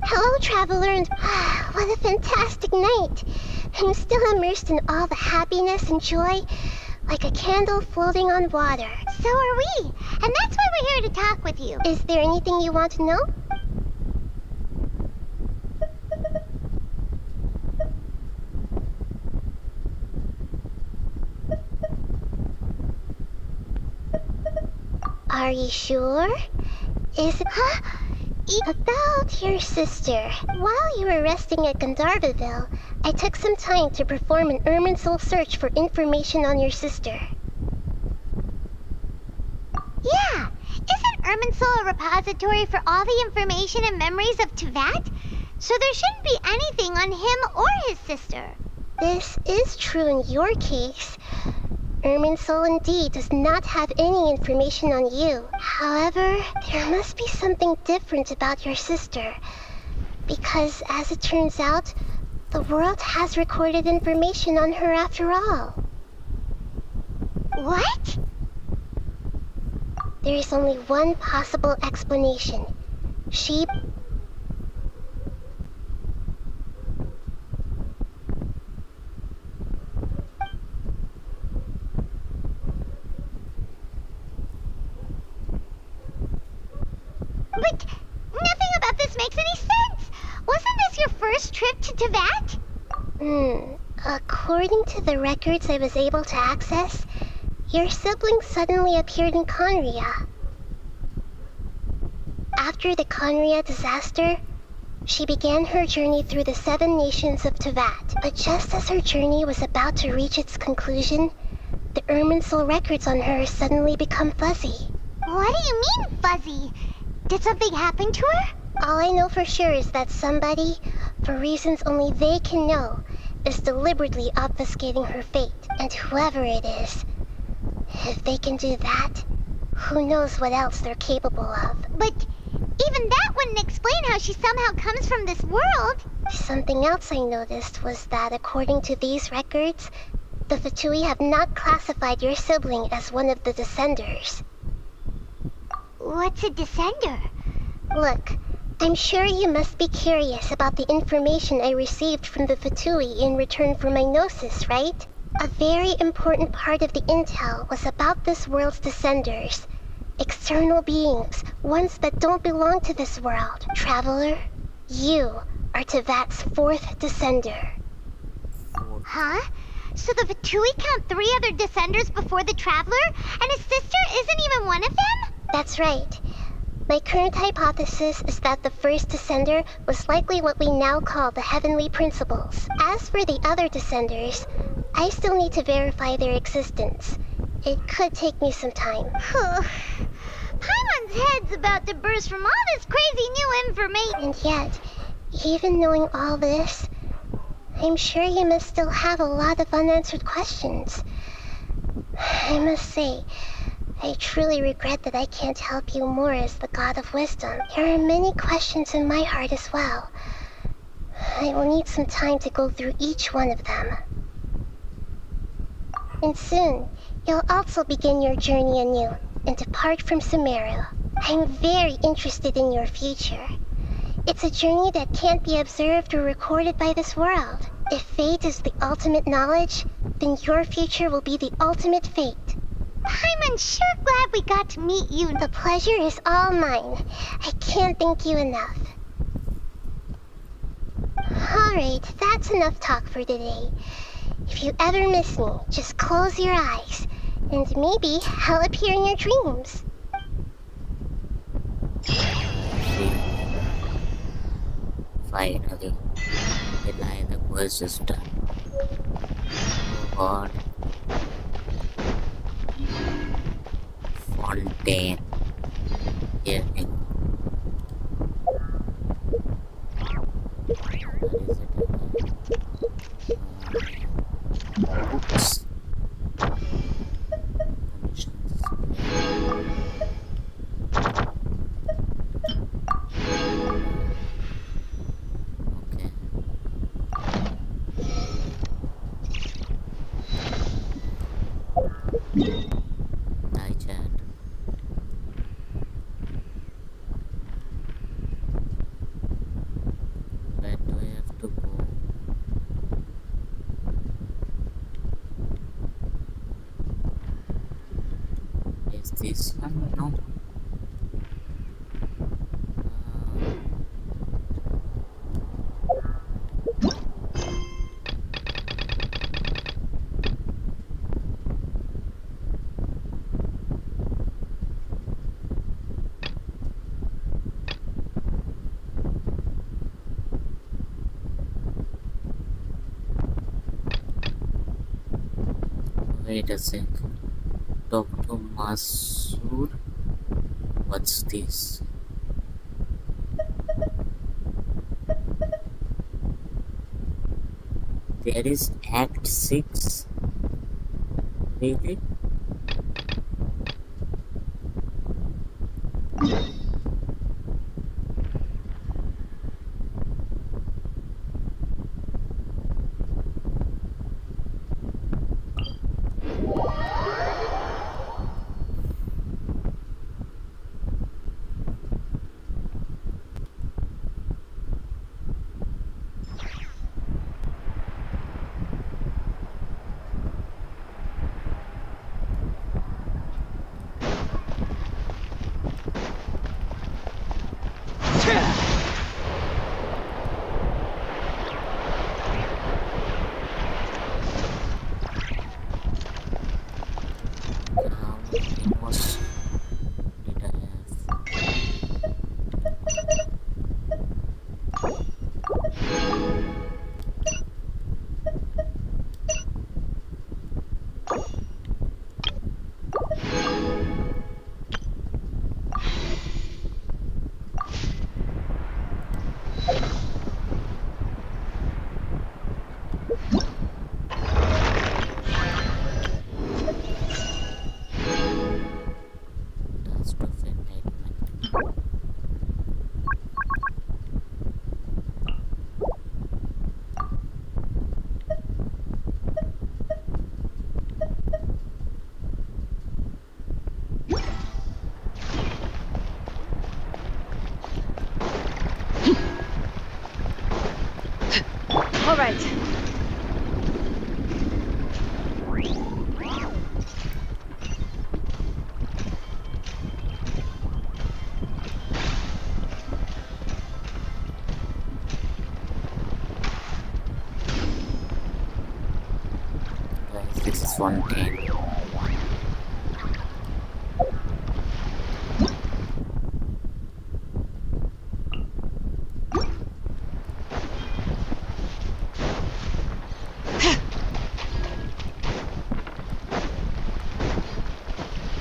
S2: Hello, traveler, and what a fantastic night. I'm still immersed in all the happiness and joy, like a candle floating on water.
S3: So are we, and that's why we're here to talk with you.
S2: Is there anything you want to know? Are you sure? Is it... About your sister. While you were resting at Gandharvaville, I took some time to perform an Irminsul search for information on your sister.
S3: Yeah! Isn't Irminsul a repository for all the information and memories of Teyvat? So there shouldn't be anything on him or his sister.
S2: This is true in your case. Irminsul indeed does not have any information on you. However, there must be something different about your sister. Because, as it turns out, the world has recorded information on her after all.
S3: What?
S2: There is only one possible explanation. She...
S3: But nothing about this makes any sense! Wasn't this your first trip to Teyvat?
S2: According to the records I was able to access, your sibling suddenly appeared in Conria. After the Conria disaster, she began her journey through the 7 nations of Teyvat. But just as her journey was about to reach its conclusion, the Irminsul records on her suddenly become fuzzy.
S3: What do you mean, fuzzy? Did something happen to her?
S2: All I know for sure is that somebody, for reasons only they can know, is deliberately obfuscating her fate. And whoever it is, if they can do that, who knows what else they're capable of.
S3: But even that wouldn't explain how she somehow comes from this world.
S2: Something else I noticed was that according to these records, the Fatui have not classified your sibling as one of the Descenders.
S3: What's a Descender?
S2: Look, I'm sure you must be curious about the information I received from the Fatui in return for my gnosis, right? A very important part of the intel was about this world's Descenders. External beings, ones that don't belong to this world. Traveler, you are Teyvat's 4th Descender.
S3: Huh? So the Fatui count 3 other Descenders before the Traveler, and his sister isn't even one of them?
S2: That's right. My current hypothesis is that the first Descender was likely what we now call the Heavenly Principles. As for the other Descenders, I still need to verify their existence. It could take me some time.
S3: Paimon's head's about to burst from all this crazy new information.
S2: And yet, even knowing all this, I'm sure you must still have a lot of unanswered questions. I must say, I truly regret that I can't help you more as the God of Wisdom. There are many questions in my heart as well. I will need some time to go through each one of them. And soon, you'll also begin your journey anew and depart from Sumeru. I'm very interested in your future. It's a journey that can't be observed or recorded by this world. If fate is the ultimate knowledge, then your future will be the ultimate fate.
S3: I'm sure glad we got to meet you.
S2: The pleasure is all mine. I can't thank you enough. Alright, that's enough talk for today. If you ever miss me, just close your eyes, and maybe I'll appear in your dreams.
S1: Finally, the line of quest is done. God. Fontaine. Hearing. Oops. Hi, chat. Where do I have to go? Is this one? No. Wait a sec. Dr. Masood? What's this? There is Act 6? Really? What did I
S18: All right.
S1: Guys, this is Fontaine.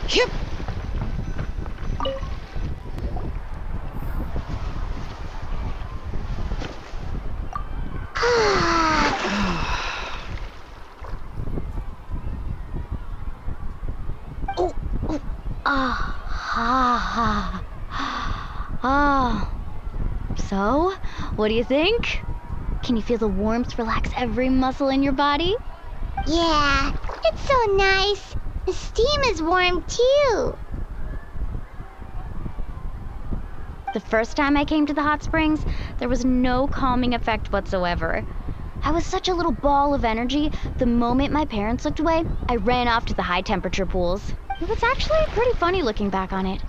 S18: Yep.
S12: So, what do you think? Can you feel the warmth relax every muscle in your body?
S3: Yeah, it's so nice. The steam is warm too.
S12: The first time I came to the hot springs, there was no calming effect whatsoever. I was such a little ball of energy, the moment my parents looked away, I ran off to the high temperature pools. It was actually pretty funny looking back on it.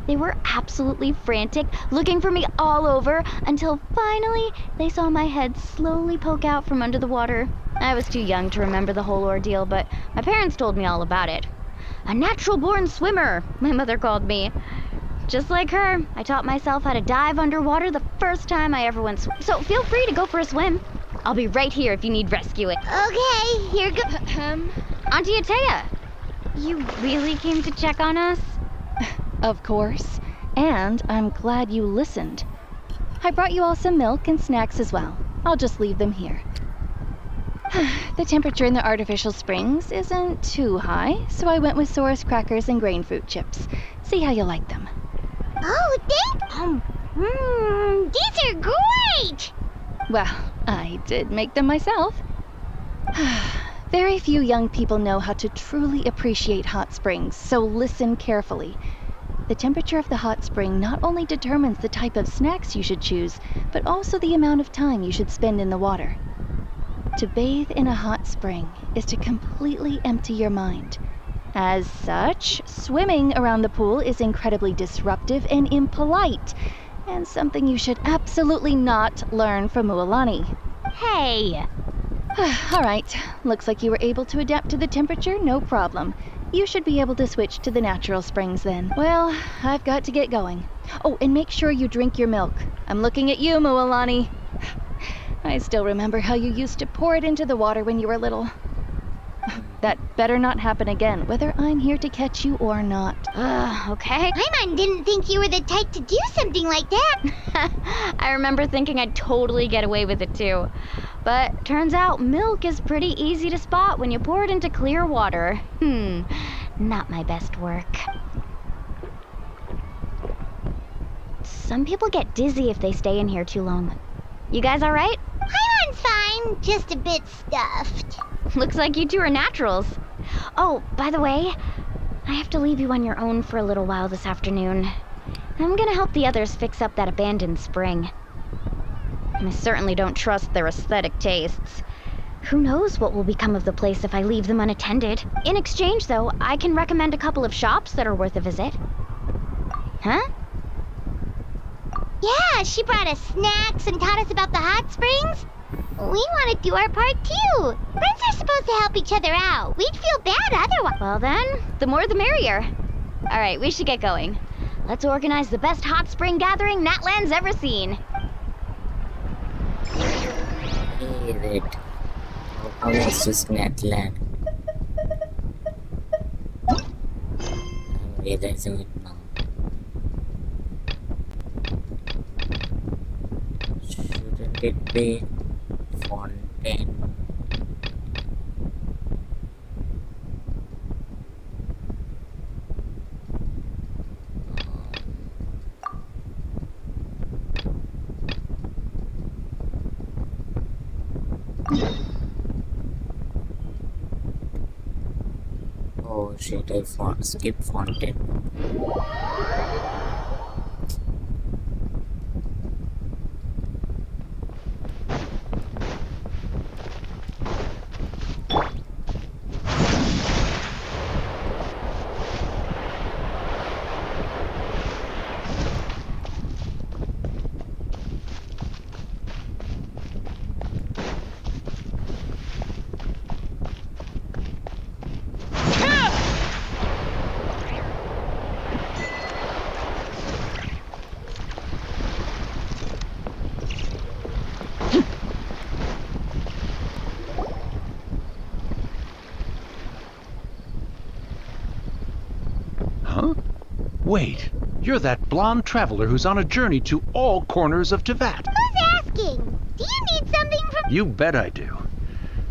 S12: They were absolutely frantic, looking for me all over, until finally they saw my head slowly poke out from under the water. I was too young to remember the whole ordeal, but my parents told me all about it. A natural-born swimmer, my mother called me. Just like her, I taught myself how to dive underwater the first time I ever went so feel free to go for a swim. I'll be right here if you need rescuing.
S3: Okay, here goes.
S12: Auntie Atea, you really came to check on us?
S18: Of course. And I'm glad you listened. I brought you all some milk and snacks as well. I'll just leave them here. The temperature in the artificial springs isn't too high, so I went with Saurus crackers and grain fruit chips. See how you like them.
S3: Oh, these are great!
S18: Well, I did make them myself. Very few young people know how to truly appreciate hot springs, so listen carefully. The temperature of the hot spring not only determines the type of snacks you should choose, but also the amount of time you should spend in the water. To bathe in a hot spring is to completely empty your mind. As such, swimming around the pool is incredibly disruptive and impolite, and something you should absolutely not learn from Mualani.
S12: Hey!
S18: All right, looks like you were able to adapt to the temperature, no problem. You should be able to switch to the natural springs then. Well, I've got to get going. Oh, and make sure you drink your milk. I'm looking at you, Mualani. I still remember how you used to pour it into the water when you were little. That better not happen again, whether I'm here to catch you or not.
S12: Okay.
S3: Paimon didn't think you were the type to do something like that.
S12: I remember thinking I'd totally get away with it too. But turns out milk is pretty easy to spot when you pour it into clear water. Not my best work. Some people get dizzy if they stay in here too long. You guys all right?
S3: Paimon's fine, just a bit stuffed.
S12: Looks like you two are naturals. Oh, by the way, I have to leave you on your own for a little while this afternoon. I'm gonna help the others fix up that abandoned spring. I certainly don't trust their aesthetic tastes. Who knows what will become of the place if I leave them unattended. In exchange, though, I can recommend a couple of shops that are worth a visit. Huh?
S3: Yeah, she brought us snacks and taught us about the hot springs. We want to do our part too. Friends are supposed to help each other out. We'd feel bad otherwise.
S21: Well then, the more the merrier. Alright, we should get going. Let's organize the best hot spring gathering Natland's ever seen.
S1: Hey, wait. How is this Natland? I'm realizing it now. Shouldn't it be Fontaine? Oh shit, I skipped Fontaine.
S22: Huh? Wait, you're that blonde traveler who's on a journey to all corners of Teyvat.
S3: Who's asking? Do you need something from...
S22: You bet I do.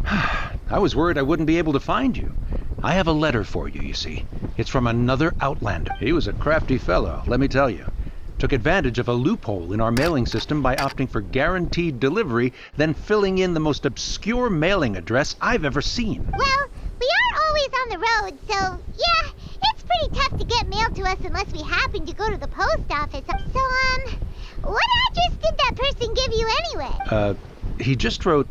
S22: I was worried I wouldn't be able to find you. I have a letter for you, you see. It's from another Outlander. He was a crafty fellow, let me tell you. Took advantage of a loophole in our mailing system by opting for guaranteed delivery, then filling in the most obscure mailing address I've ever seen.
S3: Well, we are always on the road, so yeah, it's pretty tough to get mail to us unless we happen to go to the post office. So, what address did that person give you anyway?
S22: He just wrote,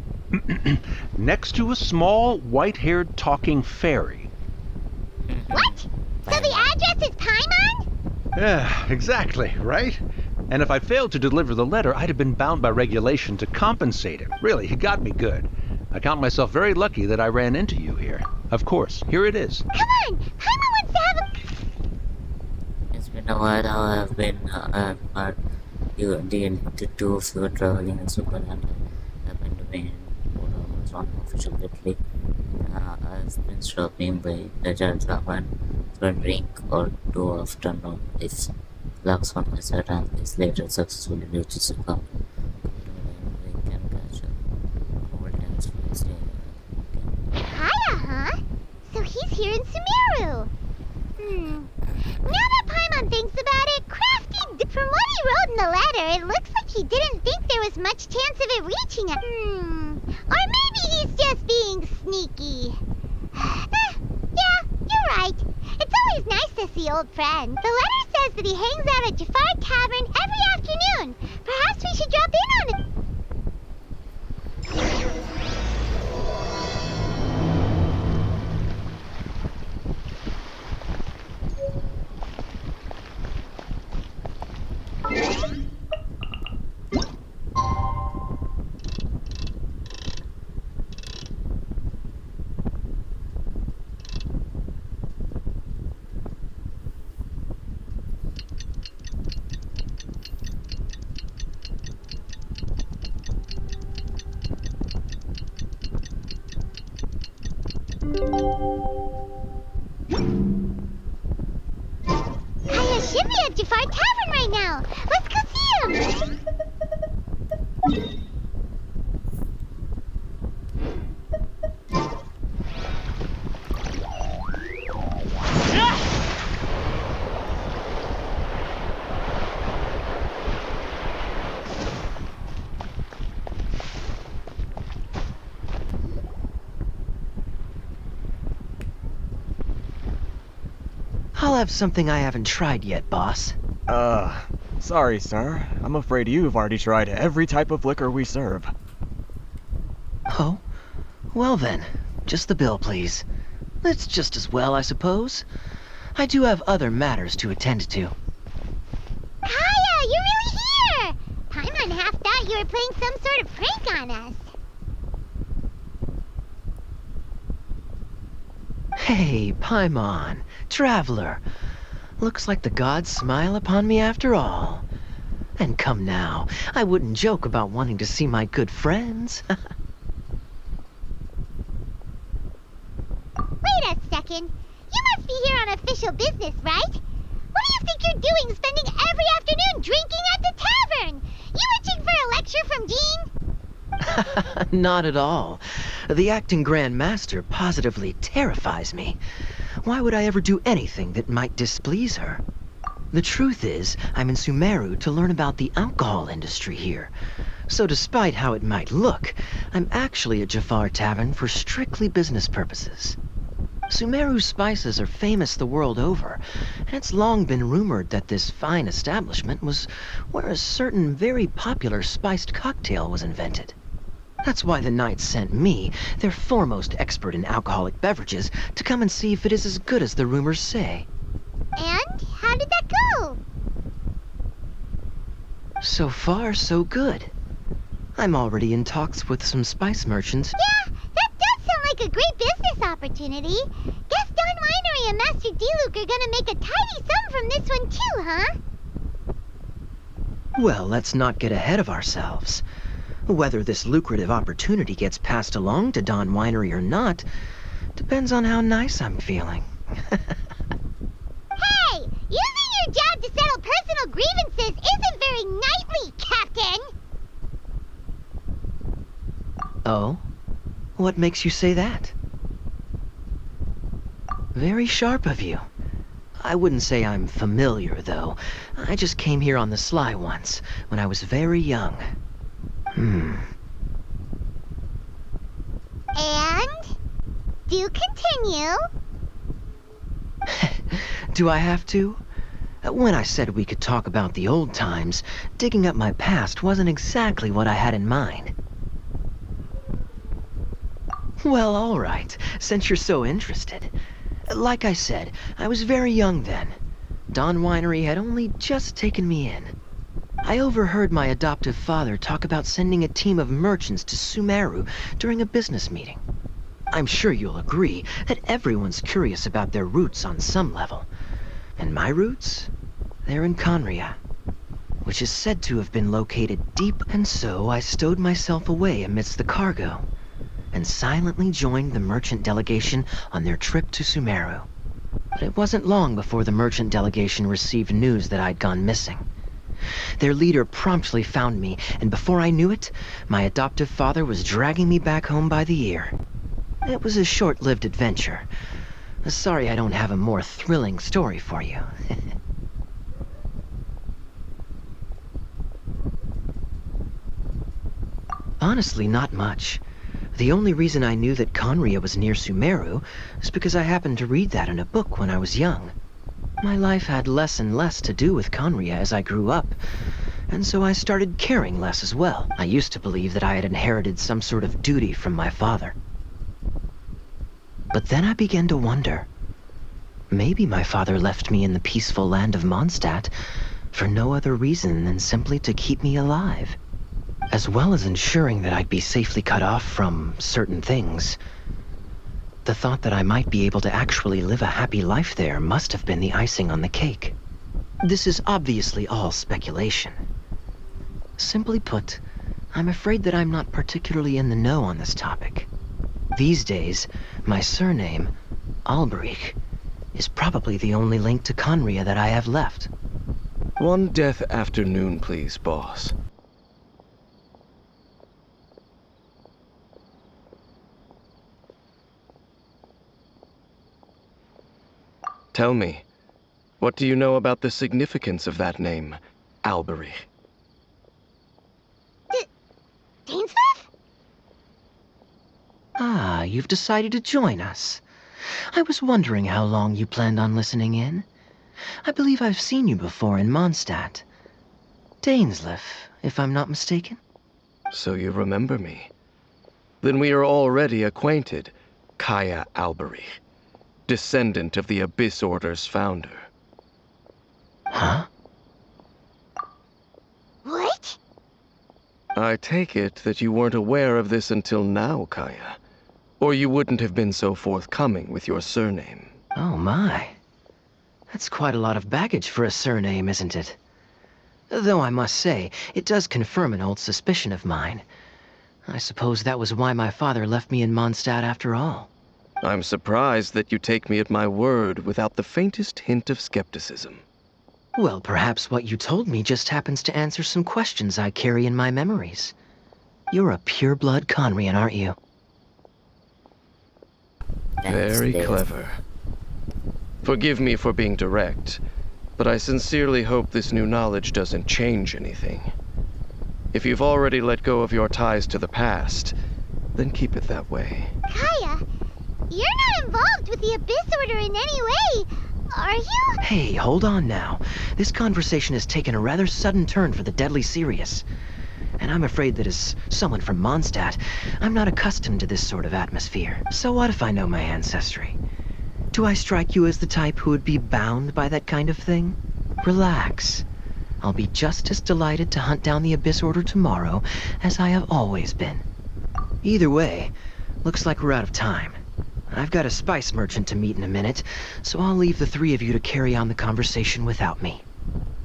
S22: next to a small, white-haired talking fairy.
S3: What? So the address is Paimon?
S22: Yeah, exactly, right? And if I failed to deliver the letter, I'd have been bound by regulation to compensate him. Really, he got me good. I count myself very lucky that I ran into you here. Of course, here it is.
S3: Come on! Paimon wants to have a...
S1: It's been a while how I've been but the two of you were traveling in Superland happened to be in unofficial Italy. I've been stopping by the Java for a drink or two afternoon. If luck's on my side and this later successfully reaches the camp, we can catch up on old times for this day.
S3: Hiya, huh? So he's here in Sumeru. Now that Paimon thinks about it, Crafty... From what he wrote in the letter, it looks like he didn't think there was much chance of it reaching us. Or maybe he's just being sneaky. Yeah, you're right. It's always nice to see old friends. The letter says that he hangs out at Jafar Tavern every afternoon. Perhaps we should drop in on it. Kaya should be at Jafar Tavern right now. Let's go see him.
S23: I'll have something I haven't tried yet, boss.
S24: Sorry, sir. I'm afraid you've already tried every type of liquor we serve.
S23: Oh? Well then, just the bill, please. That's just as well, I suppose. I do have other matters to attend to.
S3: Kaya, you're really here! Paimon half thought you were playing some sort of prank on us.
S23: Hey, Paimon, traveler. Looks like the gods smile upon me after all. And come now, I wouldn't joke about wanting to see my good friends.
S3: Wait a second. You must be here on official business, right? What do you think you're doing spending every afternoon drinking at the tavern? You itching for a lecture from Dean?
S23: Not at all. The acting Grand Master positively terrifies me. Why would I ever do anything that might displease her? The truth is, I'm in Sumeru to learn about the alcohol industry here. So despite how it might look, I'm actually at Jafar Tavern for strictly business purposes. Sumeru's spices are famous the world over, and it's long been rumored that this fine establishment was where a certain very popular spiced cocktail was invented. That's why the Knights sent me, their foremost expert in alcoholic beverages, to come and see if it is as good as the rumors say.
S3: And how did that go?
S23: So far, so good. I'm already in talks with some spice merchants.
S3: Yeah, that does sound like a great business opportunity. Guess Don Winery and Master D-Luke are gonna make a tidy sum from this one too, huh?
S23: Well, let's not get ahead of ourselves. Whether this lucrative opportunity gets passed along to Don Winery or not depends on how nice I'm feeling.
S3: Hey! Using your job to settle personal grievances isn't very knightly, Captain!
S23: Oh? What makes you say that? Very sharp of you. I wouldn't say I'm familiar, though. I just came here on the sly once, when I was very young.
S3: And? Do continue.
S23: Do I have to? When I said we could talk about the old times, digging up my past wasn't exactly what I had in mind. Well, all right, since you're so interested. Like I said, I was very young then. Don Winery had only just taken me in. I overheard my adoptive father talk about sending a team of merchants to Sumeru during a business meeting. I'm sure you'll agree that everyone's curious about their roots on some level. And my roots? They're in Conria, which is said to have been located deep, and so I stowed myself away amidst the cargo and silently joined the merchant delegation on their trip to Sumeru. But it wasn't long before the merchant delegation received news that I'd gone missing. Their leader promptly found me, and before I knew it, my adoptive father was dragging me back home by the ear. It was a short-lived adventure. Sorry I don't have a more thrilling story for you. Honestly, not much. The only reason I knew that Conria was near Sumeru is because I happened to read that in a book when I was young. My life had less and less to do with Conria as I grew up, and so I started caring less as well. I used to believe that I had inherited some sort of duty from my father. But then I began to wonder. Maybe my father left me in the peaceful land of Mondstadt for no other reason than simply to keep me alive. As well as ensuring that I'd be safely cut off from certain things. The thought that I might be able to actually live a happy life there must have been the icing on the cake. This is obviously all speculation. Simply put, I'm afraid that I'm not particularly in the know on this topic. These days, my surname, Alberich, is probably the only link to Conria that I have left.
S6: One death afternoon, please, boss. Tell me, what do you know about the significance of that name, Alberich?
S3: Dainsleif?
S23: Ah, you've decided to join us. I was wondering how long you planned on listening in. I believe I've seen you before in Mondstadt. Dainsleif, if I'm not mistaken.
S6: So you remember me. Then we are already acquainted, Kaya Alberich, descendant of the Abyss Order's founder.
S23: Huh?
S3: What?
S6: I take it that you weren't aware of this until now, Kaya. Or you wouldn't have been so forthcoming with your surname.
S23: Oh my. That's quite a lot of baggage for a surname, isn't it? Though I must say, it does confirm an old suspicion of mine. I suppose that was why my father left me in Mondstadt after all.
S6: I'm surprised that you take me at my word without the faintest hint of skepticism.
S23: Well, perhaps what you told me just happens to answer some questions I carry in my memories. You're a pure-blood Conrian, aren't you?
S6: Very clever. Forgive me for being direct, but I sincerely hope this new knowledge doesn't change anything. If you've already let go of your ties to the past, then keep it that way.
S3: Kaya, you're not involved with the Abyss Order in any way, are you?
S23: Hey, hold on now. This conversation has taken a rather sudden turn for the deadly serious. And I'm afraid that as someone from Mondstadt, I'm not accustomed to this sort of atmosphere. So what if I know my ancestry? Do I strike you as the type who would be bound by that kind of thing? Relax. I'll be just as delighted to hunt down the Abyss Order tomorrow as I have always been. Either way, looks like we're out of time. I've got a spice merchant to meet in a minute, so I'll leave the three of you to carry on the conversation without me.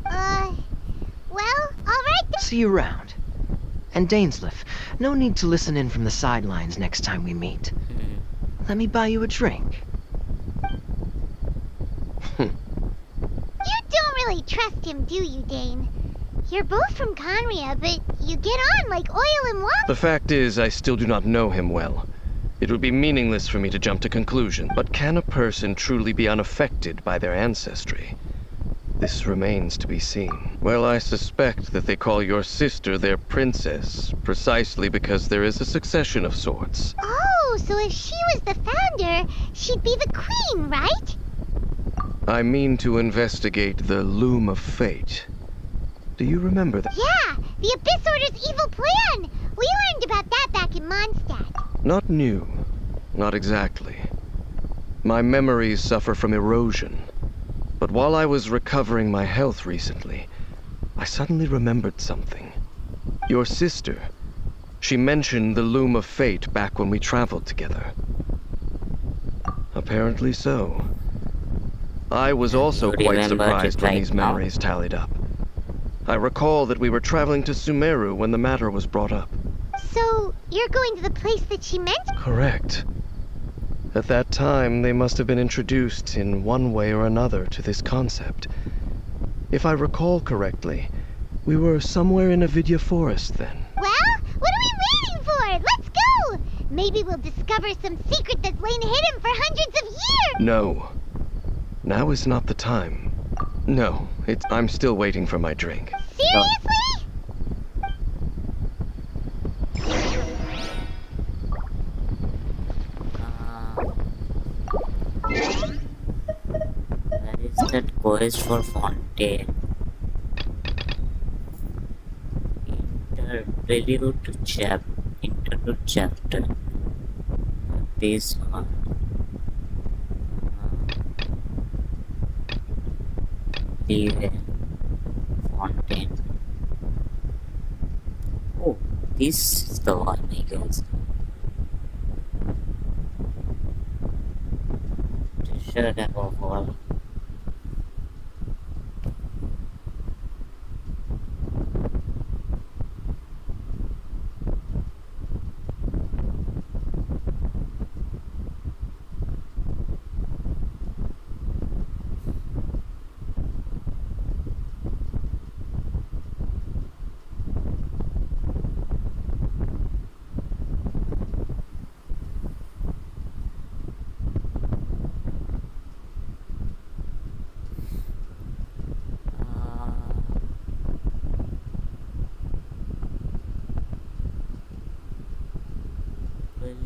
S3: Well, alright then.
S23: See you around. And Dainsleif, no need to listen in from the sidelines next time we meet. Let me buy you a drink.
S3: You don't really trust him, do you, Dane? You're both from Conria, but you get on like oil and water.
S6: The fact is, I still do not know him well. It would be meaningless for me to jump to conclusions, but can a person truly be unaffected by their ancestry? This remains to be seen. Well, I suspect that they call your sister their princess, precisely because there is a succession of sorts.
S3: Oh, so if she was the founder, she'd be the queen, right?
S6: I mean to investigate the Loom of Fate. Do you remember that?
S3: Yeah, the Abyss Order's evil plan! We learned about that back in Mondstadt.
S6: Not new. Not exactly. My memories suffer from erosion. But while I was recovering my health recently, I suddenly remembered something. Your sister. She mentioned the Loom of Fate back when we traveled together. Apparently so. I was also quite surprised when these memories tallied up. I recall that we were traveling to Sumeru when the matter was brought up.
S3: So, you're going to the place that she meant?
S6: Correct. At that time, they must have been introduced in one way or another to this concept. If I recall correctly, we were somewhere in Avidya Forest then.
S3: Well, what are we waiting for? Let's go! Maybe we'll discover some secret that's lain hidden for hundreds of years!
S6: No. Now is not the time. No, I'm still waiting for my drink.
S3: Seriously?
S1: Where is that quest for Fontaine? Interlude chapter. This one. Fontaine. Oh, this is the one, I guess. Treasure above all.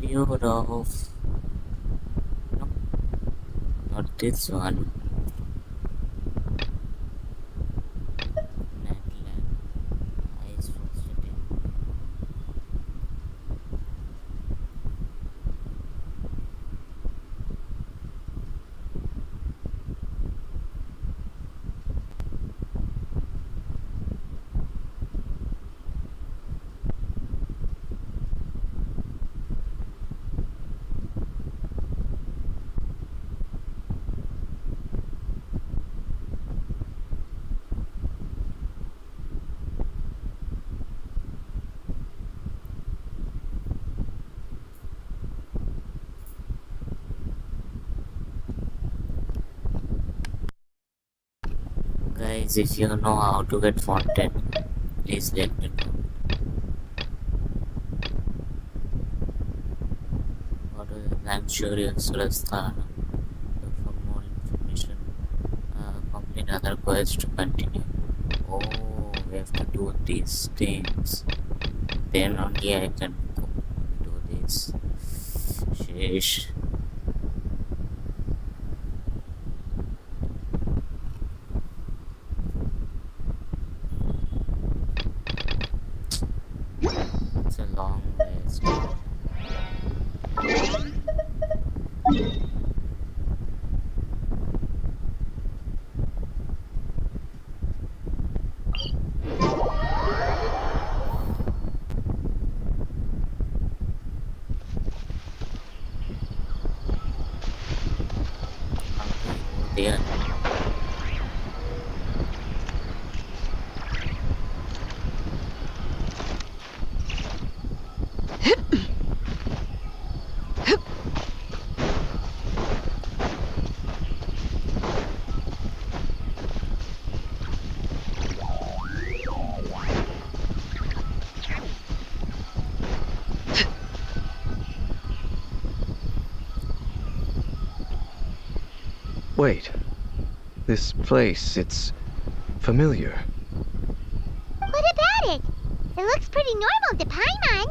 S1: Value of... No, not this one. Guys, if you know how to get Fontaine, please let me know. I'm sure you'll for more information. Complete other quests to continue. Oh, we have to do these things. Then only I can do this. Sheesh. It's a long list. Yeah.
S6: Wait. This place, it's familiar.
S3: What about it? It looks pretty normal to Paimon.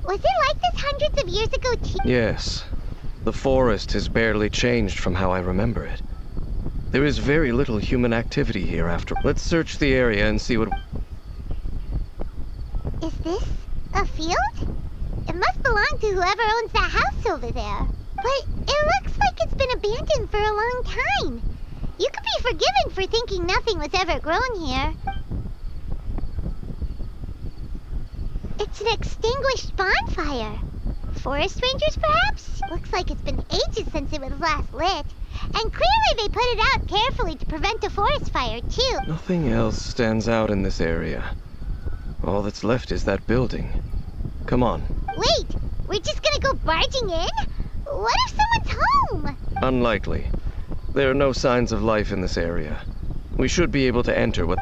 S3: Was it like this hundreds of years ago too?
S6: Yes. The forest has barely changed from how I remember it. There is very little human activity here after. Let's search the area and see what...
S3: Is this a field? It must belong to whoever owns that house over there. But it looks like it's been abandoned for a long time. You could be forgiven for thinking nothing was ever grown here. It's an extinguished bonfire. Forest rangers, perhaps? Looks like it's been ages since it was last lit. And clearly they put it out carefully to prevent a forest fire, too.
S6: Nothing else stands out in this area. All that's left is that building. Come on.
S3: Wait, we're just gonna go barging in? What if someone's home?
S6: Unlikely. There are no signs of life in this area. We should be able to enter with...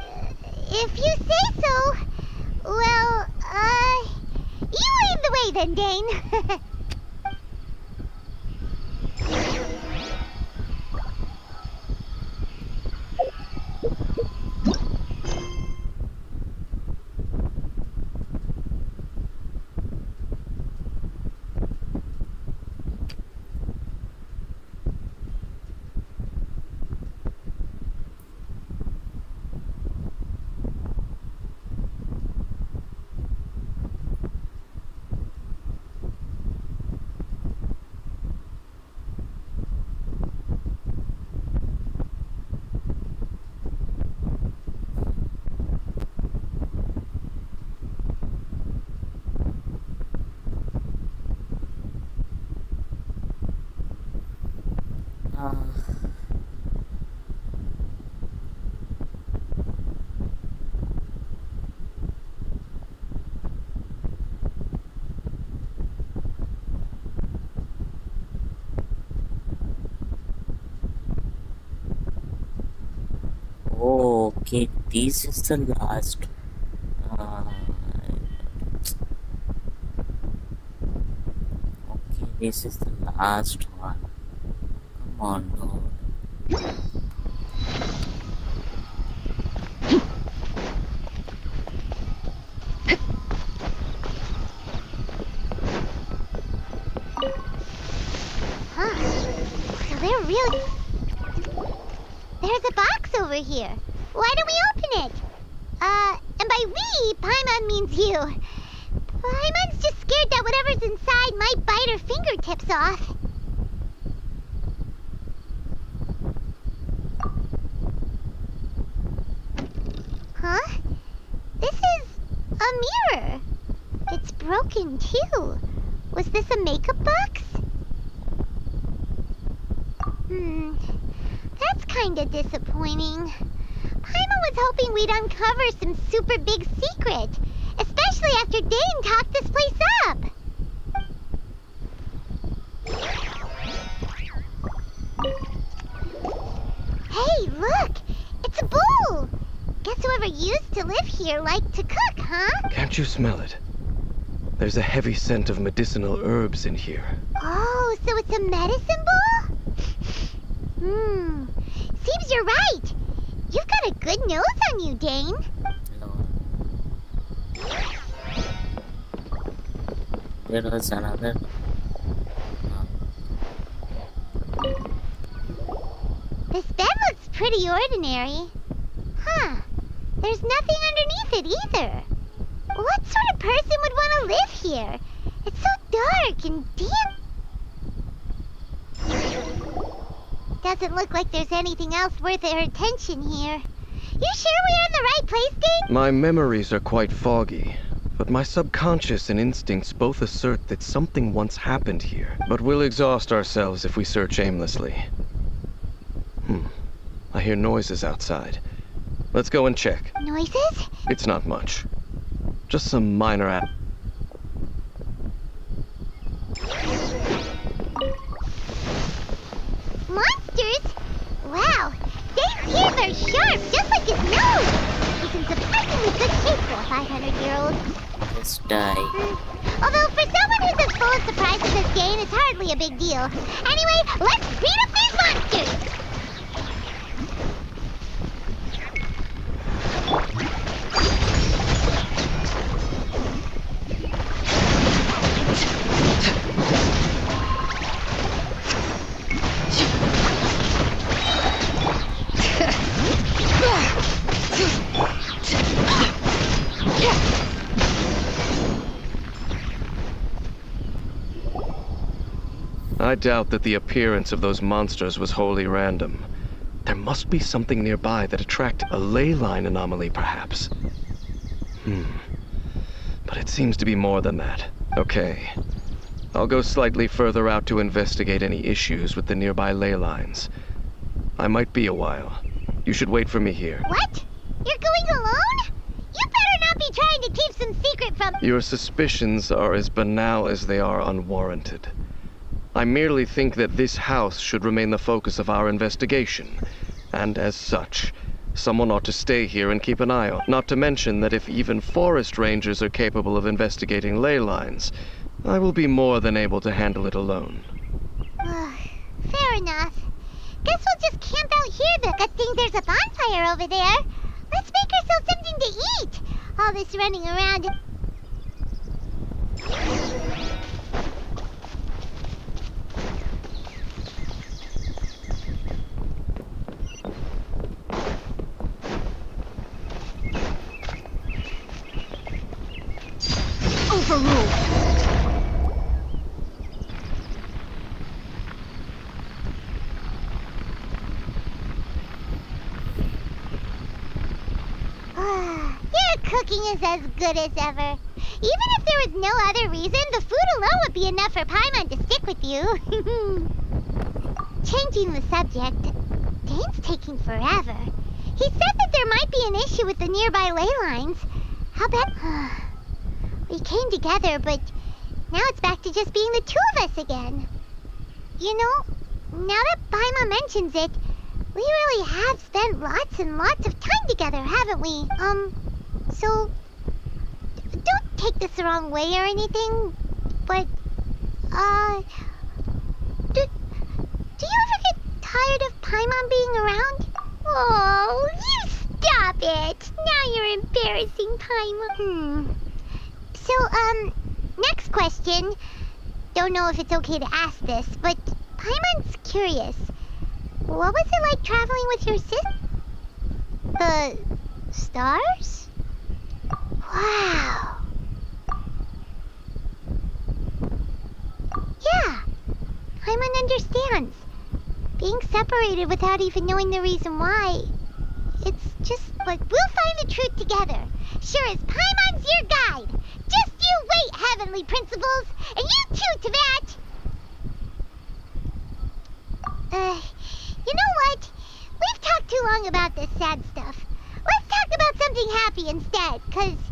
S3: If you say so. Well, you lead the way then, Dane.
S1: Okay, this is the last. Okay, this is the last one. Come on, God.
S3: Huh. So they're really... There's a box over here. Why don't we open it? And by we, Paimon means you. Paimon's just scared that whatever's inside might bite her fingertips off. Huh? This is a mirror. It's broken too. Was this a makeup box? That's kinda disappointing. Paimon was hoping we'd uncover some super big secret, especially after Dane talked this place up. Hey, look! It's a bull! Guess whoever used to live here liked to cook, huh?
S6: Can't you smell it? There's a heavy scent of medicinal herbs in here.
S3: Oh, so it's a medicine ball? Seems you're right. You've got a good nose on you, Dane.
S1: There was another.
S3: This bed looks pretty ordinary. Huh. There's nothing underneath it either. What sort of person would want to live here? It's so dark and damp. Doesn't look like there's anything else worth our attention here. You sure we're in the right place, Dane?
S6: My memories are quite foggy, but my subconscious and instincts both assert that something once happened here. But we'll exhaust ourselves if we search aimlessly. I hear noises outside. Let's go and check.
S3: Noises?
S6: It's not much. Just some minor
S3: Monsters? Wow, Dane's ears are sharp, just like his nose. He's in surprisingly good shape for a 500-year-old.
S1: Just die.
S3: Although for someone who's as full of surprises as Dane, it's hardly a big deal. Anyway, let's beat up these monsters!
S6: I doubt that the appearance of those monsters was wholly random. There must be something nearby that attracted a ley line anomaly, perhaps. But it seems to be more than that. Okay. I'll go slightly further out to investigate any issues with the nearby ley lines. I might be a while. You should wait for me here.
S3: What? You're going alone? You better not be trying to keep some secret from—
S6: Your suspicions are as banal as they are unwarranted. I merely think that this house should remain the focus of our investigation, and as such, someone ought to stay here and keep an eye on. Not to mention that if even forest rangers are capable of investigating ley lines, I will be more than able to handle it alone.
S3: Fair enough. Guess we'll just camp out here then. Good thing there's a bonfire over there. Let's make ourselves something to eat. All this running around—
S4: Overruled.
S3: Your cooking is as good as ever. Even if there was no other reason, the food alone would be enough for Paimon to stick with you. Changing the subject, Dane's taking forever. He said that there might be an issue with the nearby ley lines. How about— We came together, but now it's back to just being the two of us again. You know, now that Paimon mentions it, we really have spent lots and lots of time together, haven't we? So, don't take this the wrong way or anything, but, do you ever get tired of Paimon being around? Oh, you stop it! Now you're embarrassing Paimon. So, next question. Don't know if it's okay to ask this, but Paimon's curious. What was it like traveling with your sister? The stars? Wow. Yeah, Paimon understands. Being separated without even knowing the reason why. It's just like we'll find the truth together. Sure as Paimon's your guide. Just you wait, heavenly principles, and you too, Teyvat! You know what? We've talked too long about this sad stuff. Let's talk about something happy instead, 'cause—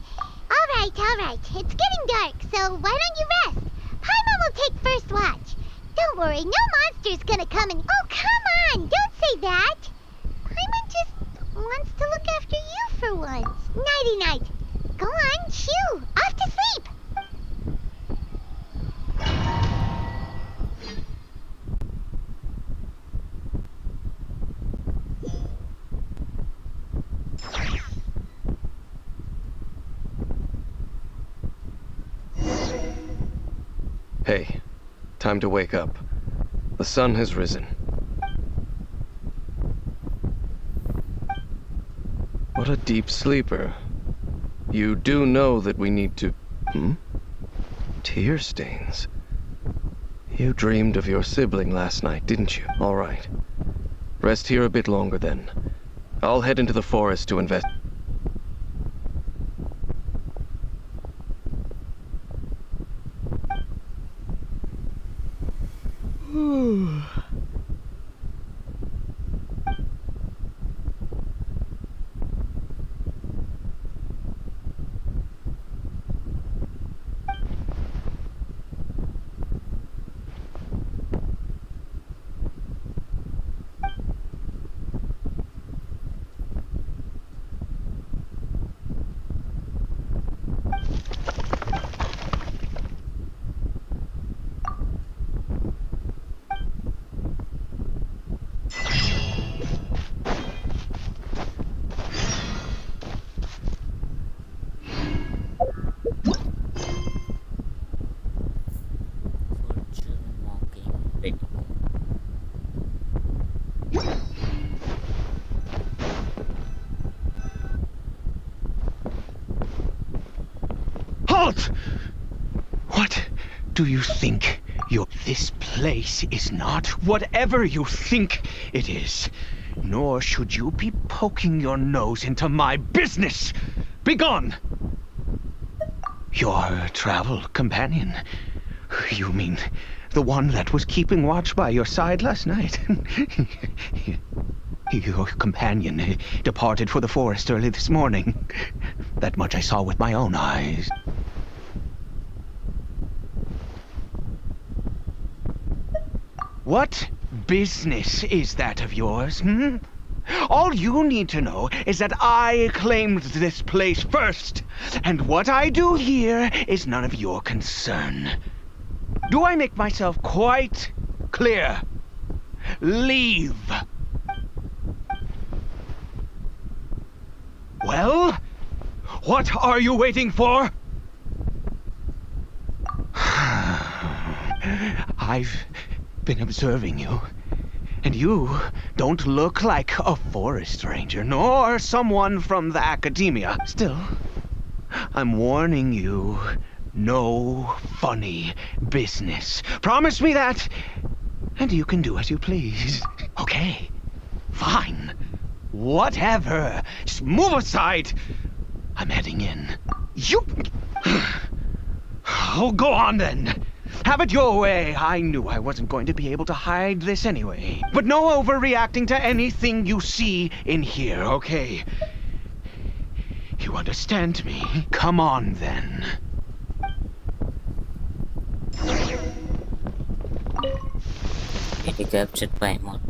S3: Alright, it's getting dark, so why don't you rest? Paimon will take first watch. Don't worry, no monster's gonna come and— Oh, come on, don't say that! Paimon just wants to look after you for
S6: Time to wake up. The sun has risen. What a deep sleeper. You do know that we need to... Tear stains. You dreamed of your sibling last night, didn't you? All right. Rest here a bit longer then. I'll head into the forest to invest...
S5: Halt! What do you think This place is not whatever you think it is. Nor should you be poking your nose into my business! Begone! Your travel companion? You mean the one that was keeping watch by your side last night? Your companion departed for the forest early this morning. That much I saw with my own eyes. What business is that of yours, hmm? All you need to know is that I claimed this place first, and what I do here is none of your concern. Do I make myself quite clear? Leave. Well, what are you waiting for? I've been observing you, and you don't look like a forest ranger, nor someone from the academia. Still, I'm warning you, no funny business. Promise me that, and you can do as you please. Okay, fine. Whatever. Just move aside. I'm heading in. You... Oh, go on then. Have it your way. I knew I wasn't going to be able to hide this anyway. But no overreacting to anything you see in here, okay? You understand me? Come on then.
S1: Getting captured by mod.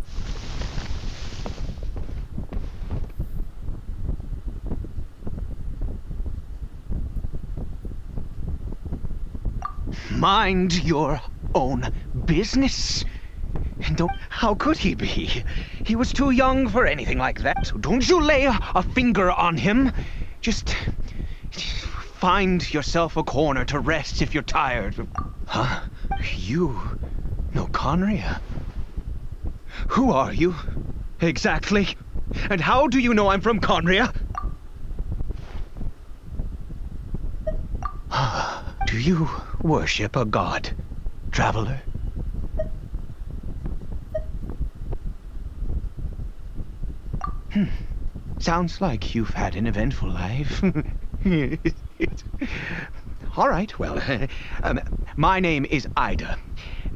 S5: Mind your own business. And don't... How could he be? He was too young for anything like that. So don't you lay a finger on him. Just find yourself a corner to rest if you're tired. Huh? You know Conria? Who are you? Exactly. And how do you know I'm from Conria? Do you worship a god, traveler? Sounds like you've had an eventful life. All right, well, my name is Ida,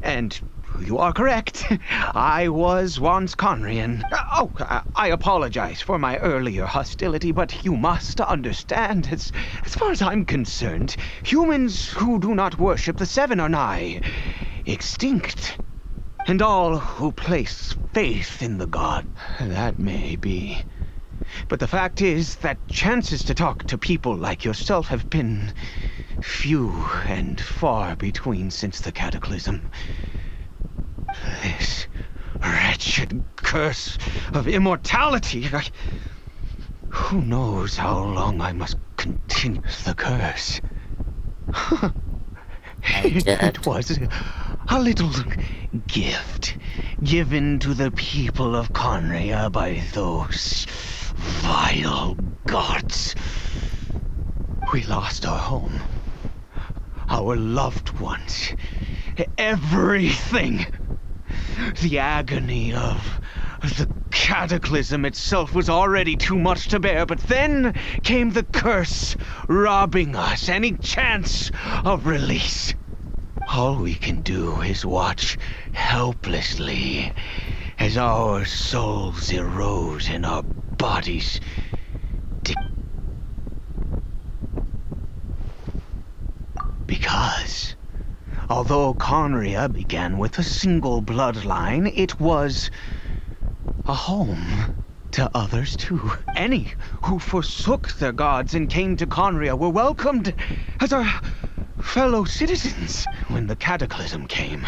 S5: and you are correct. I was once Conrian. I apologize for my earlier hostility, but you must understand, as far as I'm concerned, humans who do not worship the Seven are nigh extinct. And all who place faith in the god, that may be. But the fact is that chances to talk to people like yourself have been few and far between since the cataclysm. This wretched curse of immortality. Who knows how long I must continue the curse? It was
S14: A little gift given to the people of Conria by those vile gods. We lost our home, our loved ones, everything. The agony of the cataclysm itself was already too much to bear, but then came the curse, robbing us any chance of release. All we can do is watch helplessly as our souls erode and our bodies because although Conria began with a single bloodline, it was a home to others too. Any who forsook their gods and came to Conria were welcomed as our fellow citizens. When the cataclysm came,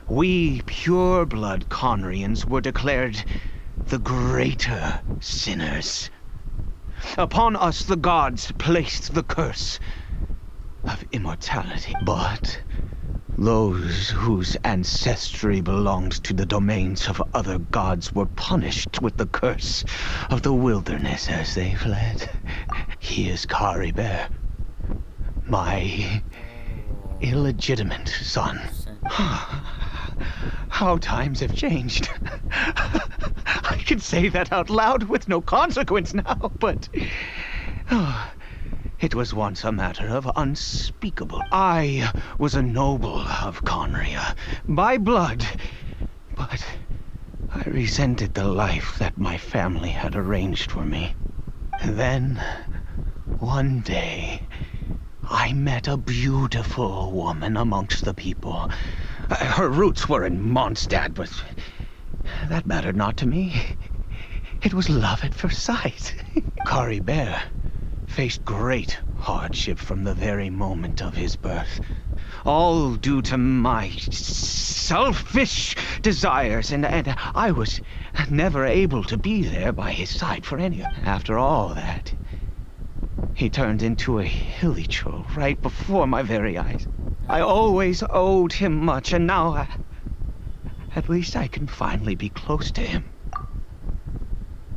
S14: we pure-blood Conrians were declared the greater sinners. Upon us the gods placed the curse of immortality. But those whose ancestry belonged to the domains of other gods were punished with the curse of the wilderness as they fled. He is Caribert, my illegitimate son. How times have changed. I can say that out loud with no consequence now, but it was once a matter of unspeakable. I was a noble of Conria by blood, but I resented the life that my family had arranged for me. Then, one day, I met a beautiful woman amongst the people. Her roots were in Mondstadt, but that mattered not to me. It was love at first sight. Caribert faced great hardship from the very moment of his birth. All due to my selfish desires, and I was never able to be there by his side for any. After all that, he turned into a hilly troll right before my very eyes. I always owed him much, and now at least I can finally be close to him.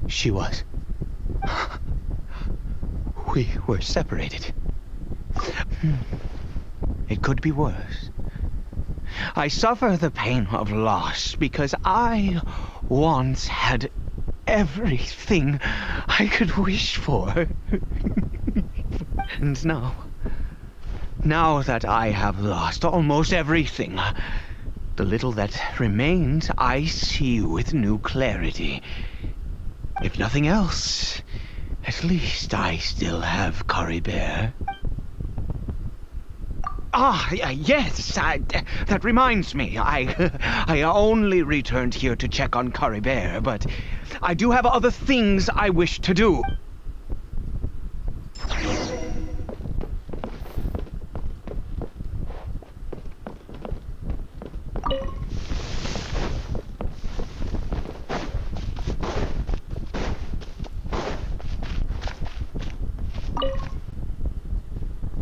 S14: She was. We were separated. It could be worse. I suffer the pain of loss because I once had everything I could wish for. And now that I have lost almost everything, the little that remains I see with new clarity. If nothing else, at least I still have Caribert. Yes, that reminds me. I only returned here to check on Caribert, but I do have other things I wish to do.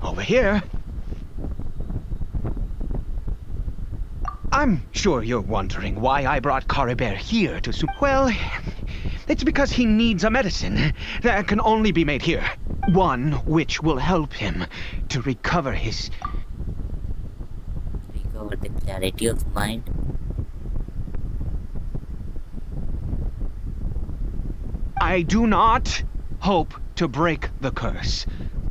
S14: Over here. I'm sure you're wondering why I brought Caribert here to Well, it's because he needs a medicine that can only be made here. One which will help him to recover his...
S1: Recover the clarity of mind.
S14: I do not hope to break the curse.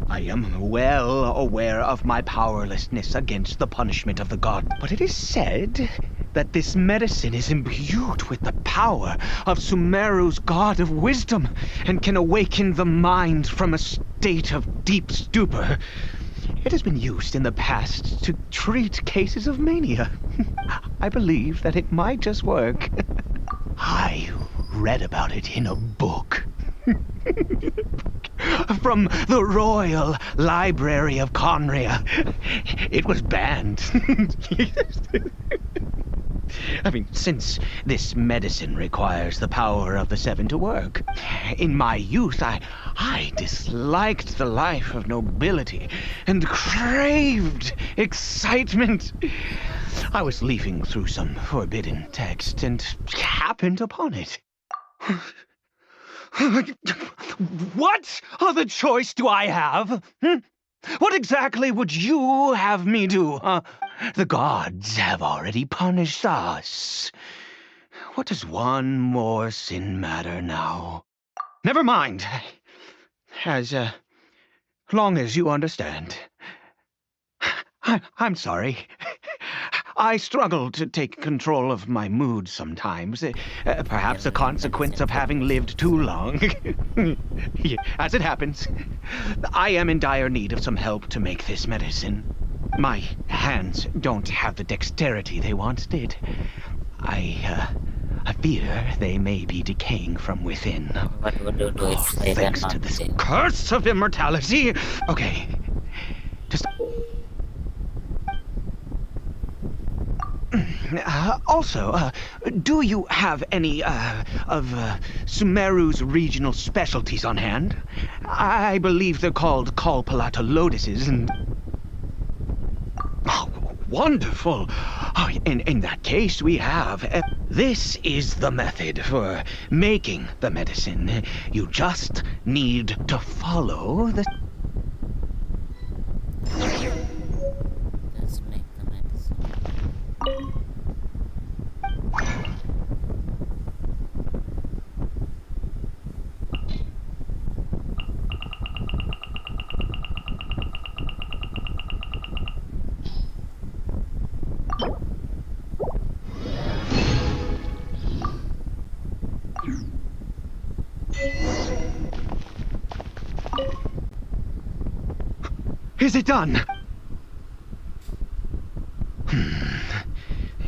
S14: I am well aware of my powerlessness against the punishment of the god, but it is said that this medicine is imbued with the power of Sumeru's god of wisdom and can awaken the mind from a state of deep stupor. It has been used in the past to treat cases of mania. I believe that it might just work. I read about it in a book. From the Royal Library of Conria. It was banned.
S7: I mean, since this medicine requires the power of the seven to work. In my youth, I disliked the life of nobility and craved excitement. I was leafing through some forbidden text and happened upon it. What other choice do I have? What exactly would you have me do? The gods have already punished us. What does one more sin matter now? Never mind. As long as you understand. I'm sorry. I struggle to take control of my mood sometimes. Perhaps a consequence of having lived too long. As it happens, I am in dire need of some help to make this medicine. My hands don't have the dexterity they once did. I fear they may be decaying from within.
S1: What would you do if they were
S7: Thanks to
S1: not
S7: this
S1: dead?
S7: curse of immortality. Okay. Just... Also, do you have any, of Sumeru's regional specialties on hand? I believe they're called Kalpalata lotuses and... Oh, wonderful! Oh, in that case, we have... This is the method for making the medicine. You just need to follow the...
S1: Let's make the medicine.
S7: Is it done?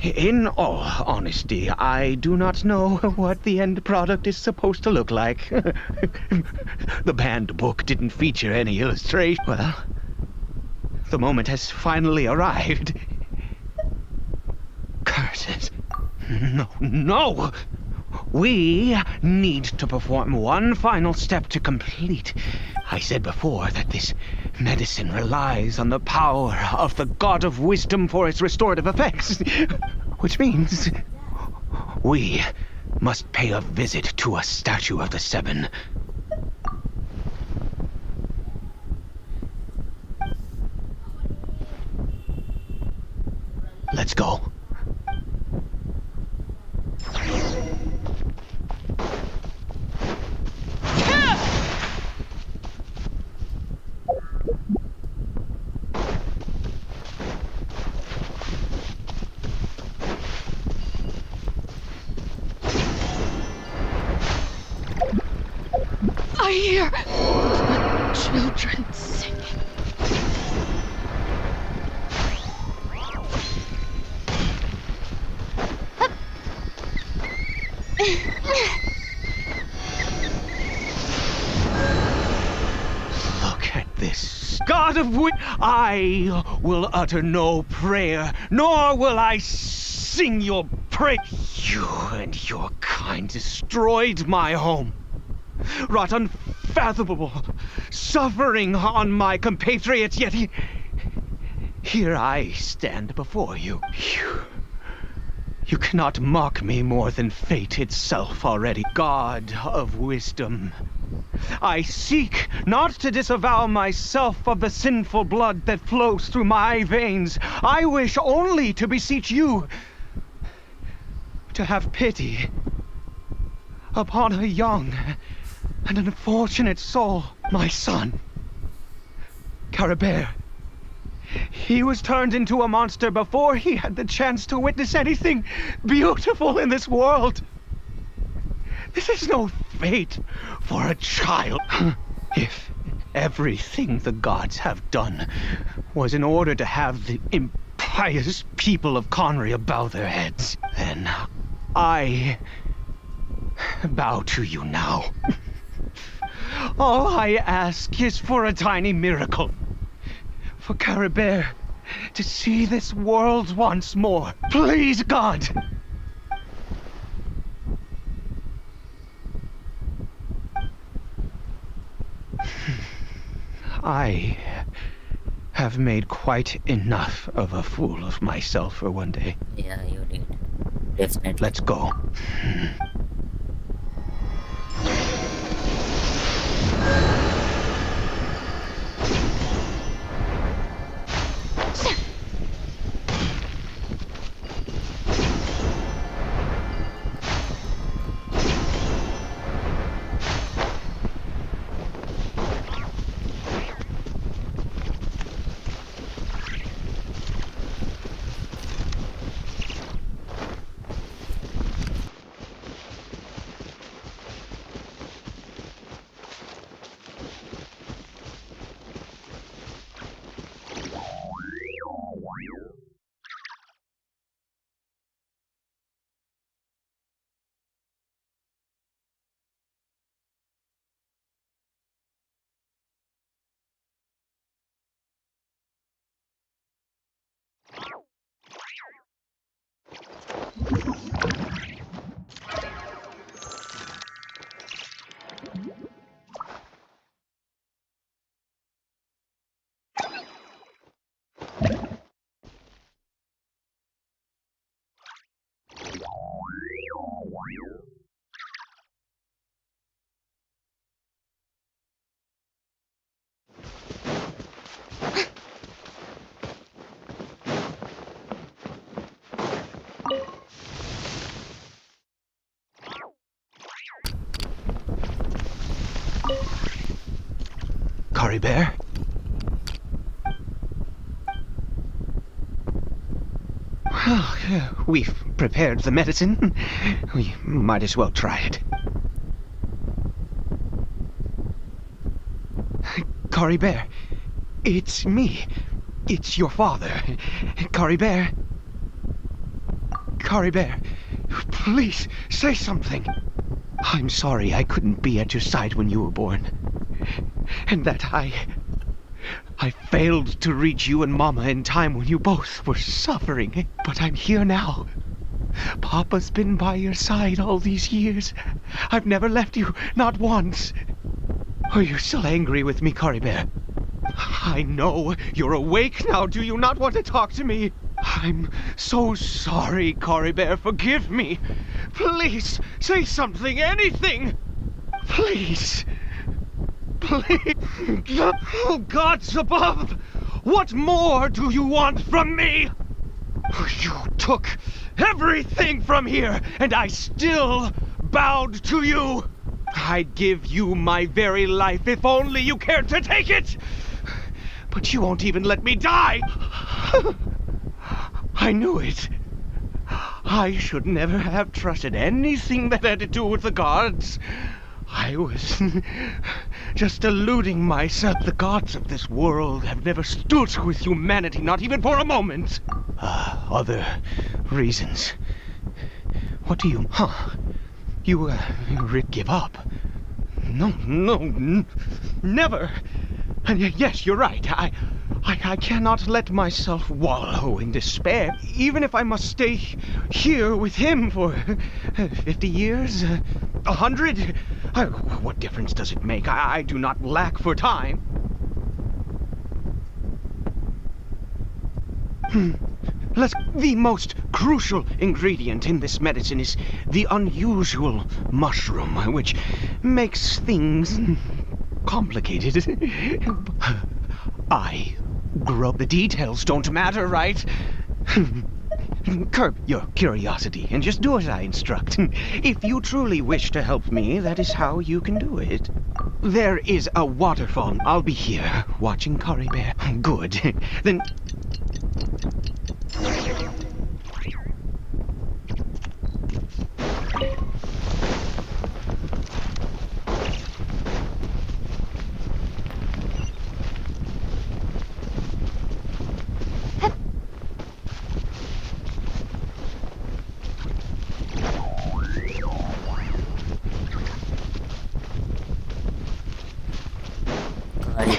S7: In all honesty, I do not know what the end product is supposed to look like. The banned book didn't feature any illustration. Well, the moment has finally arrived. Curses. No! We need to perform one final step to complete. I said before that this medicine relies on the power of the God of Wisdom for its restorative effects. Which means we must pay a visit to a statue of the Seven. Let's go.
S4: I hear children singing.
S7: Look at this. God of Wisdom, I will utter no prayer, nor will I sing your praise. You and your kind destroyed my home. Wrought unfathomable suffering on my compatriots, yet here I stand before you. You cannot mock me more than fate itself already. God of Wisdom, I seek not to disavow myself of the sinful blood that flows through my veins. I wish only to beseech you to have pity upon a young and unfortunate soul, my son, Caribert. He was turned into a monster before he had the chance to witness anything beautiful in this world. This is no fate for a child. If everything the gods have done was in order to have the impious people of Conria bow their heads, then I bow to you now. All I ask is for a tiny miracle. For Caribert to see this world once more. Please, God, I have made quite enough of a fool of myself for one day.
S1: Yeah, you did. Definitely.
S7: Let's go. Curry Bear? Well, we've prepared the medicine. We might as well try it. Curry Bear, it's me. It's your father. Curry Bear. Curry Bear, please say something. I'm sorry I couldn't be at your side when you were born. And that I failed to reach you and Mama in time when you both were suffering. But I'm here now. Papa's been by your side all these years. I've never left you, not once. Are you still angry with me, Curry Bear? I know you're awake now. Do you not want to talk to me? I'm so sorry, Curry Bear. Forgive me. Please, say something, anything. Please. Please. Oh, gods above! What more do you want from me? You took everything from here, and I still bowed to you. I'd give you my very life if only you cared to take it. But you won't even let me die. I knew it. I should never have trusted anything that had to do with the gods. I was just deluding myself. The gods of this world have never stood with humanity, not even for a moment. Other reasons. What do you... You give up? No, never. And yes, you're right. I cannot let myself wallow in despair, even if I must stay here with him for 50 years, 100. What difference does it make? I do not lack for time. The most crucial ingredient in this medicine is the unusual mushroom, which makes things complicated. I grow. The details don't matter, right? Curb your curiosity and just do as I instruct. If you truly wish to help me, that is how you can do it. There is a waterfall. I'll be here, watching Curry Bear. Good. Then...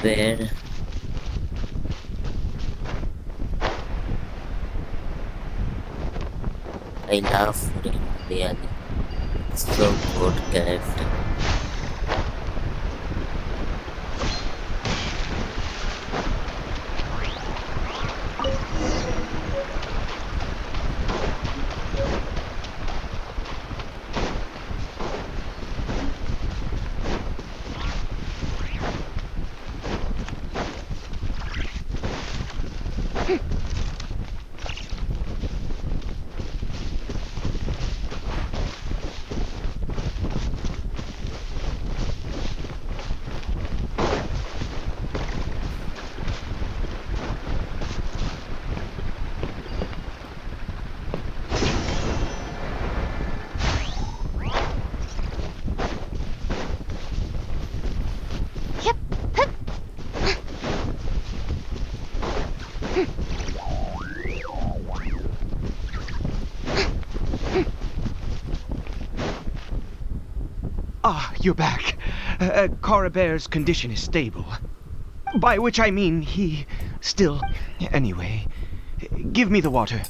S1: Bear. I love food really. So good character.
S7: Ah, you're back. Coribert's condition is stable. By which I mean he still... Anyway, give me the water.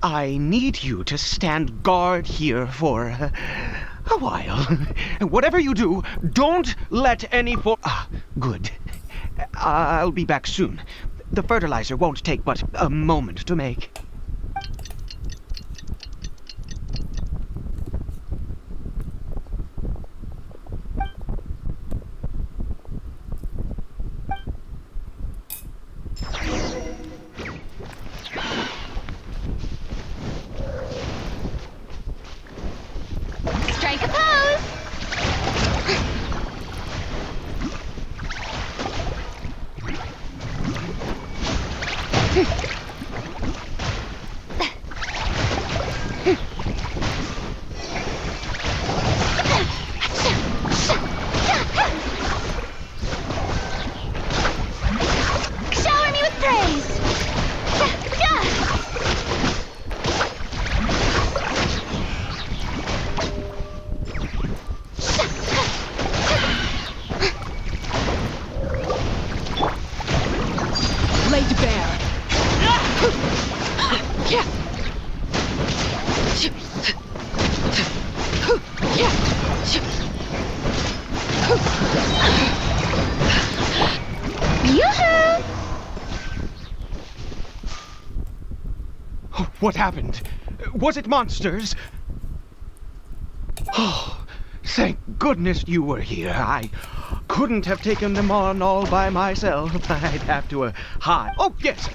S7: I need you to stand guard here for a while. Whatever you do, don't let any Ah, good. I'll be back soon. The fertilizer won't take but a moment to make.
S21: Strike a pose! Shower me with praise!
S4: Laid bare.
S21: Yoo-hoo!
S7: What happened? Was it monsters? Oh, thank goodness you were here. I couldn't have taken them on all by myself. I'd have to hide. Oh, yes,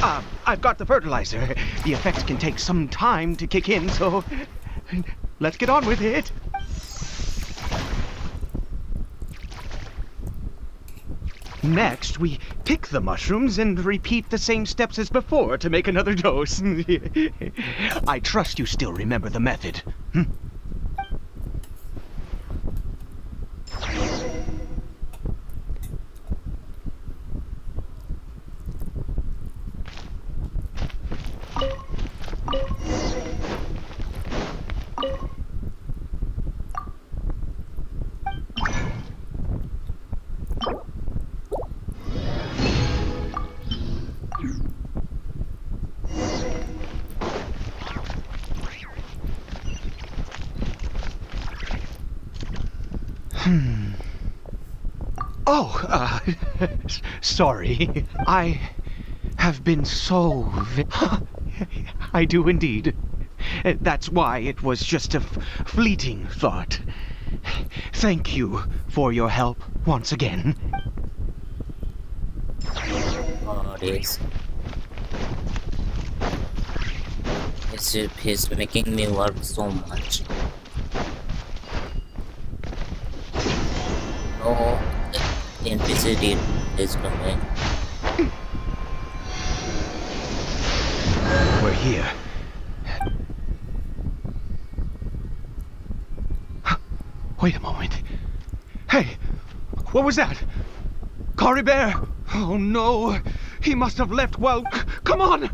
S7: I've got the fertilizer. The effects can take some time to kick in, so let's get on with it. Next, we pick the mushrooms and repeat the same steps as before to make another dose. I trust you still remember the method. Oh, sorry. I have been so... I do indeed. That's why it was just a fleeting thought. Thank you for your help once again.
S1: Oh, this. He's making me work so much. No, NPC is coming.
S7: We're here. Wait a moment. Hey, what was that? Coribert! Oh no, he must have left while... Come on!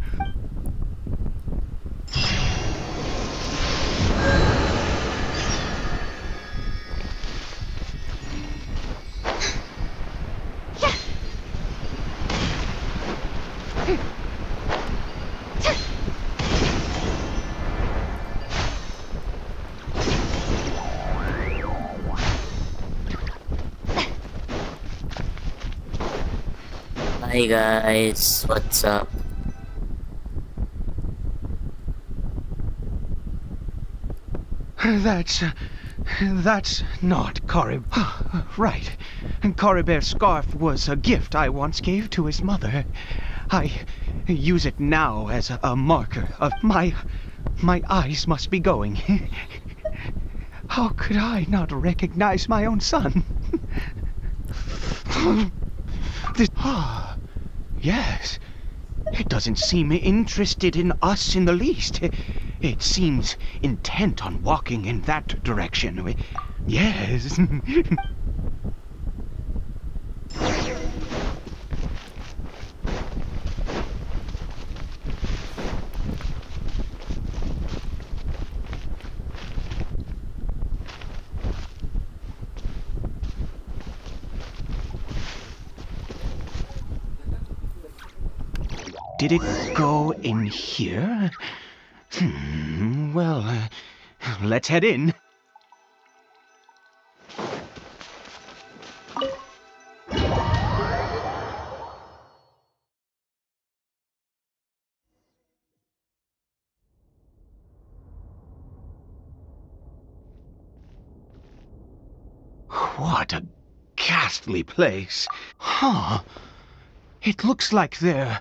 S1: Hi guys, what's up?
S7: That's not Corib. Right. Coribert's scarf was a gift I once gave to his mother. I use it now as a marker of my eyes must be going. How could I not recognize my own son? Yes. It doesn't seem interested in us in the least. It seems intent on walking in that direction. Yes. Did it go in here? Well, let's head in. What a ghastly place. Huh. It looks like they're,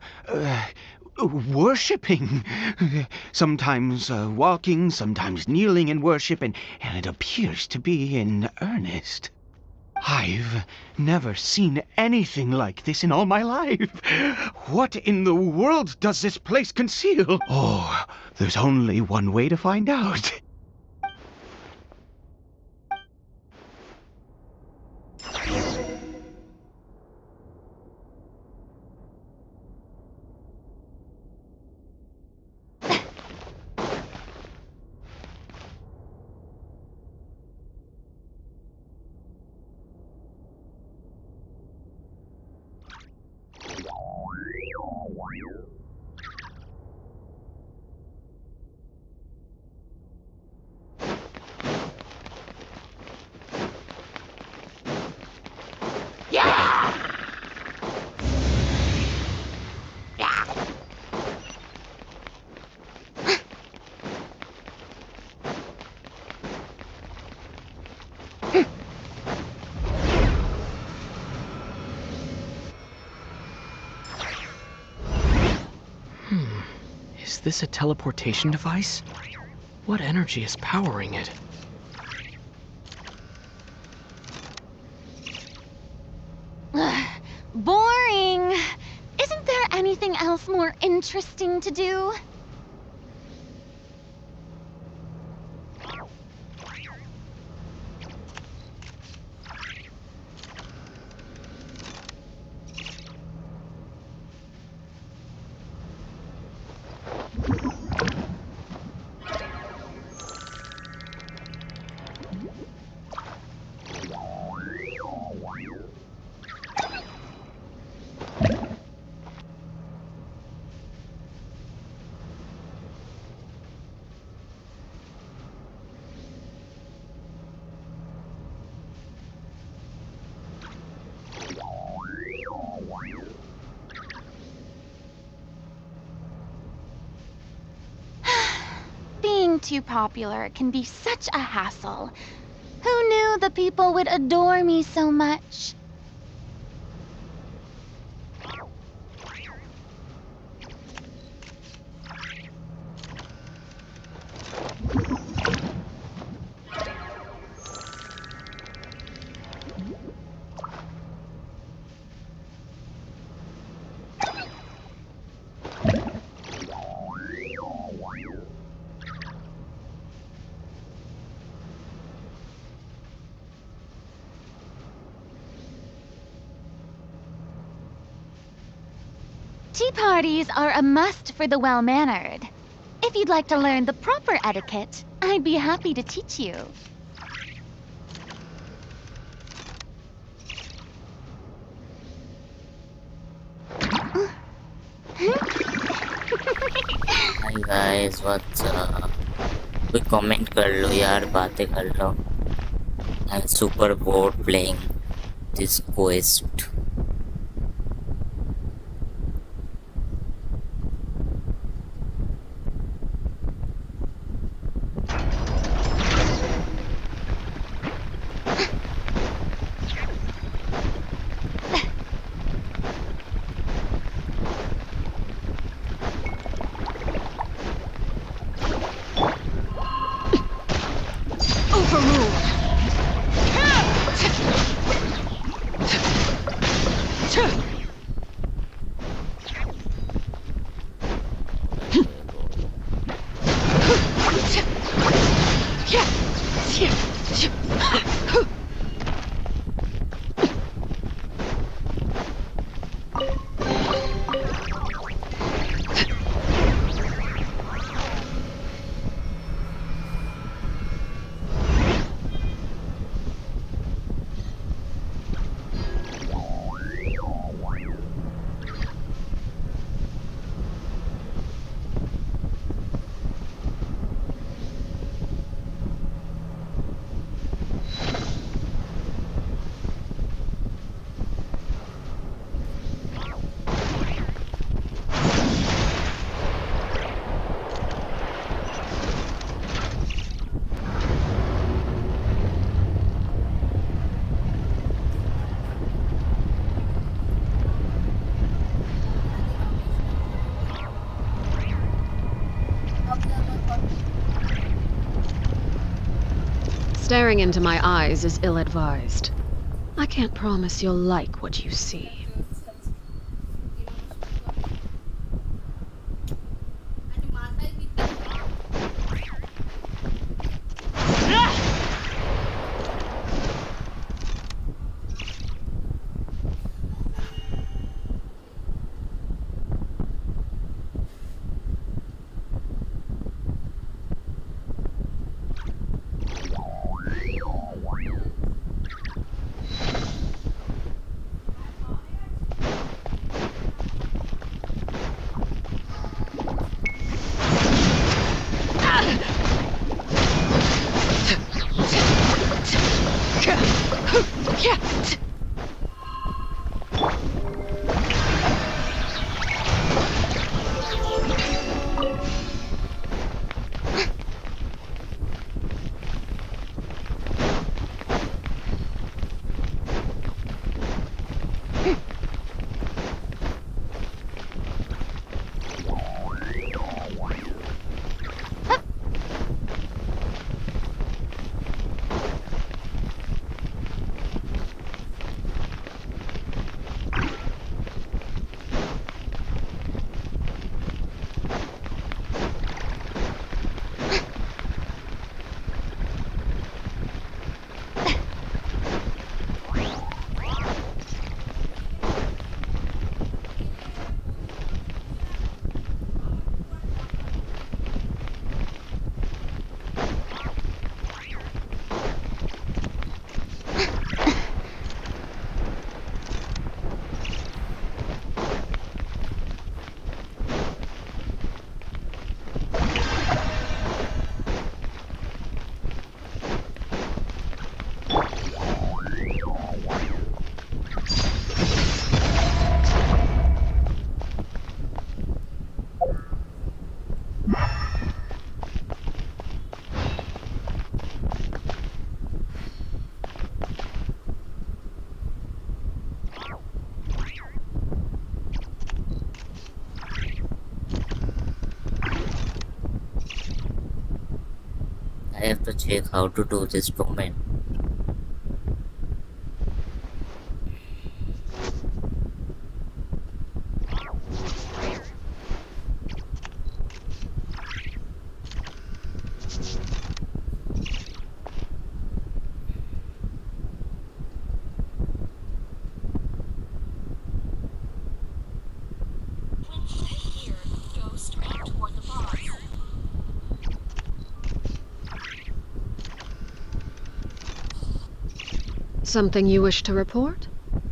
S7: worshipping. Sometimes walking, sometimes kneeling in worship, and it appears to be in earnest. I've never seen anything like this in all my life. What in the world does this place conceal? Oh, there's only one way to find out.
S16: Is this a teleportation device? What energy is powering it?
S21: Boring! Isn't there anything else more interesting to do? Being too popular can be such a hassle. Who knew the people would adore me so much? Tea parties are a must for the well-mannered. If you'd like to learn the proper etiquette, I'd be happy to teach you.
S1: Hi guys, what's up? कोई comment कर लो यार, बातें कर लो. I'm super bored playing this quest.
S4: Staring into my eyes is ill-advised. I can't promise you'll like what you see.
S1: I have to check how to do this domain.
S4: Something you wish to report?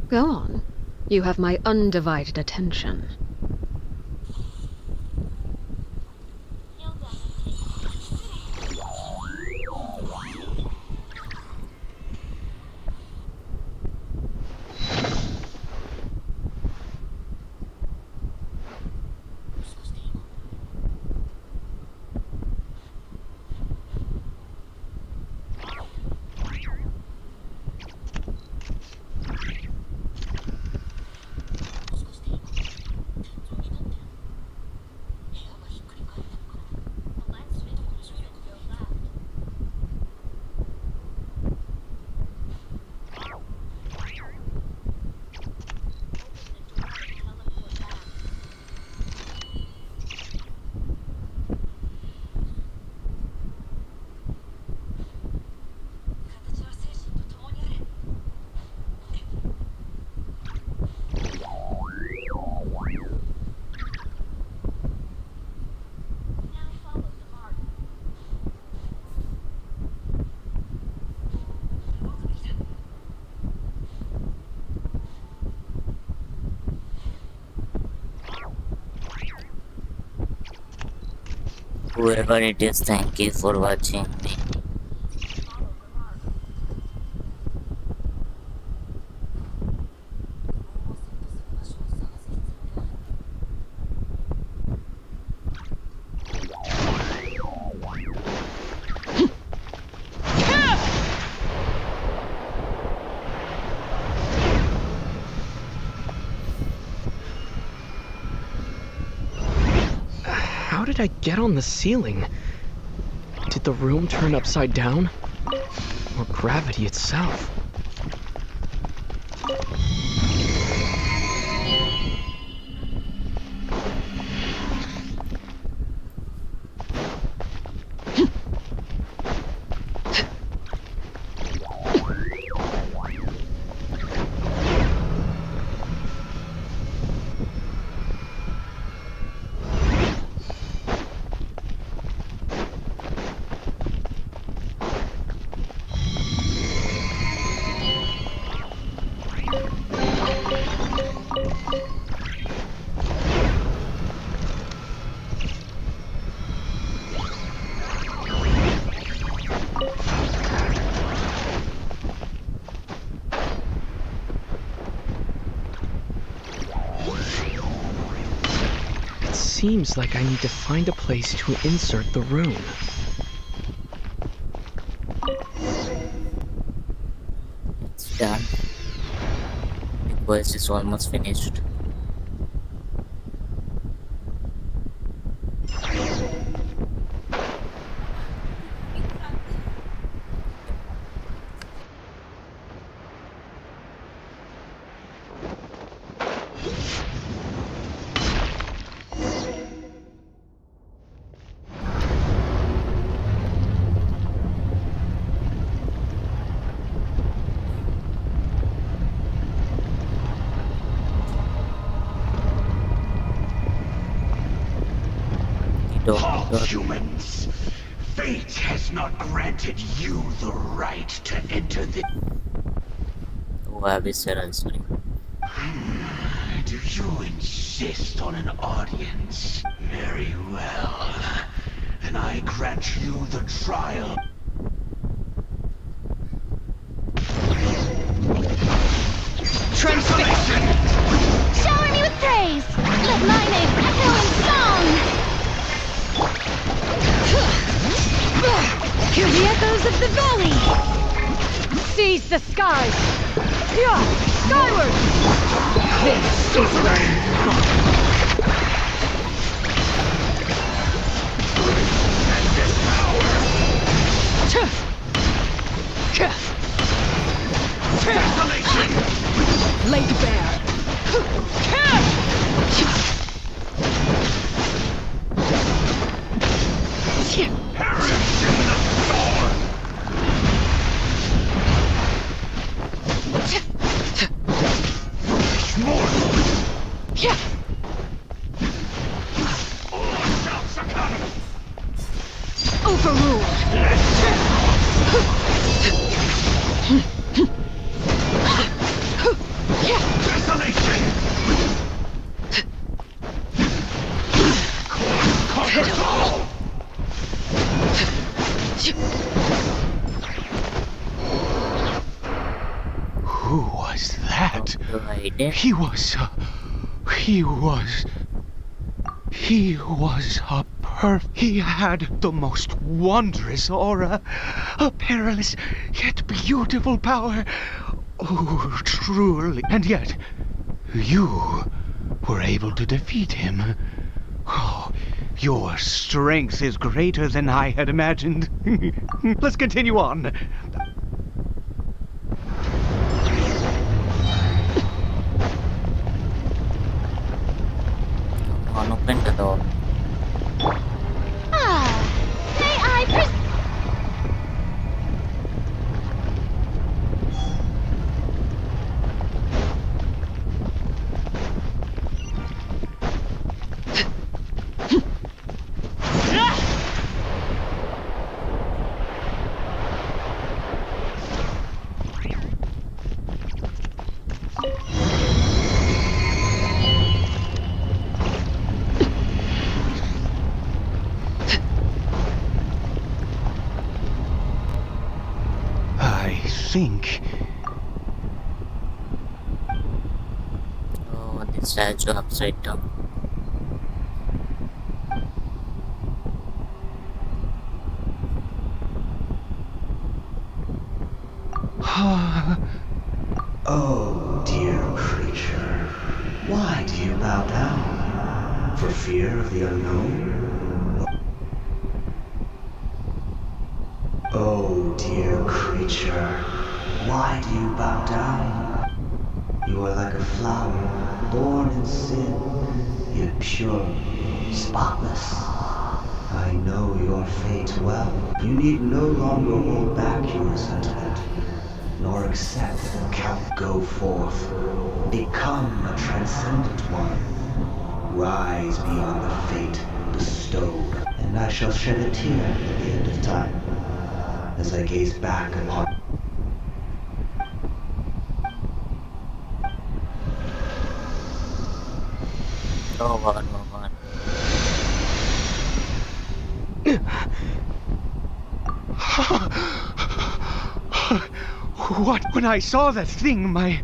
S4: Go on. You have my undivided attention. Whoever it is, thank you for watching me.
S6: How did I get on the ceiling? Did the room turn upside down?
S19: or gravity itself. Seems like I need to find a place to insert the rune.
S1: It's done. The quest is almost finished.
S8: Humans, fate has not granted you the right to enter the...
S1: Oh, I will say I'm sorry.
S8: Do you insist on an audience? Very well. Then I grant you the trial.
S3: Transfixation! Shower me with praise! Let my name echo in song! Hear the echoes of the valley! Seize the skies! Yeah, skyward! This is where you belong. Laid bare!
S8: Who was that? He was he had the most wondrous aura, a perilous yet beautiful power. Oh, truly. And yet, you were able to defeat him. Oh, your strength is greater than I had imagined. Let's continue on.
S1: Open the door.
S3: May I
S8: think?
S1: Oh, the statue upside down.
S8: Oh, dear creature. Why do you bow down? For fear of the unknown? Oh,
S9: dear creature, why do you bow down? You are like a flower, born in sin, yet pure, spotless. I know your fate well. You need no longer hold back your resentment, nor accept the count. Go forth. Become a transcendent one. Rise beyond the fate bestowed, and I shall shed a tear at the end of time, as I gaze back upon...
S1: Oh god, oh god.
S8: What? When I saw that thing, my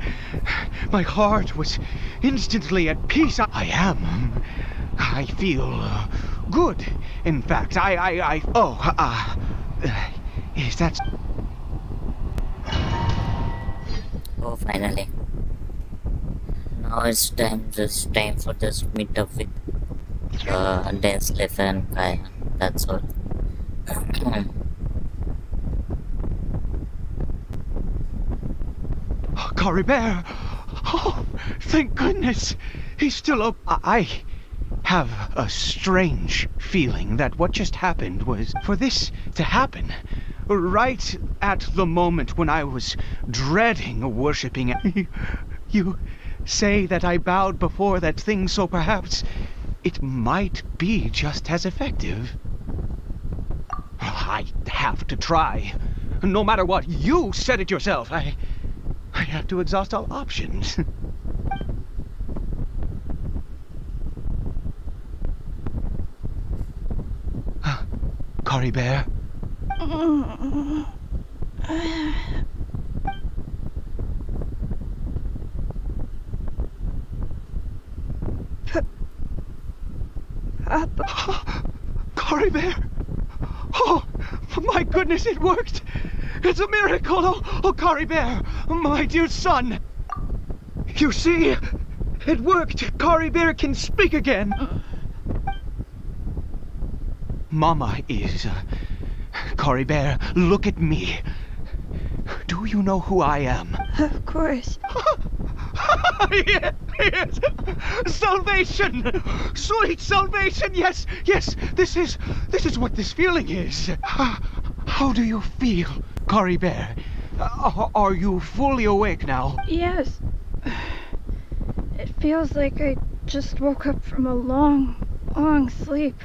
S8: heart was instantly at peace. I feel good. In fact, is that...
S1: Oh, finally. Now it's time for this meet up with Dance Cliff and Kaya. That's all.
S8: Caribert! Oh, thank goodness! He's still up. I have a strange feeling that what just happened was for this to happen right at the moment when I was dreading worshipping. You say that I bowed before that thing, so perhaps it might be just as effective. I have to try. No matter what, you said it yourself. I have to exhaust all options. Caribert? Caribert! Oh, my goodness, it worked! It's a miracle! Oh, Caribert, my dear son! You see, it worked! Caribert can speak again! Mama is... Caribert, look at me. Do you know who I am?
S10: Of course.
S8: Yes! Salvation! Sweet salvation! Yes! This is what this feeling is. How do you feel, Caribert? Are you fully awake now?
S10: Yes. It feels like I just woke up from a long, long sleep.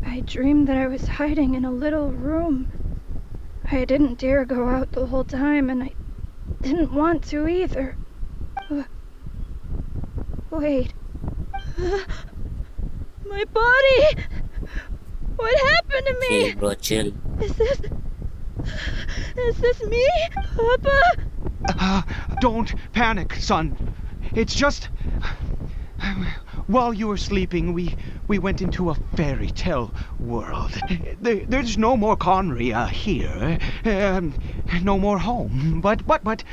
S10: I dreamed that I was hiding in a little room. I didn't dare go out the whole time, and I didn't want to either. Wait. My body! What happened to me?
S1: Chill, bro, chill.
S10: Is this me, Papa?
S8: Don't panic, son. It's just... While you were sleeping, we went into a fairy tale world. There's no more Conry here. No more home. But...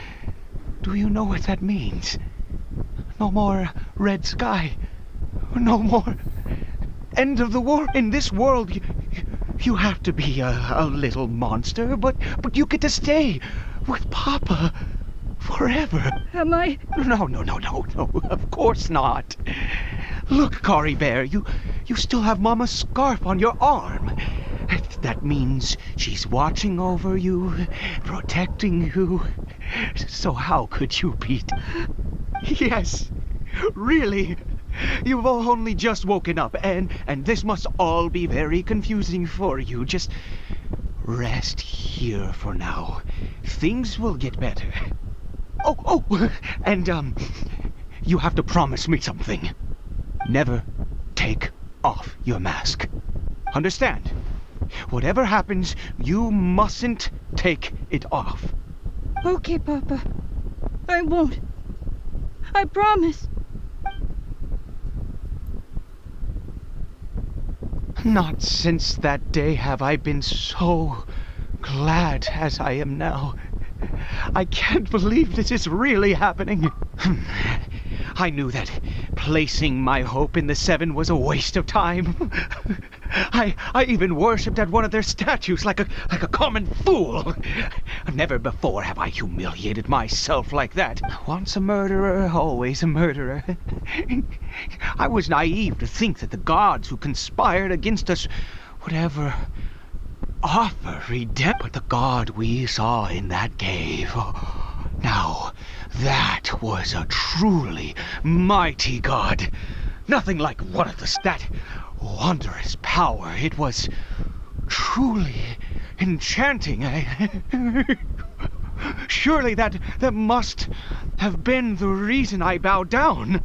S8: Do you know what that means? No more red sky. No more end of the world. In this world, you have to be a little monster, but you get to stay with Papa forever.
S10: Am I?
S8: No, of course not. Look, Caribert, you still have Mama's scarf on your arm. That means she's watching over you, protecting you. So how could you beat? Yes, really. You've only just woken up, and this must all be very confusing for you. Just rest here for now. Things will get better. Oh, and you have to promise me something. Never take off your mask. Understand? Whatever happens, you mustn't take it off.
S10: Okay, Papa. I won't. I promise.
S8: Not since that day have I been so glad as I am now. I can't believe this is really happening. I knew that placing my hope in the Seven was a waste of time. I even worshipped at one of their statues like a common fool. Never before have I humiliated myself like that. Once a murderer, always a murderer. I was naive to think that the gods who conspired against us would ever offer redemption. But the god we saw in that cave, now that was a truly mighty god. Nothing like one of that wondrous power. It was truly enchanting. Surely that must have been the reason I bowed down.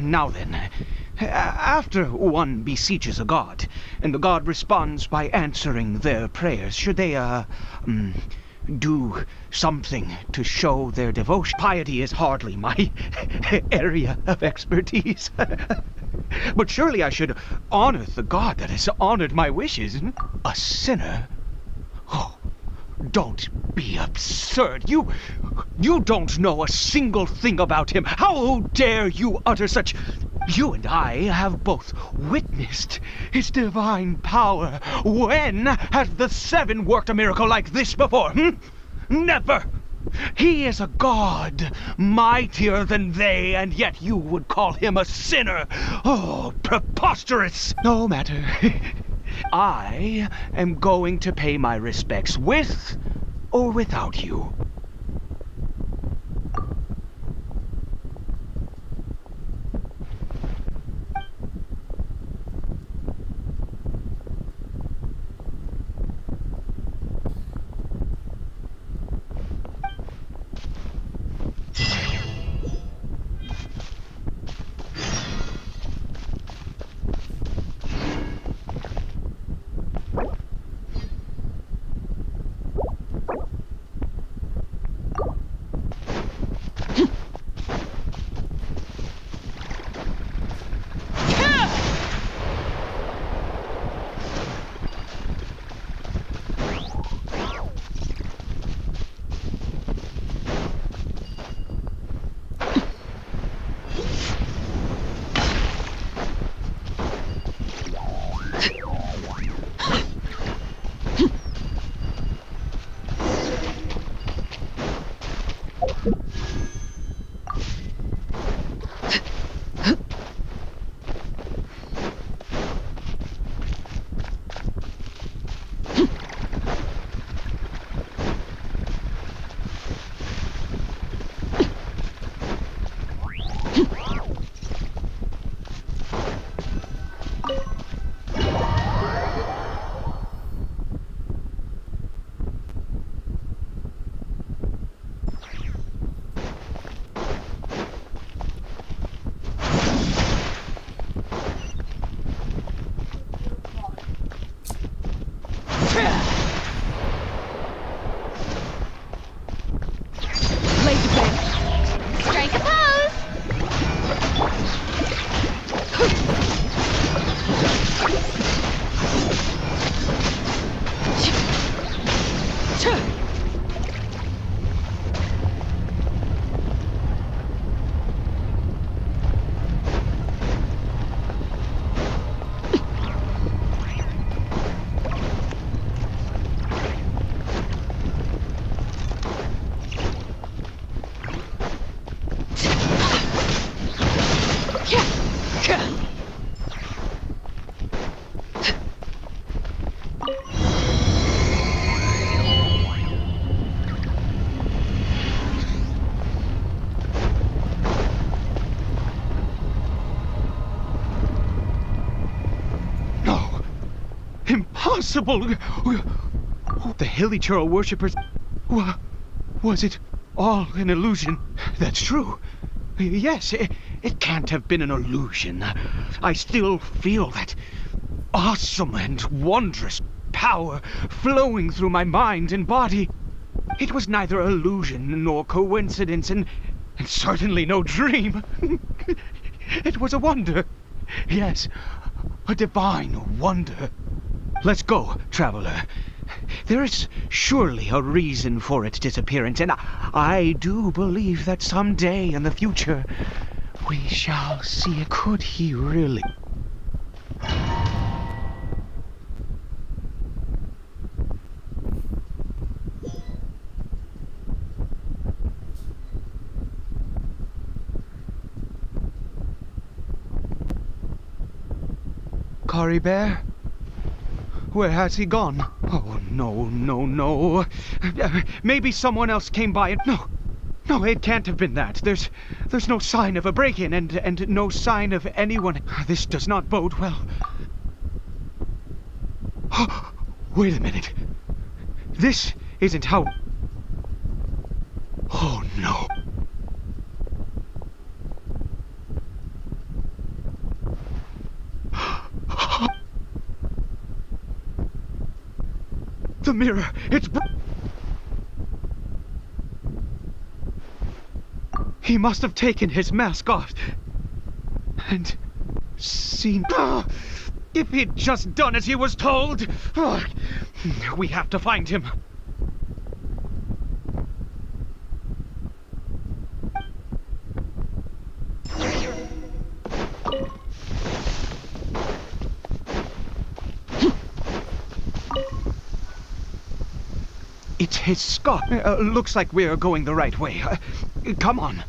S8: Now then, after one beseeches a god, and the god responds by answering their prayers, should they, do something to show their devotion? Piety is hardly my area of expertise. But surely I should honor the god that has honored my wishes. A sinner? Oh, don't be absurd. You don't know a single thing about him. How dare you utter such... You and I have both witnessed his divine power. When has the Seven worked a miracle like this before? Never! He is a god, mightier than they, and yet you would call him a sinner. Oh, preposterous! No matter. I am going to pay my respects with or without you. Impossible! The Hilichurl worshippers... Was it all an illusion? That's true. Yes, it can't have been an illusion. I still feel that awesome and wondrous power flowing through my mind and body. It was neither illusion nor coincidence, and certainly no dream. It was a wonder. Yes, a divine wonder. Let's go, traveler. There is surely a reason for its disappearance, and I do believe that someday in the future we shall see it. Could he really? Cory Bear? Where has he gone? Oh, no. Maybe someone else came by and... No, it can't have been that. There's no sign of a break-in and no sign of anyone. This does not bode well. Wait a minute. This isn't how... Oh, no. The mirror, it's... He must have taken his mask off and seen... If he'd just done as he was told! We have to find him. It's his scar. Looks like we're going the right way. Come on.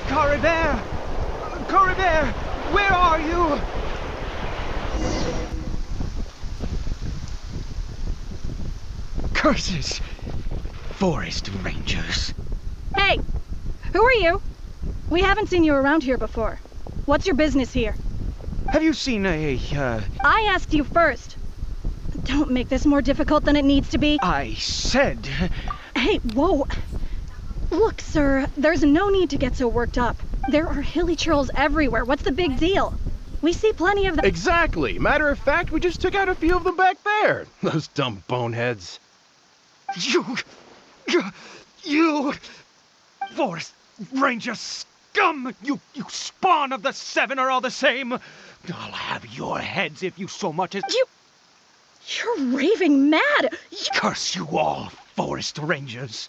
S8: Cory Bear! Cory Bear! Where are you? Curses! Forest Rangers.
S10: Hey! Who are you? We haven't seen you around here before. What's your business here?
S8: Have you seen a,
S10: I asked you first. Don't make this more difficult than it needs to be.
S8: I said...
S10: Hey, whoa. Look, sir, there's no need to get so worked up. There are hilly churls everywhere. What's the big deal? We see plenty of them.
S22: Exactly. Matter of fact, we just took out a few of them back there. Those dumb boneheads.
S8: You... Forest Ranger scum! You spawn of the Seven are all the same. I'll have your heads if you so much as...
S10: You're raving mad!
S8: Curse you all, Forest Rangers.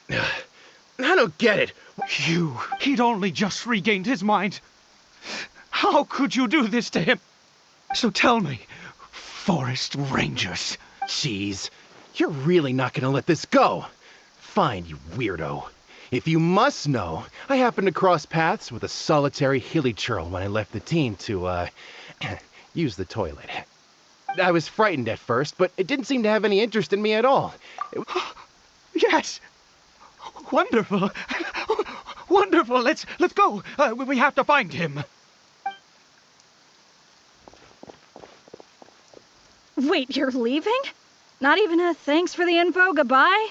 S22: I don't get it.
S8: He'd only just regained his mind. How could you do this to him? So tell me, Forest Rangers.
S22: Jeez, you're really not gonna let this go. Fine, you weirdo. If you must know, I happened to cross paths with a solitary hilly churl when I left the team to, use the toilet. I was frightened at first, but it didn't seem to have any interest in me at all.
S8: Yes! Wonderful! Wonderful! Let's go! We have to find him!
S10: Wait, you're leaving? Not even a thanks for the info, goodbye?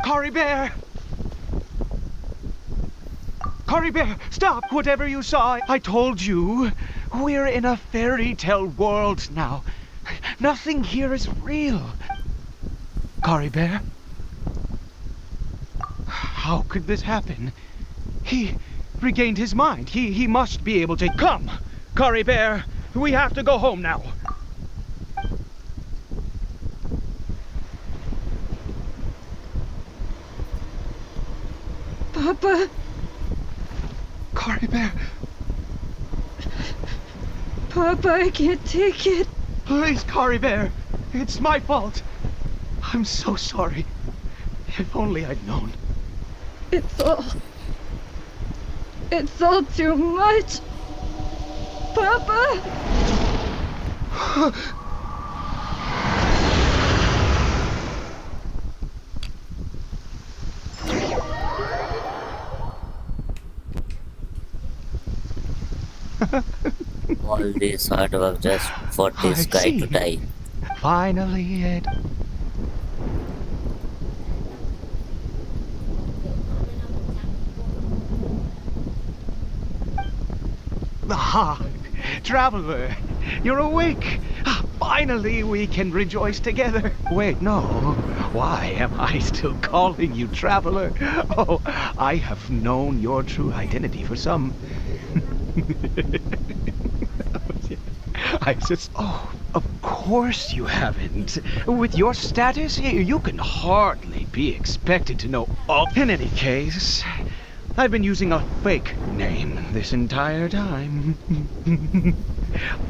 S8: Cory Bear! Cory Bear, stop! Whatever you saw, I told you. We're in a fairy tale world now. Nothing here is real. Cory Bear? How could this happen? He regained his mind. He must be able to... Come! Cory Bear, we have to go home now.
S10: Papa.
S8: Cory Bear.
S10: Papa, I can't take it.
S8: Please, Cory Bear. It's my fault. I'm so sorry. If only I'd known.
S10: It's all too much. Papa!
S1: All this hard work just for this
S8: I
S1: guy
S8: see.
S1: to die.
S8: Finally, it. Ah, Traveler, you're awake. Finally, we can rejoice together. Wait, no. Why am I still calling you Traveler? Oh, I have known your true identity for some. Oh, of course you haven't. With your status, you can hardly be expected to know all. In any case, I've been using a fake name this entire time.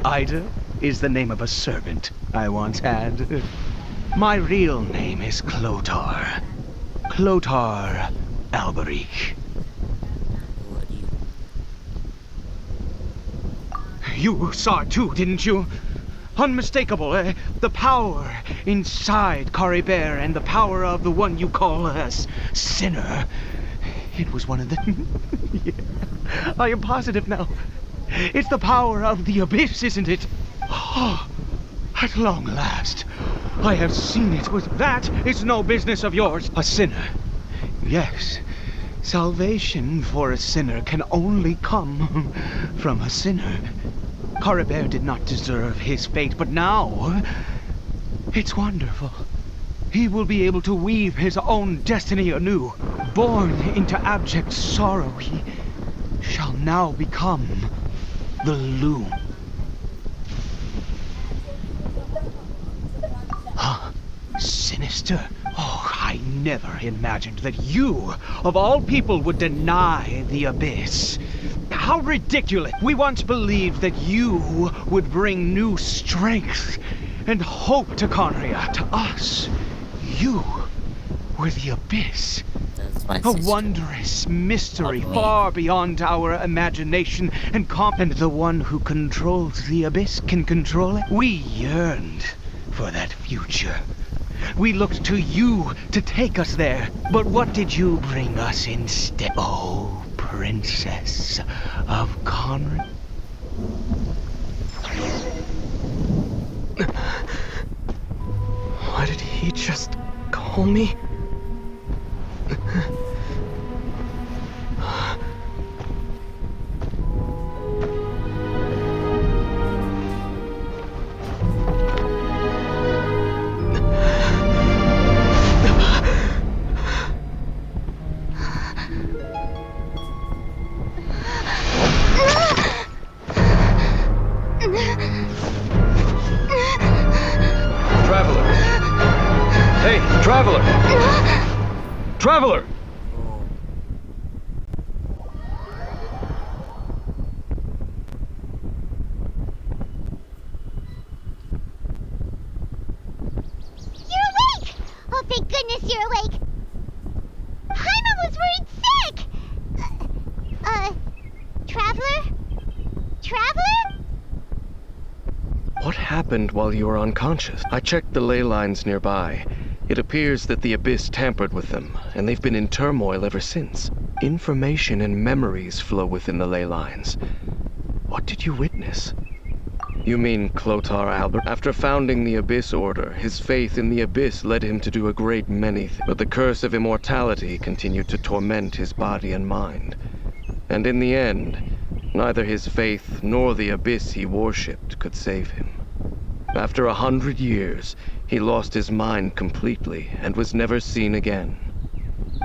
S8: Ida is the name of a servant I once had. My real name is Clotar. Clotar Alberic. You saw it too, didn't you? Unmistakable, the power inside Cory Bear and the power of the one you call a sinner. It was one of them. Yeah, I am positive now. It's the power of the abyss, isn't it? Oh, at long last, I have seen it. That is no business of yours. A sinner. Yes. Salvation for a sinner can only come from a sinner. Cory Bear did not deserve his fate, but now it's wonderful. He will be able to weave his own destiny anew. Born into abject sorrow, he shall now become the loom. Huh? Sinister? Oh, I never imagined that you, of all people, would deny the abyss. How ridiculous! We once believed that you would bring new strength and hope to Conria, to us. You were the abyss. A wondrous mystery far beyond our imagination and the one who controls the abyss can control it. We yearned for that future. We looked to you to take us there. But what did you bring us instead? Oh, Princess of Conria.
S19: Why did he just call me?
S6: Traveler! Hey, Traveler! Traveler!
S3: You're awake! Oh, thank goodness you're awake! Paimon was worried sick! Traveler? Traveler?
S6: What happened while you were unconscious? I checked the ley lines nearby. It appears that the Abyss tampered with them, and they've been in turmoil ever since. Information and memories flow within the ley lines. What did you witness? You mean Clotar Albert? After founding the Abyss Order, his faith in the Abyss led him to do a great many things. But the curse of immortality continued to torment his body and mind. And in the end, neither his faith nor the Abyss he worshipped could save him. After 100 years, he lost his mind completely and was never seen again.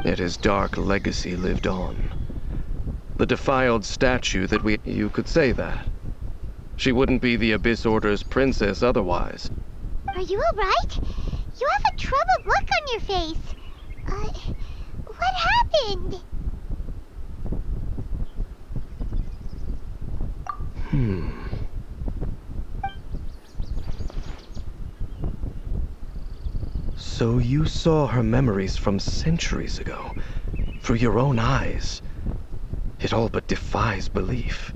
S6: Yet his dark legacy lived on. The defiled statue that you could say that. She wouldn't be the Abyss Order's princess otherwise.
S3: Are you alright? You have a troubled look on your face. What happened?
S6: So you saw her memories from centuries ago, through your own eyes. It all but defies belief.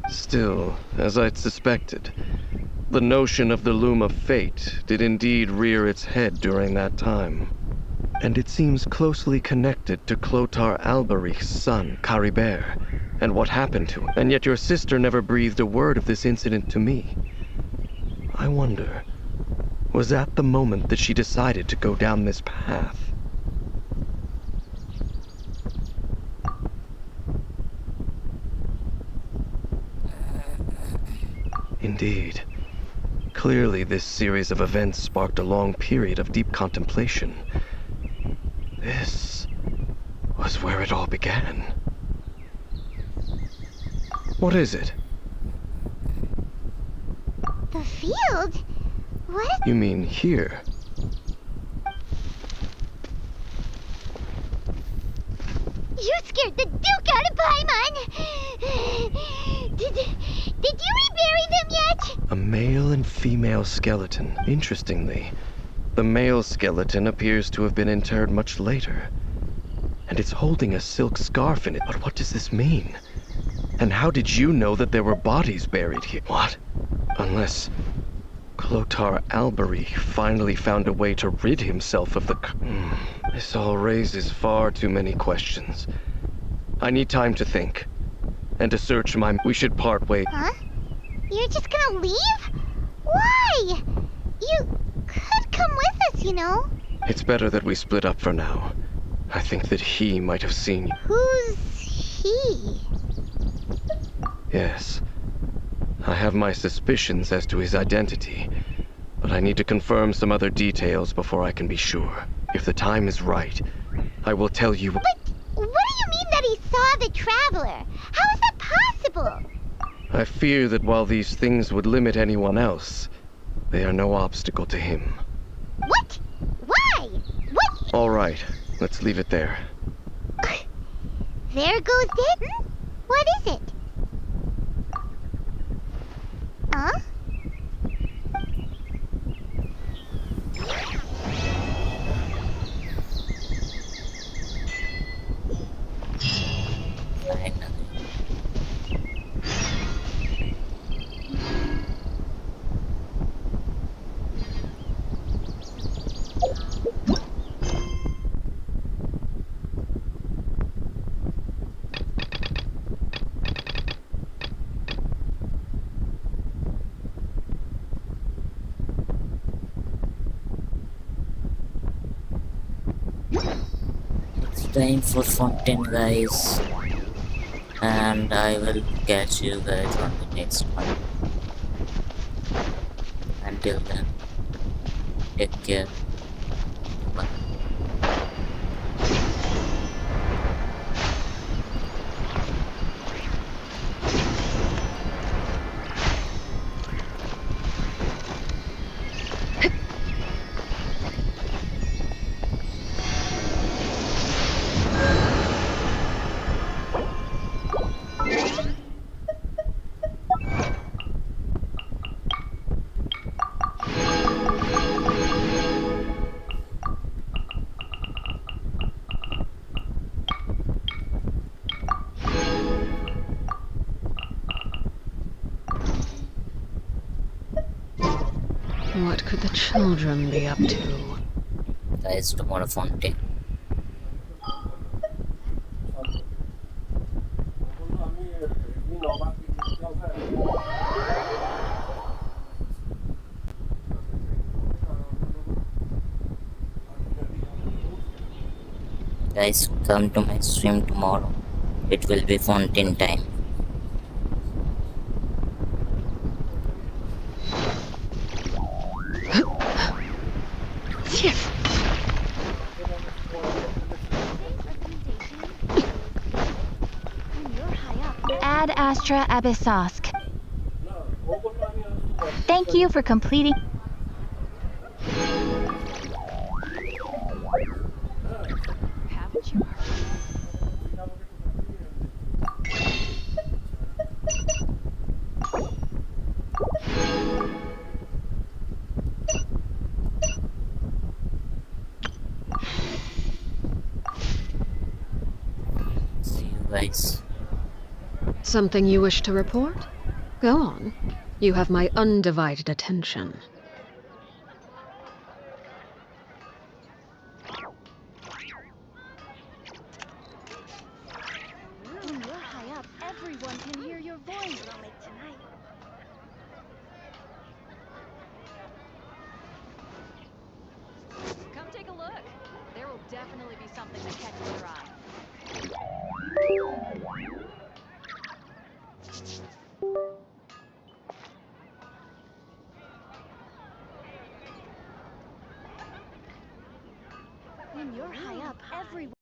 S6: Still, as I'd suspected, the notion of the Loom of Fate did indeed rear its head during that time. And it seems closely connected to Clothar Alberich's son, Caribert, and what happened to him. And yet your sister never breathed a word of this incident to me. I wonder, was that the moment that she decided to go down this path? Indeed. Clearly, this series of events sparked a long period of deep contemplation. This was where it all began. What is it?
S3: The field? What?
S6: You mean here?
S3: You scared the Duke out of Paimon! Did you rebury them yet?
S6: A male and female skeleton. Interestingly, the male skeleton appears to have been interred much later. And it's holding a silk scarf in it. But what does this mean? And how did you know that there were bodies buried here? What? Unless Clothar Alberich finally found a way to rid himself of the... This all raises far too many questions. I need time to think. And to search my... We should part ways.
S3: Huh? You're just gonna leave? Why? You could come with us, you know.
S6: It's better that we split up for now. I think that he might have seen you.
S3: Who's he?
S6: Yes. I have my suspicions as to his identity, but I need to confirm some other details before I can be sure. If the time is right, I will tell you...
S3: But what do you mean that he saw the Traveler? How is that possible?
S6: I fear that while these things would limit anyone else, they are no obstacle to him.
S3: What? Why? What?
S6: All right, let's leave it there.
S3: There goes it. What is it? Huh?
S1: Time for Fontaine, guys, and I will catch you guys on the next one. Until then, take care. Bye.
S4: What could the children be up to?
S1: Guys, tomorrow Fontaine. Guys, come to my stream tomorrow. It will be Fontaine time.
S21: Ad Astra Abyssosk. Thank you for completing.
S1: guys.
S4: Something you wish to report? Go on. You have my undivided attention.
S11: When you're high up, everyone can hear your voice. Tonight.
S13: Come take a look. There will definitely be something that catches your eye.
S11: When you're high up, everyone